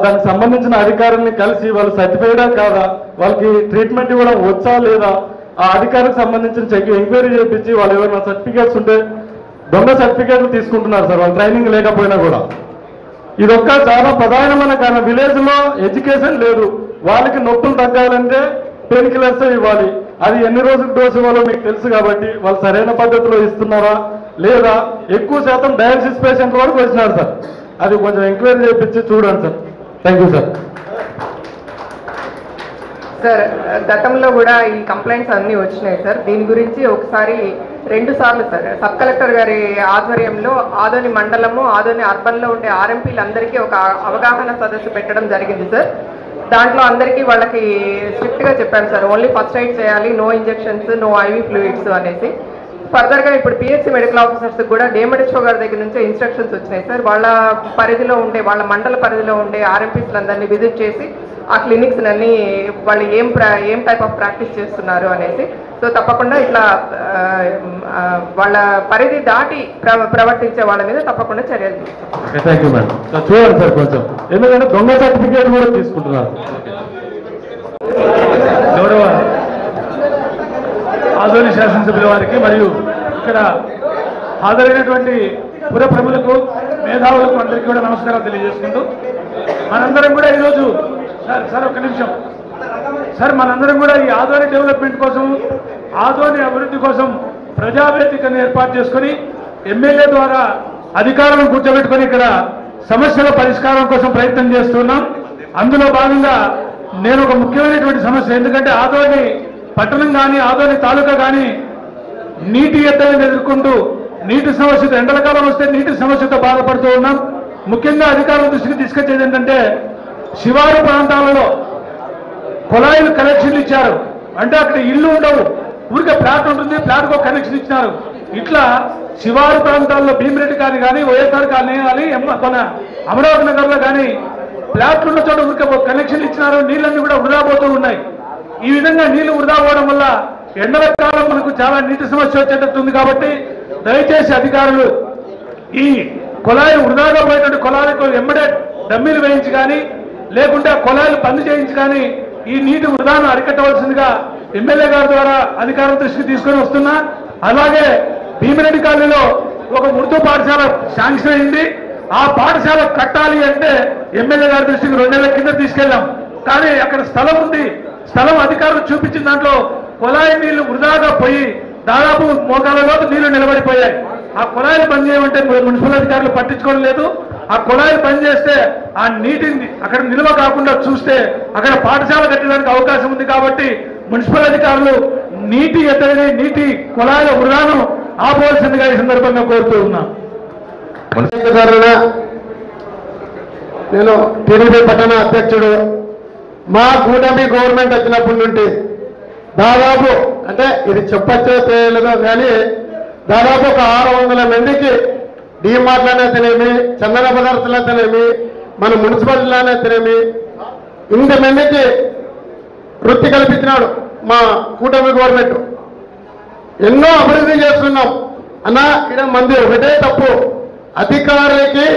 దానికి సంబంధించిన అధికారుల్ని కలిసి వాళ్ళు సర్టిఫైడా కాదా, వాళ్ళకి ట్రీట్మెంట్ ఇవ్వడం వచ్చా లేదా, ఆ అధికారికి సంబంధించిన ఎంక్వైరీ చేయించి వాళ్ళు ఎవరైనా సర్టిఫికేట్స్ ఉంటే దొంగ సర్టిఫికేట్లు తీసుకుంటున్నారు సార్, వాళ్ళు ట్రైనింగ్ లేకపోయినా కూడా. ఇదొక్క చాలా ప్రధానమైన కారణం. విలేజ్లో ఎడ్యుకేషన్ లేదు. వాళ్ళకి నొప్పులు తగ్గాలంటే పెయిన్ కిల్లర్స్ ఇవ్వాలి. అది ఎన్ని రోజులు డోసు ఇవ్వాలో మీకు తెలుసు కాబట్టి వాళ్ళు సరైన పద్ధతిలో ఇస్తున్నారా లేదా. ఎక్కువ శాతం డయాలసిస్ పేషెంట్ వరకు వచ్చినారు సార్. అది కొంచెం ఎంక్వైరీ చేయించి చూడండి sir. Thank you sir. Sir గతంలో కూడా ఈ కంప్లైంట్స్ అన్నీ వచ్చినాయి సార్. దీని గురించి ఒకసారి 2 సార్లు సార్ సబ్ కలెక్టర్ గారి ఆధ్వర్యంలో ఆదోని మండలము ఆదోని అర్బన్లో ఉండే ఆర్ఎంపీలందరికీ ఒక అవగాహన సదస్సు పెట్టడం జరిగింది సార్. దాంట్లో అందరికీ వాళ్ళకి స్ట్రిక్ట్గా చెప్పాను సార్, ఓన్లీ ఫస్ట్ ఎయిడ్ చేయాలి, no injections, no IV fluids అనేసి. ఫర్దర్గా ఇప్పుడు పిహెచ్సి మెడికల్ ఆఫీసర్స్ కూడా డిఎంహెచ్ఓ గారి దగ్గర నుంచి ఇన్స్ట్రక్షన్స్ వచ్చినాయి సార్. వాళ్ళ పరిధిలో ఉండే వాళ్ళ మండల పరిధిలో ఉండే ఆర్ఎంపీస్లందరినీ విజిట్ చేసి ఆ క్లినిక్స్ అన్ని వాళ్ళు ఏం టైప్ ఆఫ్ ప్రాక్టీస్ చేస్తున్నారు అనేసి. సో తప్పకుండా ఇట్లా వాళ్ళ పరిధి దాటి ప్రవర్తించే వాళ్ళ మీద తప్పకుండా చర్యలు తీసుకుంటాం. Thank you madam. చూడండి సార్ కొంచెం, ఎందుకంటే దొంగ సర్టిఫికేట్ కూడా తీసుకుంటున్నారు. గౌరవ ఆదోని శాసనసభ్యుల వారికి మరియు ఇక్కడ హాజరైనటువంటి పుర ప్రములకు మేధావులకు అందరికీ కూడా నమస్కారాలు తెలియజేసుకుంటూ, మనందరం కూడా ఈరోజు సార్ ఒక్క నిమిషం సార్, మనందరం కూడా ఈ ఆదోని డెవలప్మెంట్ కోసం, ఆదోని అభివృద్ధి కోసం ప్రజావేదికను ఏర్పాటు చేసుకొని ఎమ్మెల్యే ద్వారా అధికారులను కూర్చోబెట్టుకొని ఇక్కడ సమస్యల పరిష్కారం కోసం ప్రయత్నం చేస్తున్నాం. అందులో భాగంగా నేను ఒక ముఖ్యమైనటువంటి సమస్య, ఎందుకంటే ఆదోని పట్టణం కానీ ఆదోని తాలూకా కానీ నీటి ఎద్దడిని ఎదుర్కొంటూ నీటి సమస్యతో, ఎండల కాలం వస్తే నీటి సమస్యతో బాధపడుతూ ఉన్నాం. ముఖ్యంగా అధికారుల దృష్టికి తీసుకొచ్చేది ఏంటంటే, శివారు ప్రాంతాలలో కుళాయిలు కనెక్షన్లు ఇచ్చారు. అంటే అక్కడ ఇల్లు ఉండవు, ఊరికే ప్లాట్ ఉంటుంది, ప్లాట్కు ఒక కనెక్షన్ ఇచ్చినారు. ఇట్లా శివారు ప్రాంతాల్లో భీమిరెడ్డి కాలనీ కానీ వైఎస్ఆర్ కాలనీ కానీ మన అమరావతి నగర్లో కానీ ప్లాట్లు ఉన్న చోట ఊరికే ఒక కనెక్షన్లు ఇచ్చినారు. నీళ్ళన్నీ కూడా వృధా పోతూ ఉన్నాయి. ఈ విధంగా నీళ్లు వృధా పోవడం వల్ల ఎండల కాలం మనకు చాలా నీటి సమస్య వచ్చేటట్టుంది. కాబట్టి దయచేసి అధికారులు ఈ కుళాయిలు వృధాగా పోయేటువంటి కుళాయిలకు ఎమ్మడే డమ్మీలు వేయించి కానీ, లేకుంటే ఆ కుళాయిలు బంద్ చేయించి కానీ ఈ నీటి వృధాను అరికట్టవలసిందిగా ఎమ్మెల్యే గారి ద్వారా అధికారుల దృష్టికి తీసుకొని వస్తున్నా. అలాగే భీమిరెడ్డి కాలనీలో ఒక ఉర్దూ పాఠశాల శాంక్షన్ అయింది. ఆ పాఠశాల కట్టాలి అంటే ఎమ్మెల్యే గారి దృష్టికి 2 నెలల కింద తీసుకెళ్ళాం. కానీ అక్కడ స్థలం ఉంది, స్థలం అధికారులు చూపించిన దాంట్లో కుళాయి నీళ్లు వృధాగా పోయి దాదాపు మోకాళ్ళలో నీళ్లు నిలబడిపోయాయి. ఆ కుళాయిలు బంద్ చేయమంటే మున్సిపల్ అధికారులు పట్టించుకోవడం లేదు. ఆ కుళాయిలు బంద్ చేస్తే ఆ నీటిని అక్కడ నిల్వ కాకుండా చూస్తే అక్కడ పాఠశాల కట్టడానికి అవకాశం ఉంది. కాబట్టి మున్సిపల్ అధికారులు నీటి ఎద్దడిని, నీటి కుళాయిల వృధాను ఆపవలసిందిగా ఈ సందర్భంగా కోరుతూ ఉన్నాం. నేను టీడీపీ పట్టణ అధ్యక్షుడు. మా కూటమి గవర్నమెంట్ వచ్చినప్పటి నుండి దాదాపు, అంటే ఇది చెప్పచ్చో తెలియలేదో కానీ దాదాపు ఒక 600 మందికి డీమార్ట్లనైతేనేమి, చందన పదార్థాలైతేనేమి, మన మున్సిపాలిటీలనైతేనేమి ఇంతమందికి వృత్తి కల్పించినాడు మా కూటమి గవర్నమెంట్. ఎన్నో అభివృద్ధి చేస్తున్నాం అన్న. ఇక్కడ మంది ఒకటే తప్పు, అధికారులకి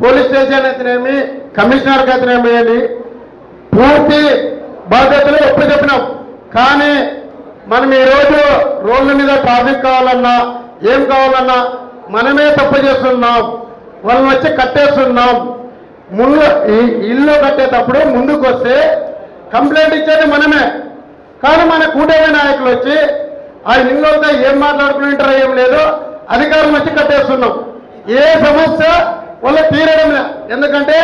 పోలీస్ స్టేషన్ అయితేనేమి, కమిషనర్కి అయితేనేమి అని పూర్తి బాధ్యతలు ఎప్పుడు చెప్పినాం. కానీ మనం ఈరోజు రోడ్ల మీద ట్రాఫిక్ కావాలన్నా ఏం కావాలన్నా మనమే తప్పు చేస్తున్నాం. వాళ్ళని వచ్చి కట్టేస్తున్నాం. ముందు ఈ ఇల్లు కట్టేటప్పుడు ముందుకు వస్తే కంప్లైంట్ ఇచ్చేది మనమే. కానీ మన కూటమి నాయకులు వచ్చి ఆ ఇళ్ళతో ఏం మాట్లాడుకుంటారో ఏం లేదో అధికారులు వచ్చి కట్టేస్తున్నాం. ఏ సమస్య వాళ్ళు తీరడం లేదు. ఎందుకంటే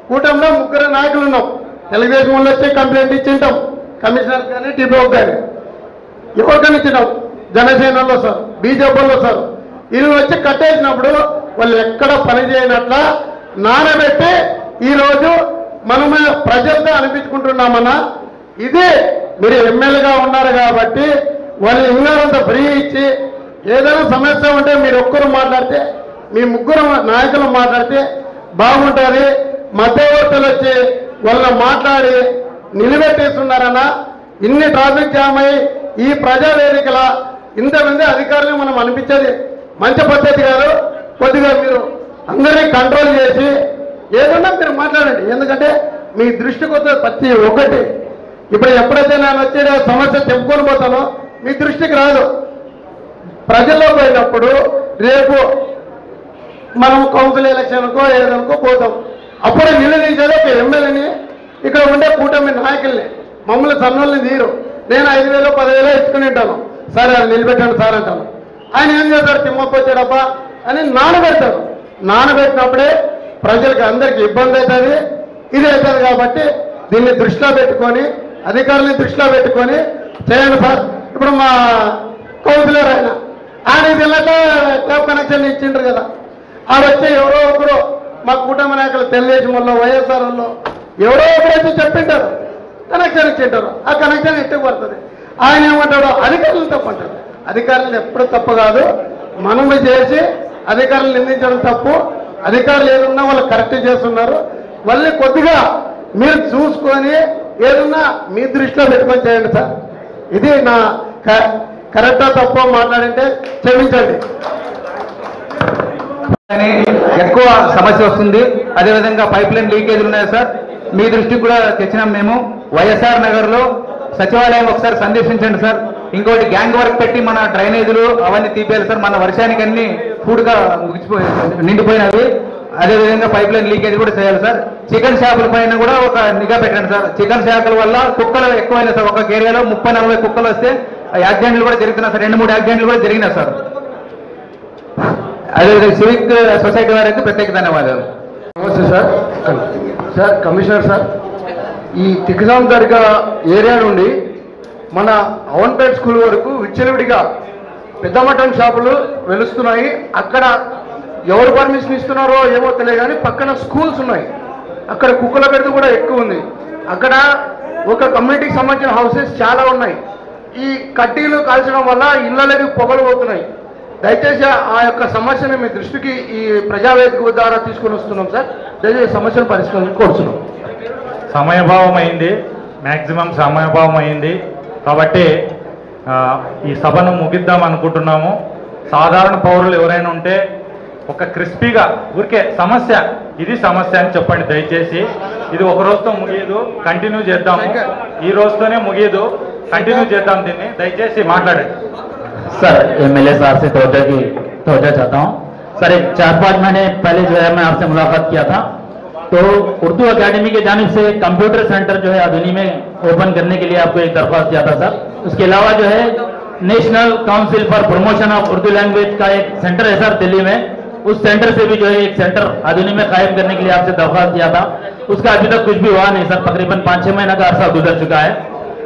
కూటమిలో 3 నాయకులు ఉన్నాం. తెలుగుదేశం వాళ్ళు వచ్చి కంప్లైంట్ ఇచ్చింటాం, కమిషనర్ కానీ టీపీఓ కానీ ఎవరికైనా ఇచ్చినాం. జనసేనలో సార్, బీజేపీలో సార్, వీళ్ళు వచ్చి కట్టేసినప్పుడు వాళ్ళు ఎక్కడ పని చేయనట్ల నానబెట్టి ఈరోజు మనమే ప్రజలతో అనిపించుకుంటున్నామన్నా. ఇది మీరు ఎమ్మెల్యేగా ఉన్నారు కాబట్టి వాళ్ళు ఇంగారంత ఫ్రీ ఇచ్చి ఏదైనా సమస్య ఉంటే మీరు ఒక్కరు మాట్లాడితే, మీ 3 నాయకులు మాట్లాడితే బాగుంటుంది. మధ్యవర్తులు వచ్చి వాళ్ళని మాట్లాడి నిలబెట్టేస్తున్నారన్నా. ఇన్ని ట్రాఫిక్ జామ్ అయ్యి ఈ ప్రజా వేదికల ఇంతమంది అధికారులు మనం అనిపించేది మంచి పద్ధతి కాదు. కొద్దిగా మీరు అందరినీ కంట్రోల్ చేసి ఏదన్నా మీరు మాట్లాడండి. ఎందుకంటే మీ దృష్టికి వస్తే ప్రతి ఒక్కటి ఇప్పుడు ఎప్పుడైతే నేను వచ్చే సమస్య చెప్పుకొని పోతానో మీ దృష్టికి రాదు. ప్రజల్లో పోయినప్పుడు రేపు మనం కౌన్సిల్ ఎలక్షన్కో ఏదనుకో పోతాం. అప్పుడే నిలదీసేది ఒక ఎమ్మెల్యేని, ఇక్కడ ఉండే కూటమి నాయకుల్ని. మమ్మల్ని సన్నోళ్ళని తీరు. నేను 5,000 10,000 ఇచ్చుకుని ఉంటాను. సరే అది నిలబెట్టాను సార్ అంటాను. ఆయన ఏం చేస్తాడు, తిమ్మప్ప వచ్చాడప్పా అని నానబెడతాడు. నానబెట్టినప్పుడే ప్రజలకి అందరికీ ఇబ్బంది అవుతుంది, ఇది అవుతుంది. కాబట్టి దీన్ని దృష్టిలో పెట్టుకొని అధికారులను దృష్టిలో పెట్టుకొని చేయండి సార్. ఇప్పుడు మా కౌన్సిలర్ ఆయన తెలియక ట్యాప్ కనెక్షన్ ఇచ్చిండ్రు కదా, ఆడ వచ్చి ఎవరో ఒకరు మా కుటుంబ నాయకులు తెలుగుదేశం వల్ల వైఎస్ఆర్ వల్ల ఎవరో ఒకరు వచ్చి చెప్పింటారు, కనెక్షన్ ఇచ్చింటారు. ఆ కనెక్షన్ ఎట్టుకు పడుతుంది. ఆయన ఏమంటాడు, అధికారులు తప్పంటాడు. అధికారులు ఎప్పుడు తప్పు కాదు, మనము చేసి అధికారులు నిందించడం తప్పు. అధికారులు ఏదన్నా వాళ్ళు కరెక్ట్ చేస్తున్నారు. మళ్ళీ కొద్దిగా మీరు చూసుకొని ఏదన్నా మీ దృష్టిలో పెట్టుకొని చేయండి సార్. ఇది నా కరెక్టా తప్ప మాట్లాడింటే క్షమించండి. ఎక్కువ సమస్య వస్తుంది. అదేవిధంగా పైప్ లైన్ లీకేజ్ ఉన్నాయి సార్, మీ దృష్టికి కూడా తెచ్చినాం మేము. వైఎస్ఆర్ నగర్ లో సచివాలయం ఒకసారి సందర్శించండి సార్. ఇంకోటి గ్యాంగ్ వర్క్ పెట్టి మన డ్రైనేజీలు అవన్నీ తీపేయాలి సార్. మన వర్షానికి అన్ని ఫుడ్గా నిండిపోయినవి. అదేవిధంగా పైప్ లైన్ లీకేజ్ కూడా చేయాలి సార్. చికెన్ షాపుల పైన కూడా ఒక నిఘా పెట్టండి సార్. చికెన్ షాపుల వల్ల కుక్కలు ఎక్కువైనా సార్. ఒక ఏరియాలో 30-40 కుక్కలు వస్తే యాక్సిడెంట్లు కూడా జరుగుతున్నాయి సార్. 2-3 యాక్సిడెంట్లు కూడా జరిగినాయి సార్. అదేవిధంగా సివిక్ సొసైటీ వారికి ప్రత్యేక ధన్యవాదాలు. నమస్తే సార్. సార్ కమిషనర్ సార్, ఈ తిక్కసాం దర్గా ఏరియా నుండి మన అవన్పేట్ స్కూల్ వరకు విచ్చలవిడిగా పెద్ద మటన్ షాపులు వెలుస్తున్నాయి. అక్కడ ఎవరు పర్మిషన్ ఇస్తున్నారో ఏమో తెలియదు కానీ పక్కన స్కూల్స్ ఉన్నాయి. అక్కడ కుక్కల బెడద కూడా ఎక్కువ ఉంది. అక్కడ ఒక కమ్యూనిటీకి సంబంధించిన హౌసెస్ చాలా ఉన్నాయి. ఈ కడ్డీలు కాల్చడం వల్ల ఇళ్ళకి పొగలు పోతున్నాయి. దయచేసి ఆ యొక్క సమస్యను మీ దృష్టికి ఈ ప్రజావేదిక ద్వారా తీసుకొని వస్తున్నాం సార్. దయచేసి సమస్యను పరిష్కరించాలని కోరుతున్నాం. సమయభావం అయింది, మ్యాక్సిమం సమయభావం అయింది. కాబట్టి ఈ సభను ముగిద్దాం అనుకుంటున్నాము. సాధారణ పౌరులు ఎవరైనా ఉంటే ఒక క్రిస్పీగా ఊరికే సమస్య ఇది సమస్య అని చెప్పండి దయచేసి. ఇది ఒక రోజుతో ముగియదు, కంటిన్యూ చేద్దాము. ఈ రోజుతోనే ముగియదు, కంటిన్యూ చేద్దాం దీన్ని. దయచేసి మాట్లాడండి. सर एमएलए साहब से तवज्जो चाहता हूँ सर। 4-5 महीने पहले जो है मैं आपसे मुलाकात किया था, तो उर्दू एकेडमी के जानिब से कंप्यूटर सेंटर जो है आधुनी में ओपन करने के लिए आपको एक दरख्वास्त दिया था सर। उसके अलावा जो है national council for promotion of Urdu language का एक सेंटर है सर दिल्ली में, उस सेंटर से भी जो है एक सेंटर आधुनी में कायम करने के लिए आपसे दरख्वास्त दिया था। उसका अभी तक कुछ भी हुआ नहीं सर। तकरीबन 5-6 महीना का अरसा गुजर चुका है।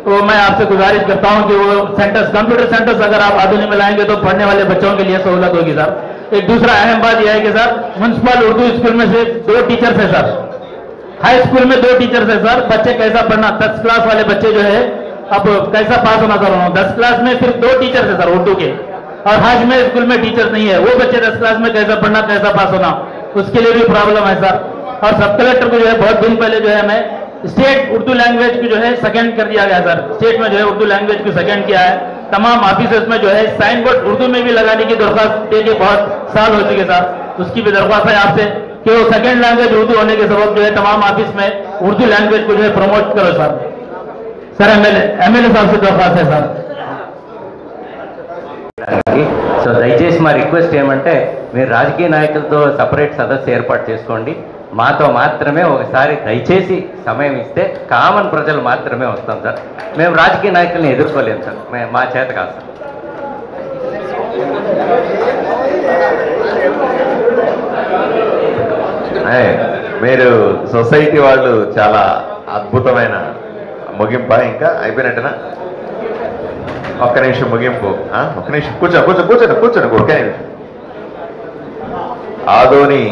तो मैं आपसे गुजारिश करता हूं कि वो सेंटर्स, कंप्यूटर सेंटर्स अगर आप आधुनिक में लाएंगे तो पढ़ने वाले बच्चों के लिए सहूलत होगी सर। एक दूसरा अहम बात यह है कि सर म्युनिसिपल उर्दू स्कूल में सिर्फ 2 टीचर्स है सर। हाई स्कूल में 2 टीचर्स है सर। बच्चे कैसा पढ़ना, 10 क्लास वाले बच्चे जो है अब कैसा पास होना सर। 10 क्लास में सिर्फ 2 टीचर्स है सर उर्दू के, और हाज में स्कूल में टीचर नहीं है। वो बच्चे 10 क्लास में कैसा पढ़ना, कैसा पास होना, उसके लिए भी प्रॉब्लम है सर। और सब कलेक्टर को जो है बहुत दिन पहले जो है मैं स्टेट उर्दू लैंग्वेज को जो है सेकंड कर दिया गया सर। स्टेट में जो है उर्दू लैंग्वेज को सेकंड किया है। तमाम ऑफिसेस में जो है साइन बोर्ड उर्दू में भी लगाने की दरख्वास्त दे के बहुत साल हो चुके सर। उसकी भी दरख्वास्त है आपसे कि वो सेकंड लैंग्वेज उर्दू होने के सबब जो है तमाम ऑफिस में उर्दू लैंग्वेज को जो है प्रमोट करो सर। सर एमएलए साहब से दरख्वास्त है सर। సో దయచేసి మా రిక్వెస్ట్ ఏమంటే మీరు రాజకీయ నాయకులతో సపరేట్ సదస్సు ఏర్పాటు చేసుకోండి. మాతో మాత్రమే ఒకసారి దయచేసి సమయం ఇస్తే కామన్ ప్రజలు మాత్రమే వస్తాం సార్. మేము రాజకీయ నాయకుల్ని ఎదుర్కోలేము సార్, మా చేత కాదు సార్. మీరు సొసైటీ వాళ్ళు చాలా అద్భుతమైన ముగింప. ఇంకా అయిపోయినట్టేనా? ఒక్క నిమిషం ముగింపు. ఒక్క నిమిషం కూర్చోండి ఒక్క నిమిషం. ఆదోని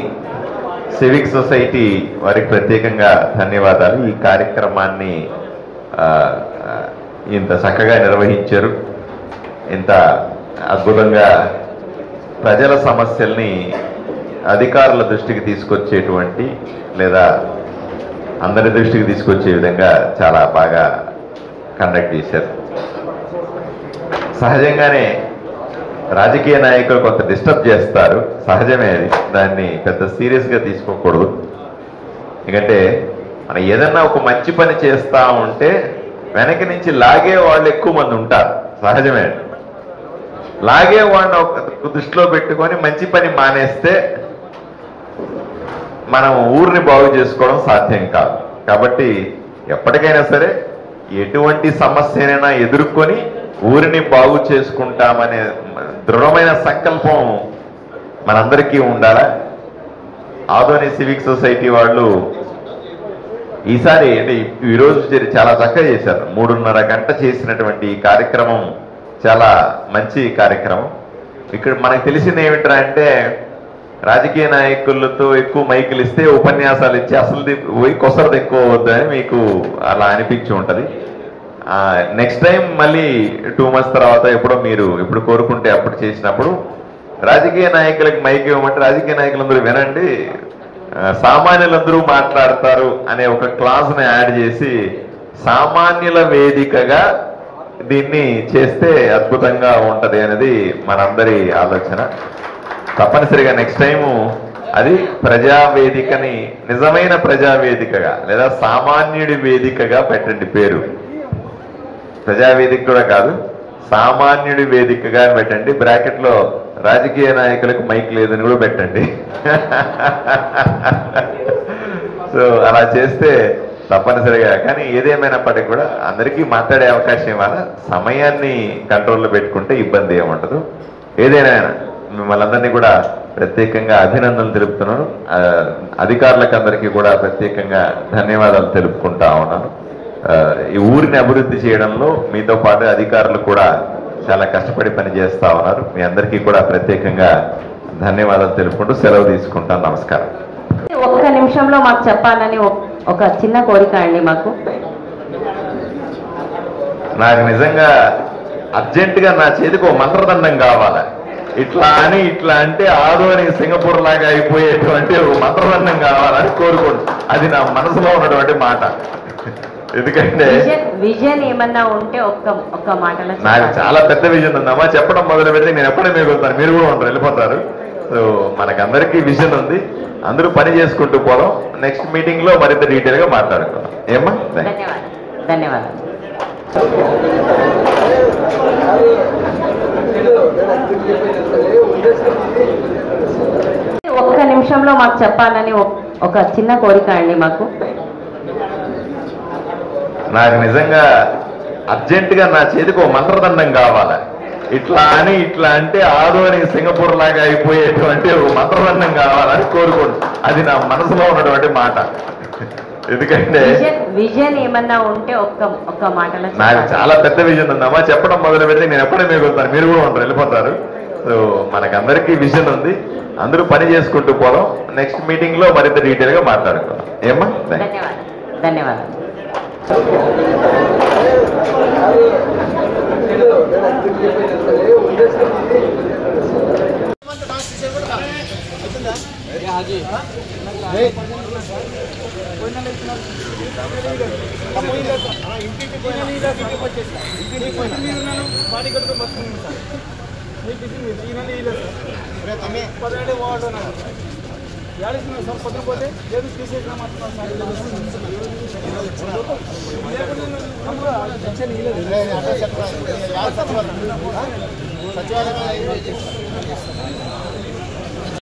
సివిక్ సొసైటీ వారికి ప్రత్యేకంగా ధన్యవాదాలు. ఈ కార్యక్రమాన్ని ఇంత చక్కగా నిర్వహించారు. ఇంత అద్భుతంగా ప్రజల సమస్యల్ని అధికారుల దృష్టికి తీసుకొచ్చేటువంటి లేదా అందరి దృష్టికి తీసుకొచ్చే విధంగా చాలా బాగా కండక్ట్ చేశారు. సహజంగానే రాజకీయ నాయకులు కొంత డిస్టర్బ్ చేస్తారు, సహజమే. అది దాన్ని పెద్ద సీరియస్గా తీసుకోకూడదు. ఎందుకంటే మనం ఏదన్నా ఒక మంచి పని చేస్తూ ఉంటే వెనక నుంచి లాగే వాళ్ళు ఎక్కువ మంది ఉంటారు, సహజమే. లాగే వాళ్ళని ఒక దృష్టిలో పెట్టుకొని మంచి పని మానేస్తే మనం ఊరిని బాగు చేసుకోవడం సాధ్యం కాదు. కాబట్టి ఎప్పటికైనా సరే ఎటువంటి సమస్యనైనా ఎదుర్కొని ఊరిని బాగు చేసుకుంటామనే దృఢమైన సంకల్పం మనందరికీ ఉండాలా. ఆదోని సివిక్ సొసైటీ వాళ్ళు ఈసారి అంటే ఈరోజు చాలా చక్కగా చేశారు. 3:30 గంట చేసినటువంటి ఈ కార్యక్రమం చాలా మంచి కార్యక్రమం. ఇక్కడ మనకు తెలిసింది ఏమిట్రా అంటే రాజకీయ నాయకులతో ఎక్కువ మైకులు ఇస్తే ఉపన్యాసాలు ఇచ్చి అసలు పోయి కొసరది ఎక్కువ అవుద్దని మీకు అలా అనిపించి ఉంటుంది. నెక్స్ట్ టైం మళ్ళీ 2 months తర్వాత ఎప్పుడో మీరు ఎప్పుడు కోరుకుంటే అప్పుడు చేసినప్పుడు రాజకీయ నాయకులకు మైక్ ఇవ్వమంటే రాజకీయ నాయకులందరూ వినండి, సామాన్యులందరూ మాట్లాడతారు అనే ఒక క్లాస్ని యాడ్ చేసి సామాన్యుల వేదికగా దీన్ని చేస్తే అద్భుతంగా ఉంటది అనేది మనందరి ఆలోచన. తప్పనిసరిగా నెక్స్ట్ టైము అది ప్రజావేదికని నిజమైన ప్రజావేదికగా లేదా సామాన్యుడి వేదికగా పెట్టండి. పేరు ప్రజావేదిక కూడా కాదు, సామాన్యుడి వేదికగా పెట్టండి. బ్రాకెట్లో రాజకీయ నాయకులకు మైక్ లేదని కూడా పెట్టండి. సో అలా చేస్తే తప్పనిసరిగా, కానీ ఏదేమైనప్పటికీ కూడా అందరికీ మాట్లాడే అవకాశం ఇవ్వాలా, సమయాన్ని కంట్రోల్లో పెట్టుకుంటే ఇబ్బంది ఏముండదు. ఏదైనా మిమ్మల్ని అందరినీ కూడా ప్రత్యేకంగా అభినందనలు తెలుపుతున్నాను. అధికారులకు అందరికీ కూడా ప్రత్యేకంగా ధన్యవాదాలు తెలుపుకుంటా ఉన్నాను. ఈ ఊరిని అభివృద్ధి చేయడంలో మీతో పాటు అధికారులు కూడా చాలా కష్టపడి పనిచేస్తా ఉన్నారు. మీ అందరికీ కూడా ప్రత్యేకంగా ధన్యవాదాలు తెలుపుకుంటూ సెలవు తీసుకుంటాను. నమస్కారం. ఒక్క నిమిషంలో మాకు చెప్పాలని ఒక చిన్న కోరిక అండి. మాకు నాకు నిజంగా అర్జెంటుగా నా చేతికి ఒక మంత్రదండం కావాలి. ఇట్లా అంటే ఆదోని సింగపూర్ లాగా అయిపోయేటువంటి ఒక మంత్రదండం కావాలని కోరుకోండి. అది నా మనసులో ఉన్నటువంటి మాట. ఎందుకంటే విజన్ ఏమన్నా ఉంటే ఒక్క మాటలో నాకు చాలా పెద్ద విజన్ ఉందమ్మా. చెప్పడం మొదలు పెడితే నేను ఎప్పుడే మీకు వస్తాను, మీరు కూడా ఉంటారు, వెళ్ళిపోతారు. సో మనకందరికీ విజన్ ఉంది, అందరూ పని చేసుకుంటూ పోదాం. నెక్స్ట్ మీటింగ్ లో మరింత డీటెయిల్ గా మాట్లాడుకుందాం. ఏమ్మా? ధన్యవాదాలు. ఒక్క నిమిషంలో మాకు చెప్పాలని ఒక చిన్న కోరిక అండి. మాకు నాకు నిజంగా అర్జెంటుగా నా చేతికి ఒక మంత్రదండం కావాలి. ఇట్లా అంటే ఆదోని సింగపూర్ లాగా అయిపోయేటువంటి ఒక మంత్రదండం కావాలని కోరుకోండి. అది నా మనసులో ఉన్నటువంటి మాట. ఎందుకంటే విజన్ ఏమన్నా ఉంటే ఒక్క మాటలో నాకు చాలా పెద్ద విజన్ ఉందమ్మా. చెప్పడం మొదలు పెడితే నేను ఎప్పుడే మీకు వస్తాను, మీరు కూడా ఉంటారు, వెళ్ళిపోతారు. సో మనకందరికీ విజన్ ఉంది, అందరూ పని చేసుకుంటూ పోదాం. నెక్స్ట్ మీటింగ్ లో మరింత డీటెయిల్ గా మాట్లాడుకుందాం. ఏమ్మా? ధన్యవాదాలు. సచివాలయం